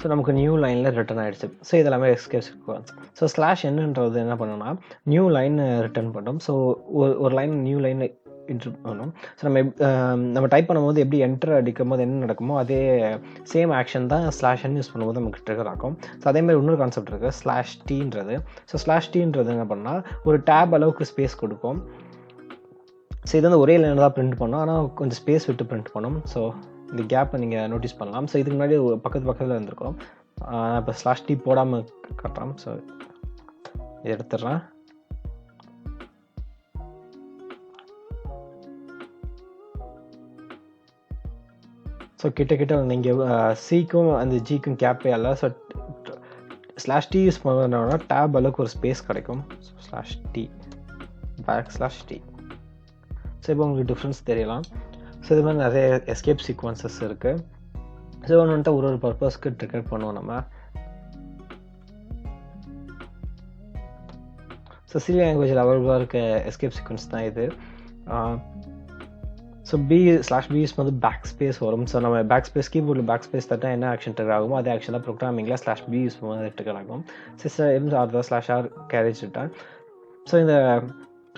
ஸோ நமக்கு நியூ லைனில் ரிட்டர்ன் ஆகிடுச்சு. ஸோ இதெல்லாமே எஸ்கேப் சீக்வன்ஸ். ஸோ /nன்றது என்ன பண்ணோம்னா நியூ லைன் ரிட்டர்ன் பண்ணோம். ஸோ ஒரு லைன் நியூ லைன் இன்ட்ரு பண்ணோம். ஸோ நம்ம டைப் பண்ணும்போது எப்படி என்டர் அடிக்கும் போது என்ன நடக்குமோ அதே சேம் ஆக்ஷன் தான் /n யூஸ் பண்ணும்போது நமக்கு ட்ரிகர் ஆகும். ஸோ அதேமாதிரி இன்னொரு கான்செப்ட் இருக்குது /tன்றது. ஸோ /tன்றது என்ன பண்ணால் ஒரு டேப் அளவுக்கு ஸ்பேஸ் கொடுக்கும். ஸோ இது வந்து ஒரே லைனில் தான் பிரிண்ட் பண்ணோம், ஆனால் கொஞ்சம் ஸ்பேஸ் விட்டு பிரிண்ட் பண்ணோம். ஸோ இந்த கேப்பை நீங்கள் நோட்டீஸ் பண்ணலாம். ஸோ இதுக்கு முன்னாடி பக்கத்தில் இருந்திருக்கிறோம். நான் இப்போ /t போடாமல் கட்டுறேன். ஸோ எடுத்துடுறேன். ஸோ கிட்ட நீங்கள் சிக்கும் அந்த ஜிக்கும் கேப்பே இல்லை. ஸோ /t யூஸ் பண்ணுறதுனால டேப் அளவுக்கு ஒரு ஸ்பேஸ் கிடைக்கும். /t /t. ஸோ இப்போ உங்களுக்கு டிஃப்ரென்ஸ் தெரியலாம். ஸோ இது மாதிரி நிறைய எஸ்கேப் சீக்வன்சஸ் இருக்குது. ஸோ வந்துட்டு ஒரு பர்பஸ்க்கு ட்ரிகர் பண்ணுவோம் நம்ம. ஸோ சி லாங்குவேஜில் அவைலபிளாக இருக்க எஸ்கேப் சீக்வன்ஸ் தான் இது. ஸோ /b யூஸ் வந்து பேக் ஸ்பேஸ் வரும். ஸோ நம்ம பேக் ஸ்பேஸ் கீபோர்டில் பேக் ஸ்பேஸ் தட்டால் என்ன ஆக்ஷன் ட்ரிகர் ஆகுமோ அதே ஆக்ஷன் தான் ப்ரோக்ராமிங்கில் /b யூஸ் பண்ணும்போது ட்ரிகர் ஆகும். /r carriage return. ஸோ இந்த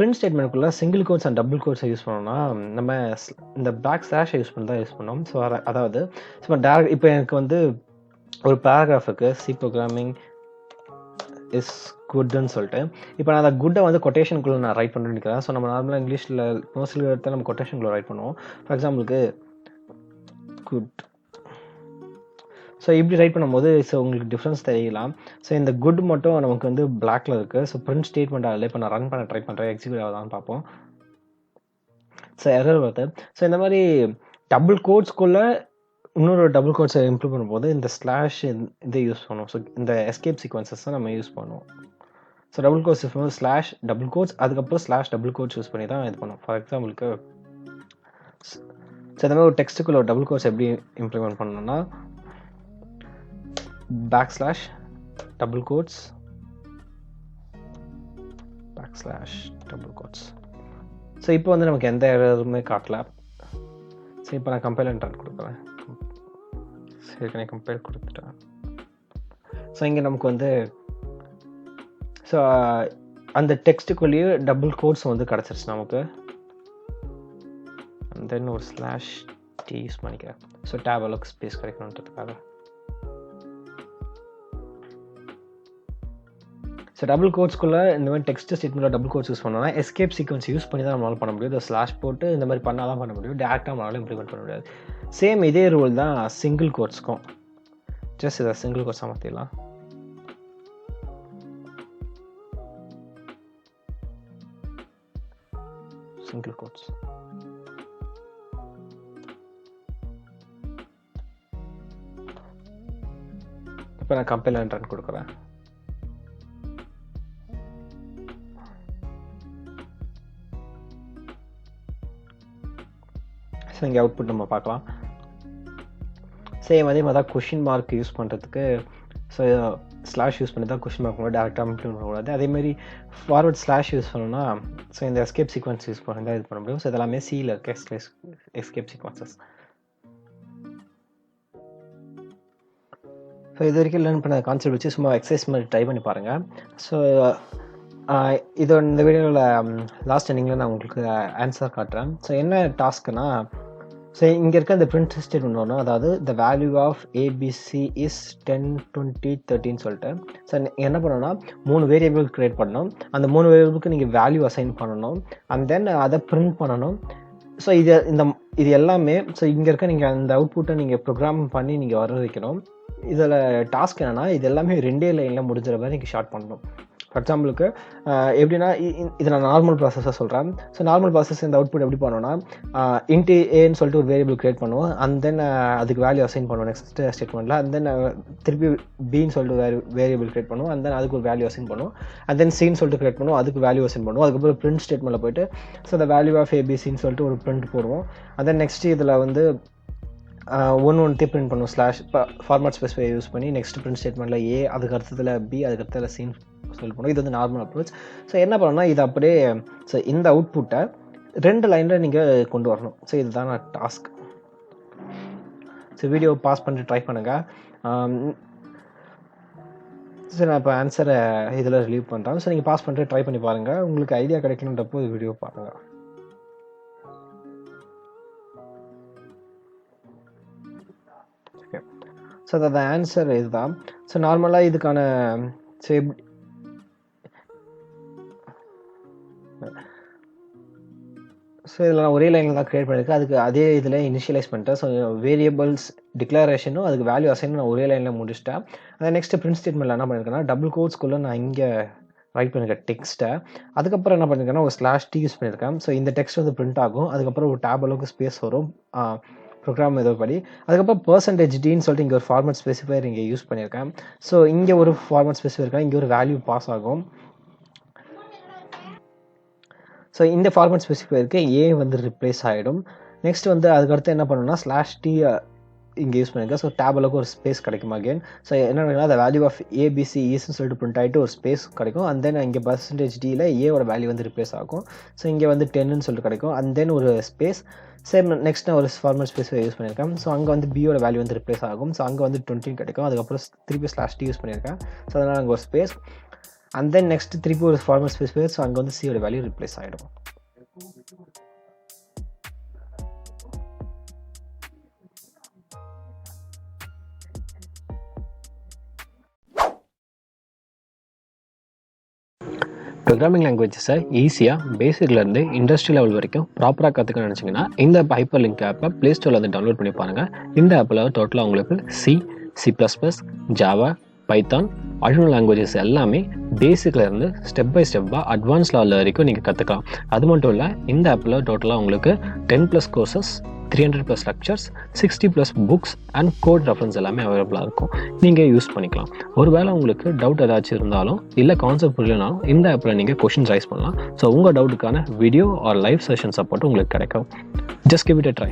பிரிண்ட் ஸ்டேட்மெண்ட்டுக்குள்ளே சிங்கிள் கோட்ஸ் அண்ட் டபுள் கோட்ஸை யூஸ் பண்ணோம்னா நம்ம இந்த பேக் ஸ்லாஷை யூஸ் பண்ணி தான் யூஸ் பண்ணோம். ஸோ அதாவது இப்போ எனக்கு வந்து ஒரு பேராகிராஃபுக்கு சி ப்ரோக்ராமிங் இஸ் குட்னு சொல்லிட்டு இப்போ நான் அந்த குட்டை வந்து கொட்டேஷனுக்குள்ளே நான் ரைட் பண்ணுறேன்னு நினைக்கிறேன். ஸோ நம்ம நார்மலாக இங்கிலீஷில் மோஸ்ட்லி எடுத்தால் நம்ம கொட்டேஷனுக்குள்ளே ரைட் பண்ணுவோம். ஃபார் எக்ஸாம்பிளுக்கு குட். ஸோ இப்படி ரைட் பண்ணும்போது ஸோ உங்களுக்கு டிஃப்ரென்ஸ் தெரியலாம். ஸோ இந்த குட் மட்டும் நமக்கு வந்து பிளாக்ல இருக்குது. ஸோ பிரிண்ட் ஸ்டேட்மெண்ட் அதில் இப்போ நான் ரன் பண்ண ட்ரை பண்ணுறேன், எக்ஸிக்யூட் ஆகுதான்னு பார்ப்போம். ஸோ எரர் வருது. ஸோ இந்த மாதிரி டபுள் கோட்ஸ்குள்ளே இன்னொரு டபுள் கோட்ஸை இம்ப்ரூவ் பண்ணும்போது இந்த ஸ்லாஷ் இதை யூஸ் பண்ணுவோம். ஸோ இந்த எஸ்கேப் சீக்வன்சஸ் தான் நம்ம யூஸ் பண்ணுவோம். ஸோ டபுள் கோட்ஸ் யூஸ் பண்ணுவோம், ஸ்லாஷ் டபுள் கோட்ஸ், அதுக்கப்புறம் ஸ்லாஷ் டபுள் கோட்ஸ் யூஸ் பண்ணி தான் இது பண்ணுவோம். ஃபார் எக்ஸாம்பிளுக்கு ஸோ இந்த மாதிரி ஒரு டெக்ஸ்ட்டுக்குள்ள ஒரு டபுள் கோட்ஸ் எப்படி இம்ப்ளிமெண்ட் பண்ணணும்னா back slash double quotes back slash double quotes. So இப்போ வந்து நமக்கு எந்த எரருமே காட்டல. ஸோ இப்போ நான் கம்பைல் ரன் கொடுக்குறேன். சரி, கம்பைல் கொடுத்துட்டேன். ஸோ இங்கே நமக்கு வந்து ஸோ அந்த டெக்ஸ்ட்டுக்குள்ளேயே டபுள் கோட்ஸ் வந்து கிடச்சிருச்சு நமக்கு. அண்ட் தென் ஒரு ஸ்லாஷ் டி யூஸ் பண்ணிக்கிறேன். ஸோ டேப் அளவுக்கு ஸ்பேஸ் கிடைக்கணுன்றதுக்காக. ஸோ டபுள் கோட்ஸ்குள்ளே இந்த மாதிரி டெக்ஸ்ட் ஸ்டேட்மெண்ட்டில் டபுள் கோட்ஸ் யூஸ் பண்ணோம்னா எஸ்கேப் சீக்வன்ஸ் யூஸ் பண்ணி தான் நம்மளால் பண்ண முடியும். இந்த ஸ்லாஷ் போட்டு இந்த மாதிரி பண்ணால் தான் பண்ண முடியும். டேரெக்டாக நம்மளால் இம்ப்ளிமெண்ட் பண்ண முடியாது. சேம் இதே ரூல் தான் சிங்கிள் கோட்ஸ்க்கும். ஜஸ்ட் இதை சிங்கிள் கோட்ஸ் மாற்றிடலாம். Single quotes. இப்போ நான் கம்பைல் அண்ட் ரன் கொடுக்குறேன். ஸோ இங்கே அவுட்புட் நம்ம பார்க்கலாம். சேம் அதே மாதிரி தான் கொஷின் மார்க் யூஸ் பண்ணுறதுக்கு ஸோ ஸ்லாஷ் யூஸ் பண்ணி தான் கொஷின் மார்க் பண்ணணும், டேரெக்டாக இம்ப்ளிமெண்ட் பண்ணக்கூடாது. அதேமாதிரி ஃபார்வர்ட் ஸ்லாஷ் யூஸ் பண்ணோம்னா ஸோ இந்த எஸ்கேப் சீக்வன்ஸ் யூஸ் பண்ணி தான் இது பண்ண முடியும். ஸோ இதெல்லாமே சியில் இருக்க எஸ்கேப் சீக்வன்சஸ். ஸோ இது வரைக்கும் லேர்ன் பண்ண கான்செப்ட் வச்சு சும்மா எக்ஸசைஸ் மாதிரி ட்ரை பண்ணி பாருங்கள். ஸோ இதோட இந்த வீடியோவில் லாஸ்ட் எண்டிங்கில் நான் உங்களுக்கு ஆன்சர் காட்டுறேன். ஸோ என்ன டாஸ்க்குன்னா ஸோ இங்கே இருக்க இந்த பிரிண்ட் ஸ்டேட்மெண்ட் வரணும். அதாவது the value of ABC is 10, 20, 30 சொல்லிட்டு ஸோ என்ன பண்ணணும்னா 3 வேரியபிள் க்ரியேட் பண்ணணும். அந்த 3 வேரியபிளுக்கு நீங்கள் வேல்யூ அசைன் பண்ணணும். அண்ட் தென் அதை பிரிண்ட் பண்ணணும். ஸோ இது எல்லாமே ஸோ இங்கே இருக்க நீங்கள் அந்த அவுட்புட்டை நீங்கள் ப்ரோக்ராம் பண்ணி நீங்கள் வர வைக்கணும். இதில் டாஸ்க் என்னென்னா இது எல்லாமே 2 லைனில் முடிஞ்சிற மாதிரி நீங்கள் ஷார்ட் பண்ணணும். ஃபார் எக்ஸாம்பிளுக்கு எப்படின்னா இது நான் நார்மல் ப்ராசஸாக சொல்கிறேன். ஸோ நார்மல் ப்ராசஸ் இந்த அவுட்புட் எப்படி பண்ணோன்னா இன்டி ஏன்னு சொல்லிட்டு ஒரு வேரியபிள் க்ரியேட் பண்ணுவோம். அண்ட் தென் அதுக்கு வேல்யூ அசைன் பண்ணுவோம் நெக்ஸ்ட் ஸ்டேட்மெண்ட்டில். அண்ட் தென் திருப்பி பின்னு சொல்லிட்டு வேரியபிள் க்ரியேட் பண்ணுவோம். அண்ட் தென் அதுக்கு ஒரு வேல்யூ அசைன் பண்ணுவோம். அண்ட் தென் சின்னு சொல்லிட்டு க்ரியேட் பண்ணுவோம், அதுக்கு வேல்யூ அசைன் பண்ணுவோம். அதுக்கப்புறம் பிரிண்ட் ஸ்டேட்மெண்ட்டில் போய்ட்டு ஸோ அந்த வேல்யூ ஆஃப் ஏபிசின்னு சொல்லிட்டு ஒரு பிரிண்ட் போடுவோம். அண்ட் தென் நெக்ஸ்ட் இதில் வந்து ஒன்று பிரிண்ட் பண்ணுவோம் ஸ்லாஷ் ஃபார்மேட் ஸ்பெசிஃபை யூஸ் பண்ணி. நெக்ஸ்ட் பிரிண்ட் ஸ்டேட்மெண்ட்டில் ஏ, அதுக்கு அடுத்ததில் பி, அதுக்கு அடுத்ததில் சின்னு சொல்லி பண்ணுவோம். இது வந்து நார்மல் அப்ரோச். ஸோ என்ன பண்ணணும்னா இது அப்படியே ஸோ இந்த அவுட்புட்டை 2 லைனில் நீங்கள் கொண்டு வரணும். ஸோ இதுதான் டாஸ்க். ஸோ வீடியோ பாஸ் பண்ணிட்டு ட்ரை பண்ணுங்கள். ஸோ நான் இப்போ ஆன்சரை இதில் ரிலீவ் பண்ணுறேன். ஸோ நீங்கள் பாஸ் பண்ணிட்டு ட்ரை பண்ணி பாருங்கள். உங்களுக்கு ஐடியா கிடைக்கணுன்றப்போ வீடியோ பாருங்கள். ஸோ அந்த ஆன்சர் இதுதான். ஸோ நார்மலாக இதுக்கான ஸோ ஸோ இதில் நான் ஒரே லைனில் தான் க்ரியேட் பண்ணியிருக்கேன். அதுக்கு அதே இதில் இனிஷியலைஸ் பண்ணிட்டேன். ஸோ வேரியபிள்ஸ் டிக்ளரேஷனும் அதுக்கு வேல்யூ அசைன் நான் ஒரே லைனில் முடிச்சிட்டேன். அதை நெக்ஸ்ட் பிரிண்ட் ஸ்டேட்மெண்ட்டில் என்ன பண்ணியிருக்கேன்னா டபுள் கோட்ஸ்குள்ளே நான் இங்கே ரைட் பண்ணியிருக்கேன் டெக்ஸ்ட்டை. அதுக்கப்புறம் என்ன பண்ணியிருக்கேன்னா ஒரு ஸ்லாஷ் டி யூஸ் பண்ணியிருக்கேன். ஸோ இந்த டெக்ஸ்ட் வந்து பிரிண்ட் ஆகும். அதுக்கப்புறம் ஒரு டேப் அளவுக்கு ஸ்பேஸ் வரும் ப்ரோக்ராம் இதோபடி. அதுக்கப்புறம் %d சொல்லிட்டு இங்கே ஒரு ஃபார்மேட் ஸ்பெசிஃபையர் இங்கே யூஸ் பண்ணியிருக்கேன். ஸோ இங்கே ஒரு ஃபார்மேட் ஸ்பெசிஃபையர் இருக்கேன், இங்கே ஒரு வேல்யூ பாஸ் ஆகும். ஸோ இந்த ஃபார்மேட் ஸ்பெசிஃபையருக்கு ஏ வந்து ரிப்ளேஸ் ஆகிடும். நெக்ஸ்ட் வந்து அதுக்கடுத்து என்ன பண்ணணும்னா ஸ்லாஷ் டி இங்கே யூஸ் பண்ணியிருக்கேன். ஸோ டேப் அளவுக்கு ஒரு ஸ்பேஸ் கிடைக்கும் அகேன். ஸோ என்ன அந்த வேல்யூ ஆஃப் ஏபிசி ஈஸ்ன்னு சொல்லிட்டு பிரிண்ட் ஆகிட்டு ஒரு ஸ்பேஸ் கிடைக்கும். அண்ட் தென் இங்கே %d ஏவோட வேல்யூ வந்து ரிப்ளேஸ் ஆகும். ஸோ இங்கே வந்து 10ன்னு சொல்லிட்டு கிடைக்கும். அண்ட் தென் ஒரு ஸ்பேஸ் சேம் நெக்ஸ்ட் நான் ஒரு ஃபார்மேட் ஸ்பேஸ் யூஸ் பண்ணியிருக்கேன். ஸோ அங்கே வந்து பியோட வேல்யூ வந்து ரிப்ளேஸ் ஆகும். ஸோ அங்கே வந்து 20 கிடைக்கும். அதுக்கப்புறம் திருப்பி ஸ்லாஷ் டி யூஸ் பண்ணியிருக்கேன். ஸோ அதனால் அங்கே ஒரு ஸ்பேஸ். அண்ட் தென் நெக்ஸ்ட் திருப்பி ஒரு ஃபார்மல் ஸ்பெசிஃபையர். ஸோ அங்கே வந்து சியோட வேல்யூ ரிப்ளேஸ் ஆகிடும். ப்ரோக்ராமிங் லாங்குவேஜஸை ஈஸியாக பேசிக்லேருந்து இண்டஸ்ட்ரி லெவல் வரைக்கும் ப்ராப்பராக கற்றுக்க நினச்சிங்கன்னா இந்த ஹைப்பர் லிங்க் ஆப்பை ப்ளே ஸ்டோரில் வந்து டவுன்லோட் பண்ணி பாருங்கள். இந்த ஆப்பில் டோட்டலாக உங்களுக்கு C++, Java, Python, Arduino languages எல்லாமே பேசிக்லேருந்து ஸ்டெப் பை ஸ்டெப்பாக அட்வான்ஸ் லெவல் வரைக்கும் நீங்கள் கற்றுக்கலாம். அது மட்டும் இல்லை, இந்த ஆப்பில் டோட்டலாக உங்களுக்கு 10+ courses, 300+ lectures, 60+ books and code reference எல்லாமே அவைலபிளாக இருக்கும். நீங்கள் யூஸ் பண்ணிக்கலாம். ஒருவேளை உங்களுக்கு டவுட் ஏதாச்சும் இருந்தாலும் இல்லை கான்செப்ட் புரியலனாலும் இந்த ஆப்பில் நீங்கள் கொஷின்ஸ் ரைஸ் பண்ணலாம். ஸோ உங்கள் டவுட்டுக்கான video or live session support உங்களுக்கு கிடைக்கும். Just give it a try.